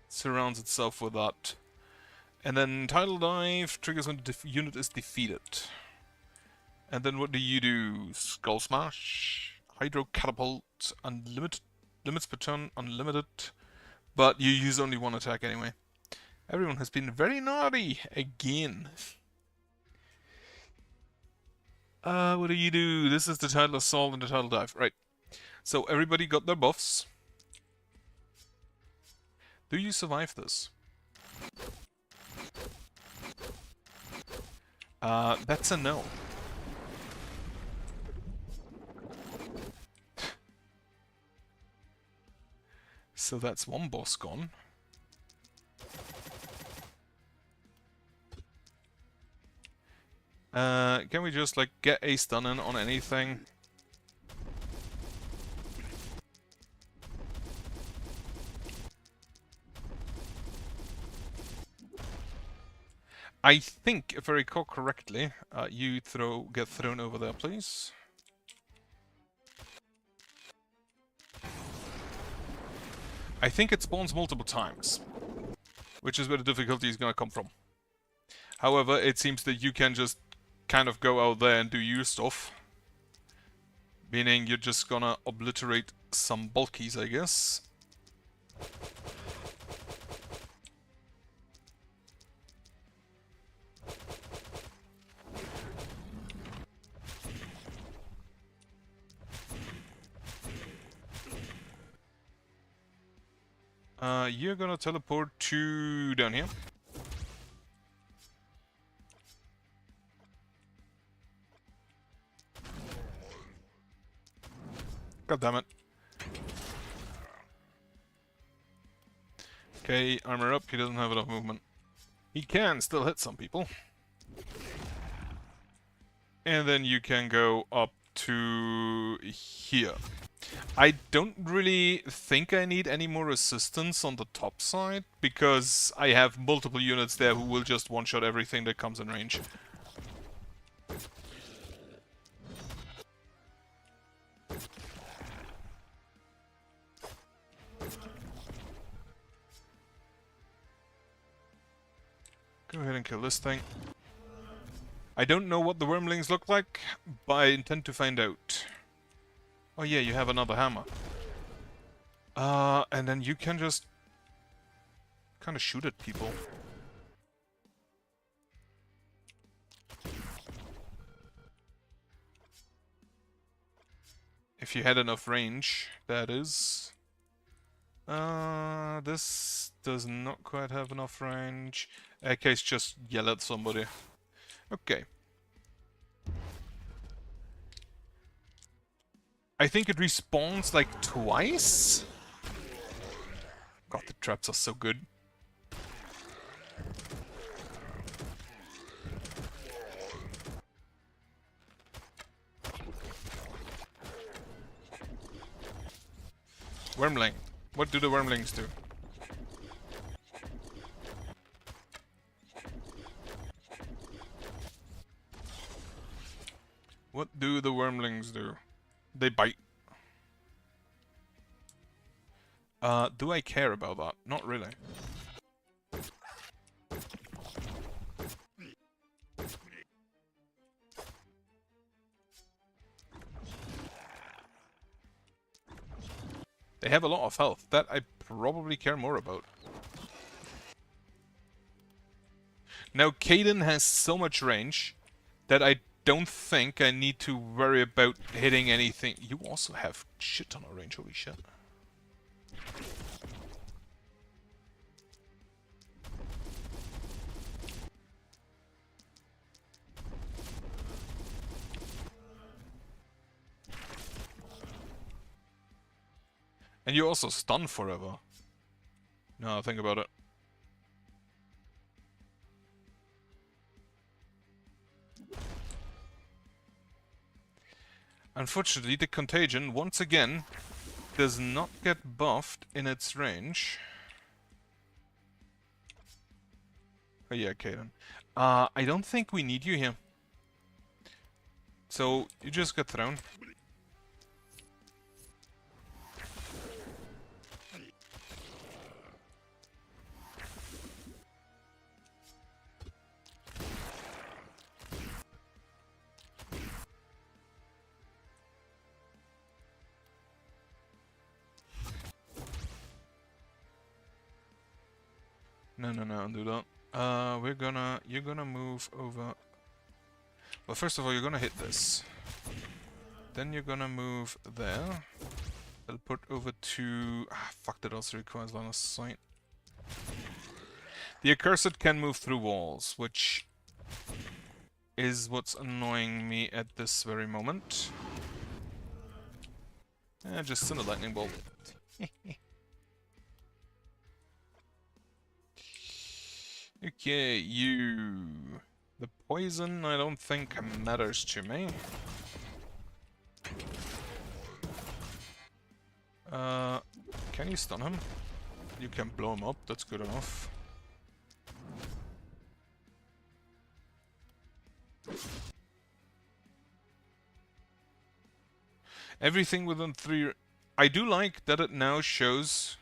[SPEAKER 1] Surrounds itself with that. And then Tidal Dive triggers when the unit is defeated. And then what do you do? Skull Smash. Hydro Catapult, unlimited, limits per turn, unlimited, but you use only one attack anyway. Everyone has been very naughty again. What do you do? This is the Tidal Assault and the Tidal Dive, right? So everybody got their buffs. Do you survive this? That's a no. So that's one boss gone. Can we just, like, get a stun in on anything? I think, if I recall correctly, you get thrown over there, please. I think it spawns multiple times, which is where the difficulty is gonna come from. However, it seems that you can just kind of go out there and do your stuff. Meaning you're just gonna obliterate some bulkies, I guess. You're gonna teleport to down here. God damn it. Okay, armor up, he doesn't have enough movement. He can still hit some people. And then you can go up to here. I don't really think I need any more assistance on the top side, because I have multiple units there who will just one-shot everything that comes in range. Go ahead and kill this thing. I don't know what the wormlings look like, but I intend to find out. Oh yeah, you have another hammer. And then you can just kind of shoot at people. If you had enough range, that is. This does not quite have enough range. AK's just yell at somebody. Okay. I think it respawns like twice? God, the traps are so good. Wormling. What do the wormlings do? What do the wormlings do? They bite. Do I care about that? Not really. They have a lot of health. That I probably care more about. Now, Kaden has so much range that I don't think I need to worry about hitting anything. You also have shit ton of range, holy shit. And you also stun forever. No, think about it. Unfortunately, the contagion, once again, does not get buffed in its range. Oh yeah, Kaden. I don't think we need you here. So, you just get thrown. No, don't do that. You're gonna move over. Well, first of all, you're gonna hit this. Then you're gonna move there. Teleport over to... fuck, that also requires line of sight. The Accursed can move through walls, which is what's annoying me at this very moment. Just send a lightning bolt. Okay, you. The poison I don't think matters to me. Can you stun him? You can blow him up, that's good enough. Everything within 3... I do like that it now shows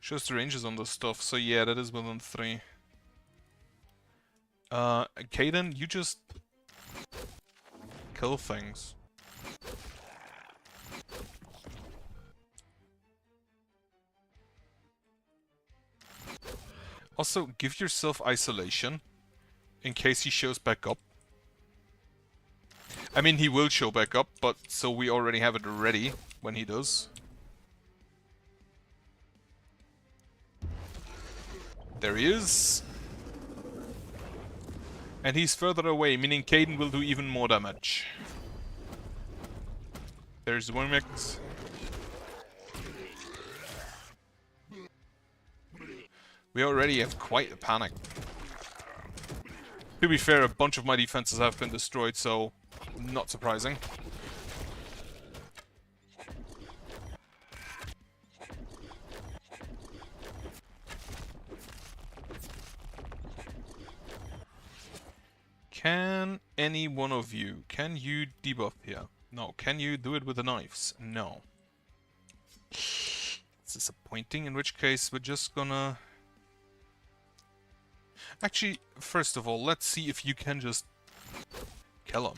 [SPEAKER 1] the ranges on this stuff, so yeah, that is within 3. Kaden, you just kill things. Also, give yourself isolation in case he shows back up. I mean, he will show back up, but so we already have it ready when he does. There he is. And he's further away, meaning Kaden will do even more damage. There's Wormix. We already have quite a panic. To be fair, a bunch of my defenses have been destroyed, so not surprising. Can any one of you, can you debuff here? No. Can you do it with the knives? No. It's disappointing, in which case we're just gonna... Actually, first of all, let's see if you can just kill him.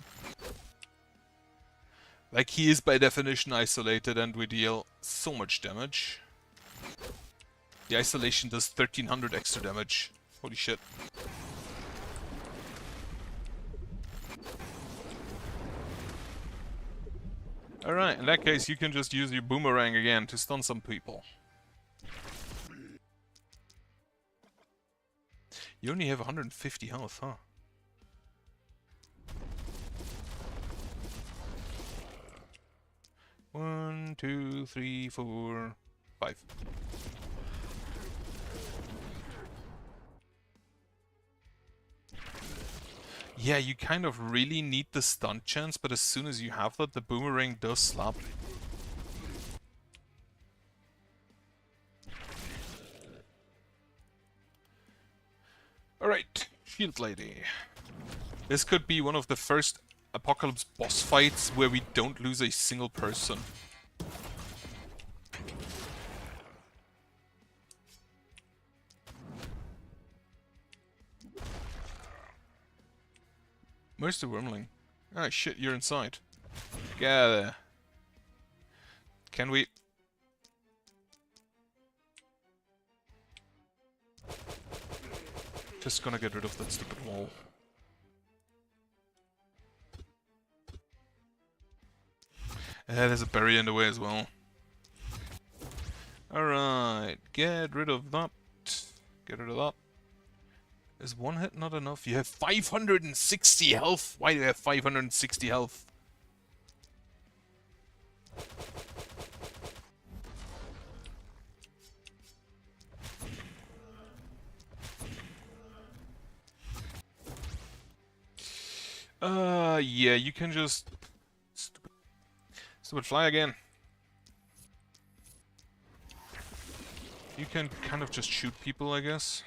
[SPEAKER 1] Like, he is by definition isolated and we deal so much damage. The isolation does 1300 extra damage. Holy shit. Alright, in that case you can just use your boomerang again to stun some people. You only have 150 health, huh? One, two, three, 4, 5. Yeah, you kind of really need the stun chance, but as soon as you have that, the boomerang does slap. Alright, Shield Lady. This could be one of the first Apocalypse boss fights where we don't lose a single person. Where's the Wormling? Ah, shit, you're inside. Get out of there. Can we... Just gonna get rid of that stupid wall. There's a barrier in the way as well. Alright, get rid of that. Get rid of that. Is one hit not enough? You have 560 health? Why do you have 560 health? Yeah, you can just... Stupid fly again. You can kind of just shoot people, I guess.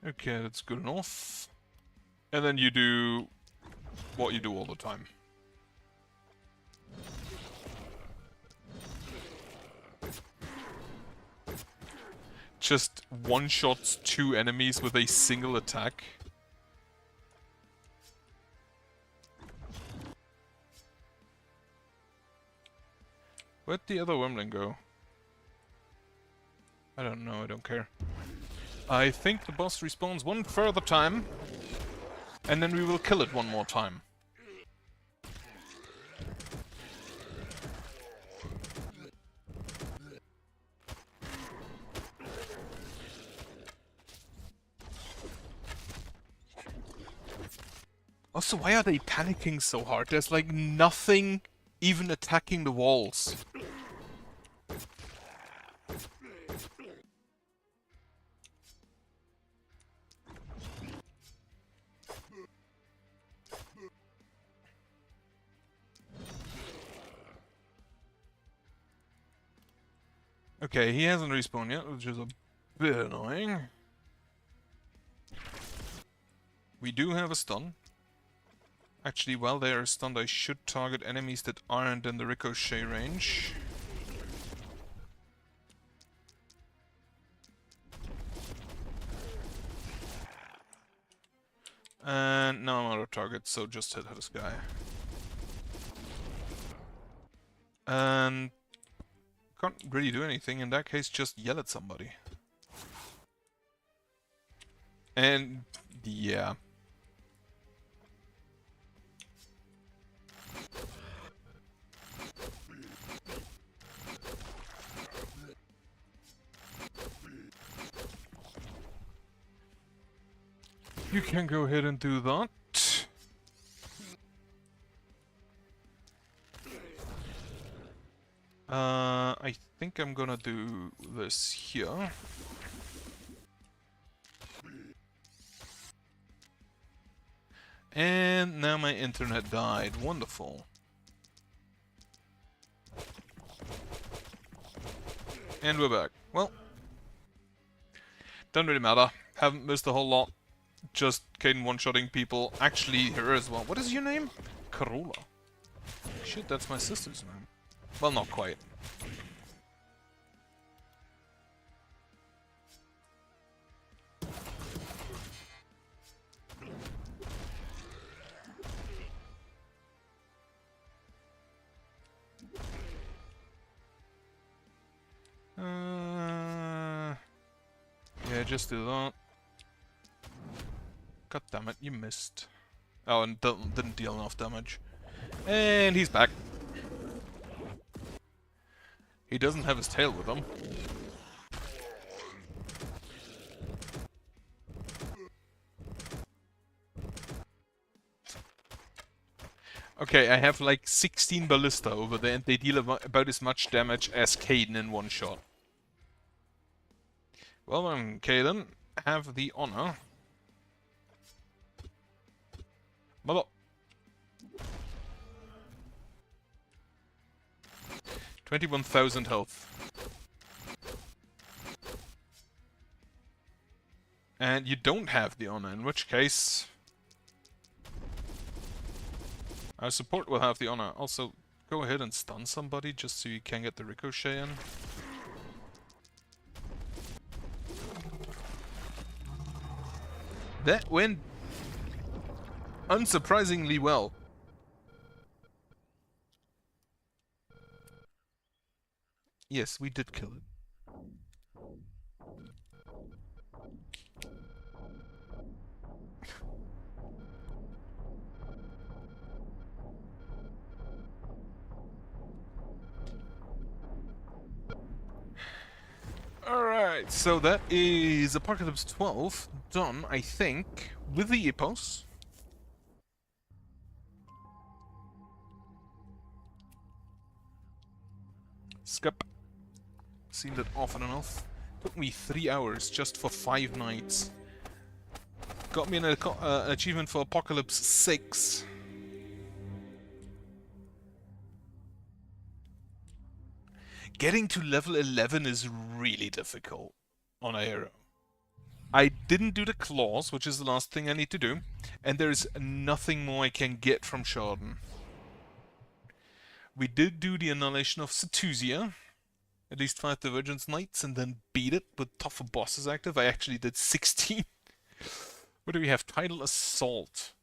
[SPEAKER 1] Okay, that's good enough. And then you do what you do all the time. Just one-shots 2 enemies with a single attack. Where'd the other Wormling go? I don't know, I don't care. I think the boss respawns one further time, and then we will kill it one more time. Also, why are they panicking so hard? There's like nothing even attacking the walls. Okay, he hasn't respawned yet, which is a bit annoying. We do have a stun. Actually, while they are stunned, I should target enemies that aren't in the ricochet range. And now I'm out of target, so just hit this guy. And can't really do anything. In that case, just yell at somebody. And yeah. You can go ahead and do that. I think I'm gonna do this here. And now my internet died. Wonderful. And we're back. Well, doesn't really matter. Haven't missed a whole lot. Just Caden one-shotting people. Actually, her as well. What is your name? Carola. Shit, that's my sister's name. Well, not quite. Yeah, just do that. God damn it, you missed. Oh, and didn't deal enough damage. And he's back. He doesn't have his tail with him. Okay, I have like 16 ballista over there, and they deal about as much damage as Caden in one shot. Well then, Caden, have the honor. Mother. 21,000 health. And you don't have the honor, in which case our support will have the honor. Also, go ahead and stun somebody just so you can get the ricochet in. That went unsurprisingly well. Yes, we did kill it. Alright, so that is Apocalypse 12 done, I think, with the Epos. Skip. Seen that often enough. Took me 3 hours just for 5 nights. Got me an achievement for Apocalypse 6. Getting to level 11 is really difficult on Aero. I didn't do the claws, which is the last thing I need to do, and there's nothing more I can get from Sharden. We did do the Annihilation of Setuzia, at least 5 Divergence Knights, and then beat it with tougher bosses active. I actually did 16. What do we have? Tidal Assault,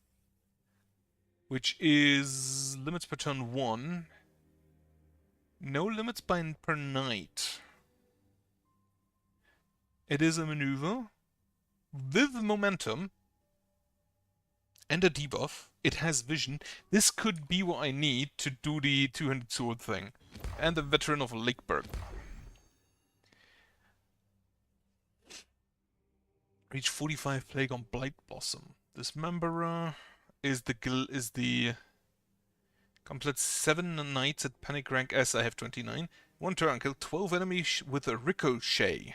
[SPEAKER 1] which is limits per turn 1. No limits per night. It is a maneuver with momentum and a debuff. It has vision. This could be what I need to do the two-handed sword thing. And the veteran of Lateburg. Reach 45 plague on Blight Blossom. Dismemberer is the complete 7 knights at panic rank S. I have 29. One turn, kill 12 enemies with a ricochet.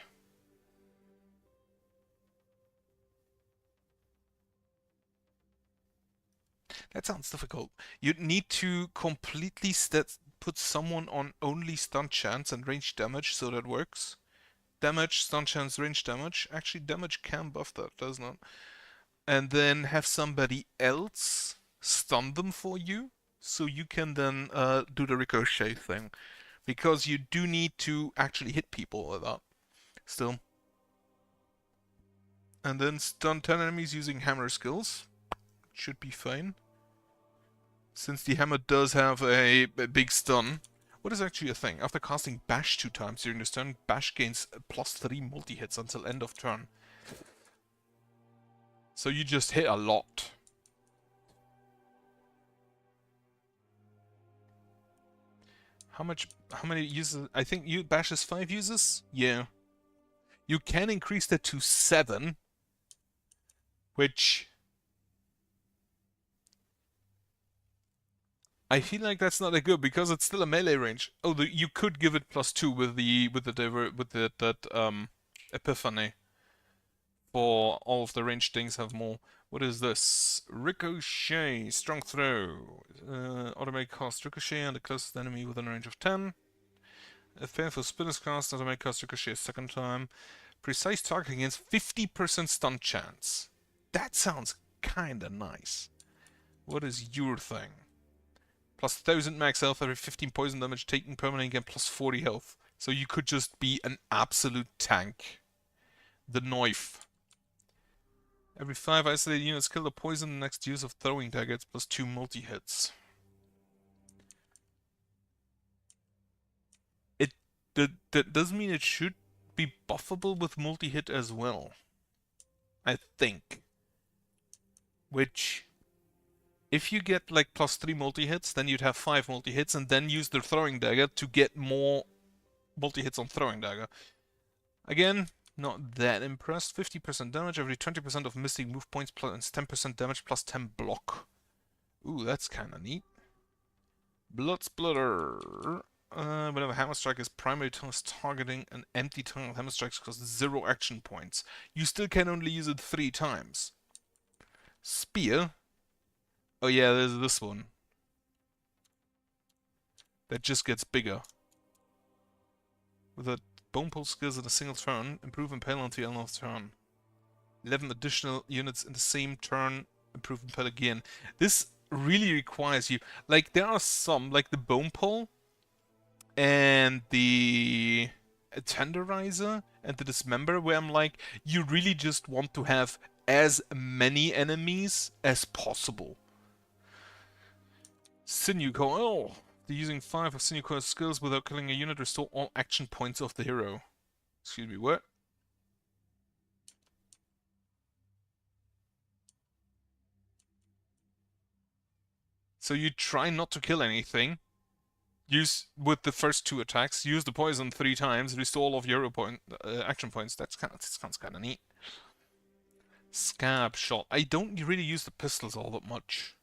[SPEAKER 1] That sounds difficult. You'd need to completely put someone on only stun chance and range damage so that works. Damage, stun chance, range damage. Actually, damage can buff that, does not. And then have somebody else stun them for you, so you can then do the ricochet thing. Because you do need to actually hit people with that. Still. And then stun 10 enemies using hammer skills. Should be fine. Since the hammer does have a big stun. What is actually a thing? After casting Bash 2 times during this turn, Bash gains +3 multi-hits until end of turn. So you just hit a lot. How many uses? I think Bash is 5 uses? Yeah. You can increase that to 7. Which I feel like that's not that good because it's still a melee range. Oh, you could give it +2 with that epiphany. For all of the ranged things have more. What is this? Ricochet, strong throw. Automatic cast ricochet on the closest enemy within a range of 10. If painful spin is cast, automatic cast ricochet a second time. Precise targeting against 50% stun chance. That sounds kinda nice. What is your thing? +1000 max health, every 15 poison damage taken permanently, again +40 health. So you could just be an absolute tank. The knife. Every 5 isolated units kill the poison, the next use of throwing dagger gets +2 multi-hits. That does mean it should be buffable with multi-hit as well. I think. Which, if you get like +3 multi-hits, then you'd have 5 multi-hits, and then use the throwing dagger to get more multi-hits on throwing dagger. Again, not that impressed. 50% damage, every 20% of missing move points plus 10% damage plus 10 block. Ooh, that's kinda neat. Blood Splitter. Whenever Hammer Strike is primary targeting an empty turn, Hammer Strikes cost 0 action points. You still can only use it 3 times. Spear. Oh yeah, there's this one. That just gets bigger. With a Bone Pole skills in a single turn, improve Impale until the end of the turn. 11 additional units in the same turn, improve Impale again. This really requires you... Like, there are some, like the Bone Pole and the Tenderizer and the Dismember, where I'm like, you really just want to have as many enemies as possible. Sinew Coil. Using 5 of Sinew Coil's skills without killing a unit, restore all action points of the hero. Excuse me, what? So you try not to kill anything. Use with the first 2 attacks. Use the poison 3 times. Restore all of your action points. That sounds kind of neat. Scab shot. I don't really use the pistols all that much.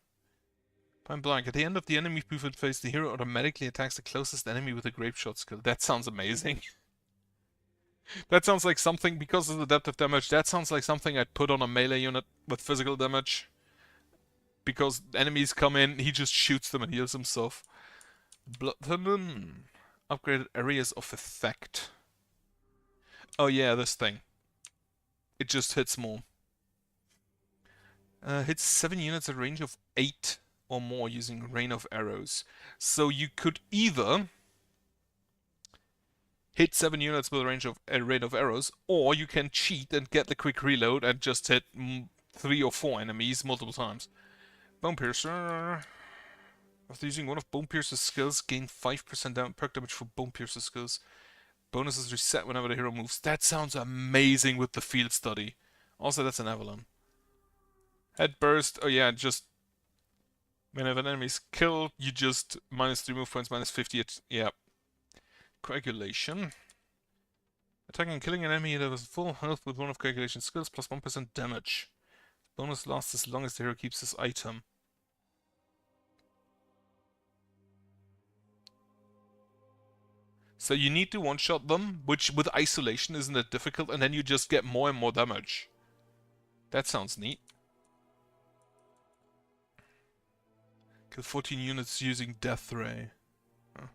[SPEAKER 1] Point blank. At the end of the enemy movement phase, the hero automatically attacks the closest enemy with a grape shot skill. That sounds amazing. That sounds like something, because of the depth of damage, that sounds like something I'd put on a melee unit with physical damage. Because enemies come in, he just shoots them and heals himself. Blood upgraded areas of effect. Oh yeah, this thing. It just hits more. Hits 7 units at a range of 8 or more using rain of arrows. So you could either hit 7 units with a range of a rain of arrows, or you can cheat and get the quick reload and just hit 3 or 4 enemies multiple times. Bone Piercer. After using one of Bone Piercer's skills, gain 5% perk damage for Bone Piercer's skills. Bonuses reset whenever the hero moves. That sounds amazing with the field study. Also, that's an Avalon. Head Burst. Oh yeah, just whenever an enemy is killed, you just -3 move points, -50. Yeah. Coagulation. Attacking and killing an enemy that has full health with one of Coagulation's skills plus 1% damage. Bonus lasts as long as the hero keeps this item. So you need to one-shot them, which with isolation isn't that difficult, and then you just get more and more damage. That sounds neat. Kill 14 units using Death Ray. Huh.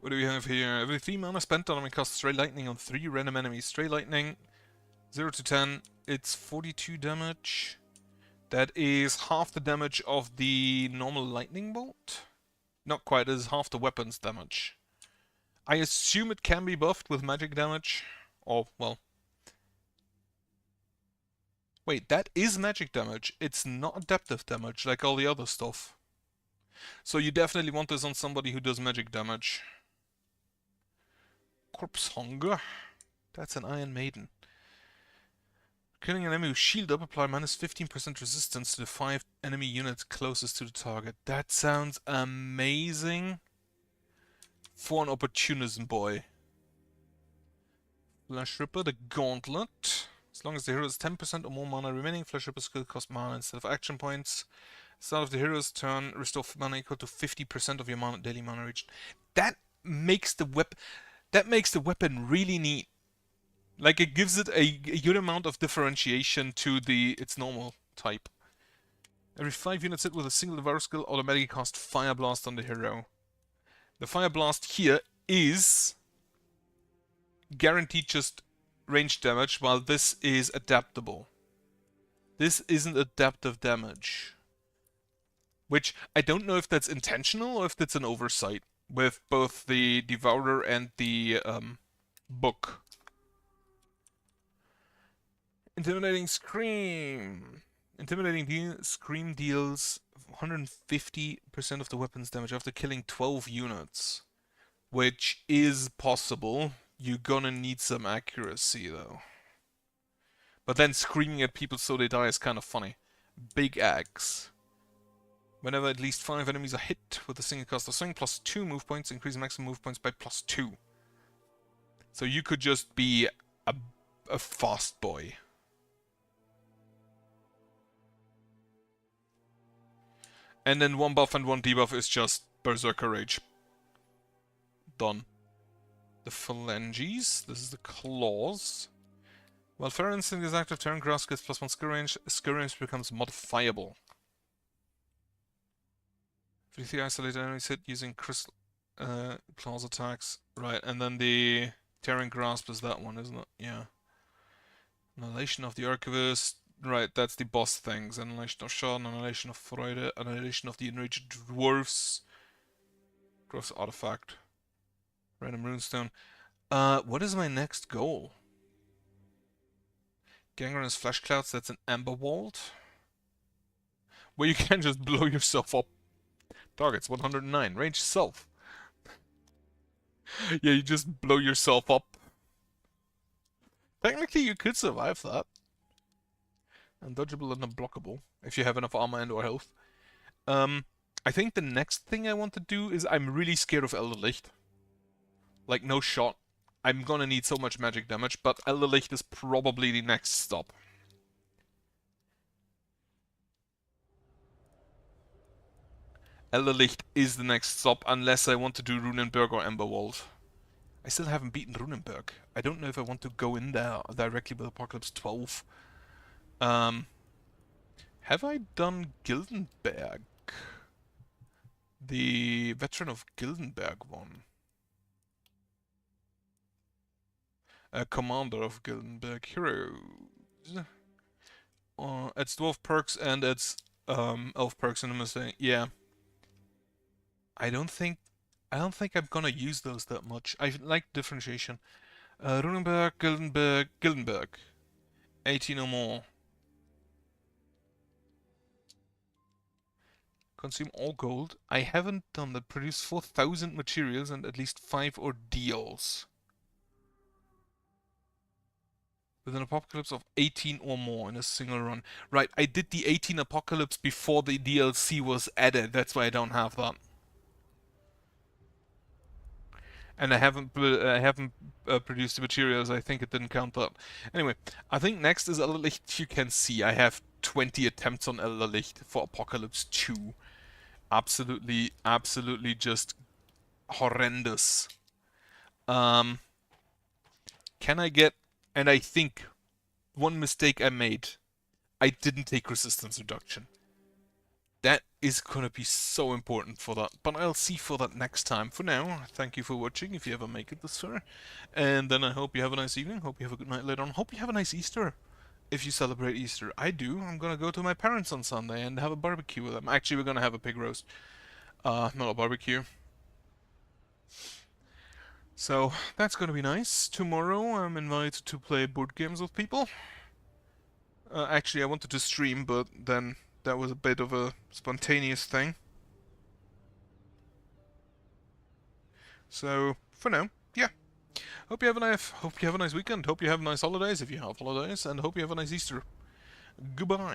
[SPEAKER 1] What do we have here? Every 3 mana spent on enemy casts Stray Lightning on 3 random enemies. Stray Lightning, 0 to 10, it's 42 damage. That is half the damage of the normal Lightning Bolt. Not quite, it is half the weapon's damage. I assume it can be buffed with magic damage. Or, well... Wait, that is magic damage. It's not adaptive damage like all the other stuff. So you definitely want this on somebody who does magic damage. Corpse Hunger. That's an Iron Maiden. Killing an enemy with shield up, apply minus 15% resistance to the 5 enemy units closest to the target. That sounds amazing for an opportunism boy. Flash Ripper, the Gauntlet. As long as the hero has 10% or more mana remaining, Flash Ripper skill cost mana instead of action points. Start of the hero's turn, restore mana equal to 50% of your mana, daily mana reached. That makes the weapon really neat. Like, it gives it a good amount of differentiation to its normal type. Every 5 units hit with a single Devour skill automatically cast Fire Blast on the hero. The Fire Blast here is guaranteed just range damage, while this is adaptable. This isn't adaptive damage. Which, I don't know if that's intentional or if that's an oversight with both the Devourer and the book. Intimidating Scream. Intimidating Scream deals 150% of the weapon's damage after killing 12 units. Which is possible. You're gonna need some accuracy though. But then screaming at people so they die is kind of funny. Big Axe. Whenever at least 5 enemies are hit with a single cast of swing, plus 2 move points, increase maximum move points by plus 2. So you could just be a fast boy. And then 1 buff and 1 debuff is just Berserker Rage. Done. The Phalanges, this is the Claws. While Fire Instinct is active, Terran Grass gets plus 1 skill range becomes modifiable. 53 isolated enemies hit using Crystal Claws attacks. Right, and then the Terran Grasp is that one, isn't it? Yeah. Annihilation of the Archivist. Right, that's the boss things. Annihilation of Schaden, Annihilation of Freude, Annihilation of the Enraged Dwarfs. Dwarfs Artifact. Random Runestone. What is my next goal? Gangrenous Flash Clouds, that's an Amber Vault. Where you can just blow yourself up. Targets 109. Range self. Yeah, you just blow yourself up. Technically, you could survive that. Undodgeable and unblockable, if you have enough armor and or health. I think the next thing I want to do is I'm really scared of Elder Licht. Like, no shot. I'm gonna need so much magic damage, but Elder Licht is probably the next stop. Elder Licht is the next stop, unless I want to do Runenberg or Emberwald. I still haven't beaten Runenberg. I don't know if I want to go in there directly with Apocalypse 12. Have I done Gildenberg? The Veteran of Gildenberg one. Commander of Gildenberg Heroes. It's Dwarf perks and it's Elf perks in the mistake. Yeah. I don't think I'm gonna use those that much. I like differentiation. Runenberg, Gildenberg. 18 or more. Consume all gold. I haven't done that. Produce 4,000 materials and at least 5 ordeals. With an apocalypse of 18 or more in a single run. Right, I did the 18 apocalypse before the DLC was added. That's why I don't have that. And I haven't produced the materials. I think it didn't count that. Anyway, I think next is Elder Licht. You can see I have 20 attempts on Elder Licht for Apocalypse 2. Absolutely just horrendous. Um, can I get... And I think one mistake I made, I didn't take resistance reduction. That is gonna be so important for that, but I'll see for that next time. For now, thank you for watching, if you ever make it this far. And then I hope you have a nice evening, hope you have a good night later on, hope you have a nice Easter. If you celebrate Easter. I do. I'm gonna go to my parents on Sunday and have a barbecue with them. Actually, we're gonna have a pig roast. Not a barbecue. So, that's gonna be nice. Tomorrow, I'm invited to play board games with people. Actually, I wanted to stream, but then that was a bit of a spontaneous thing. So, for now, yeah. Hope you have a nice weekend. Hope you have nice holidays if you have holidays, and hope you have a nice Easter. Goodbye.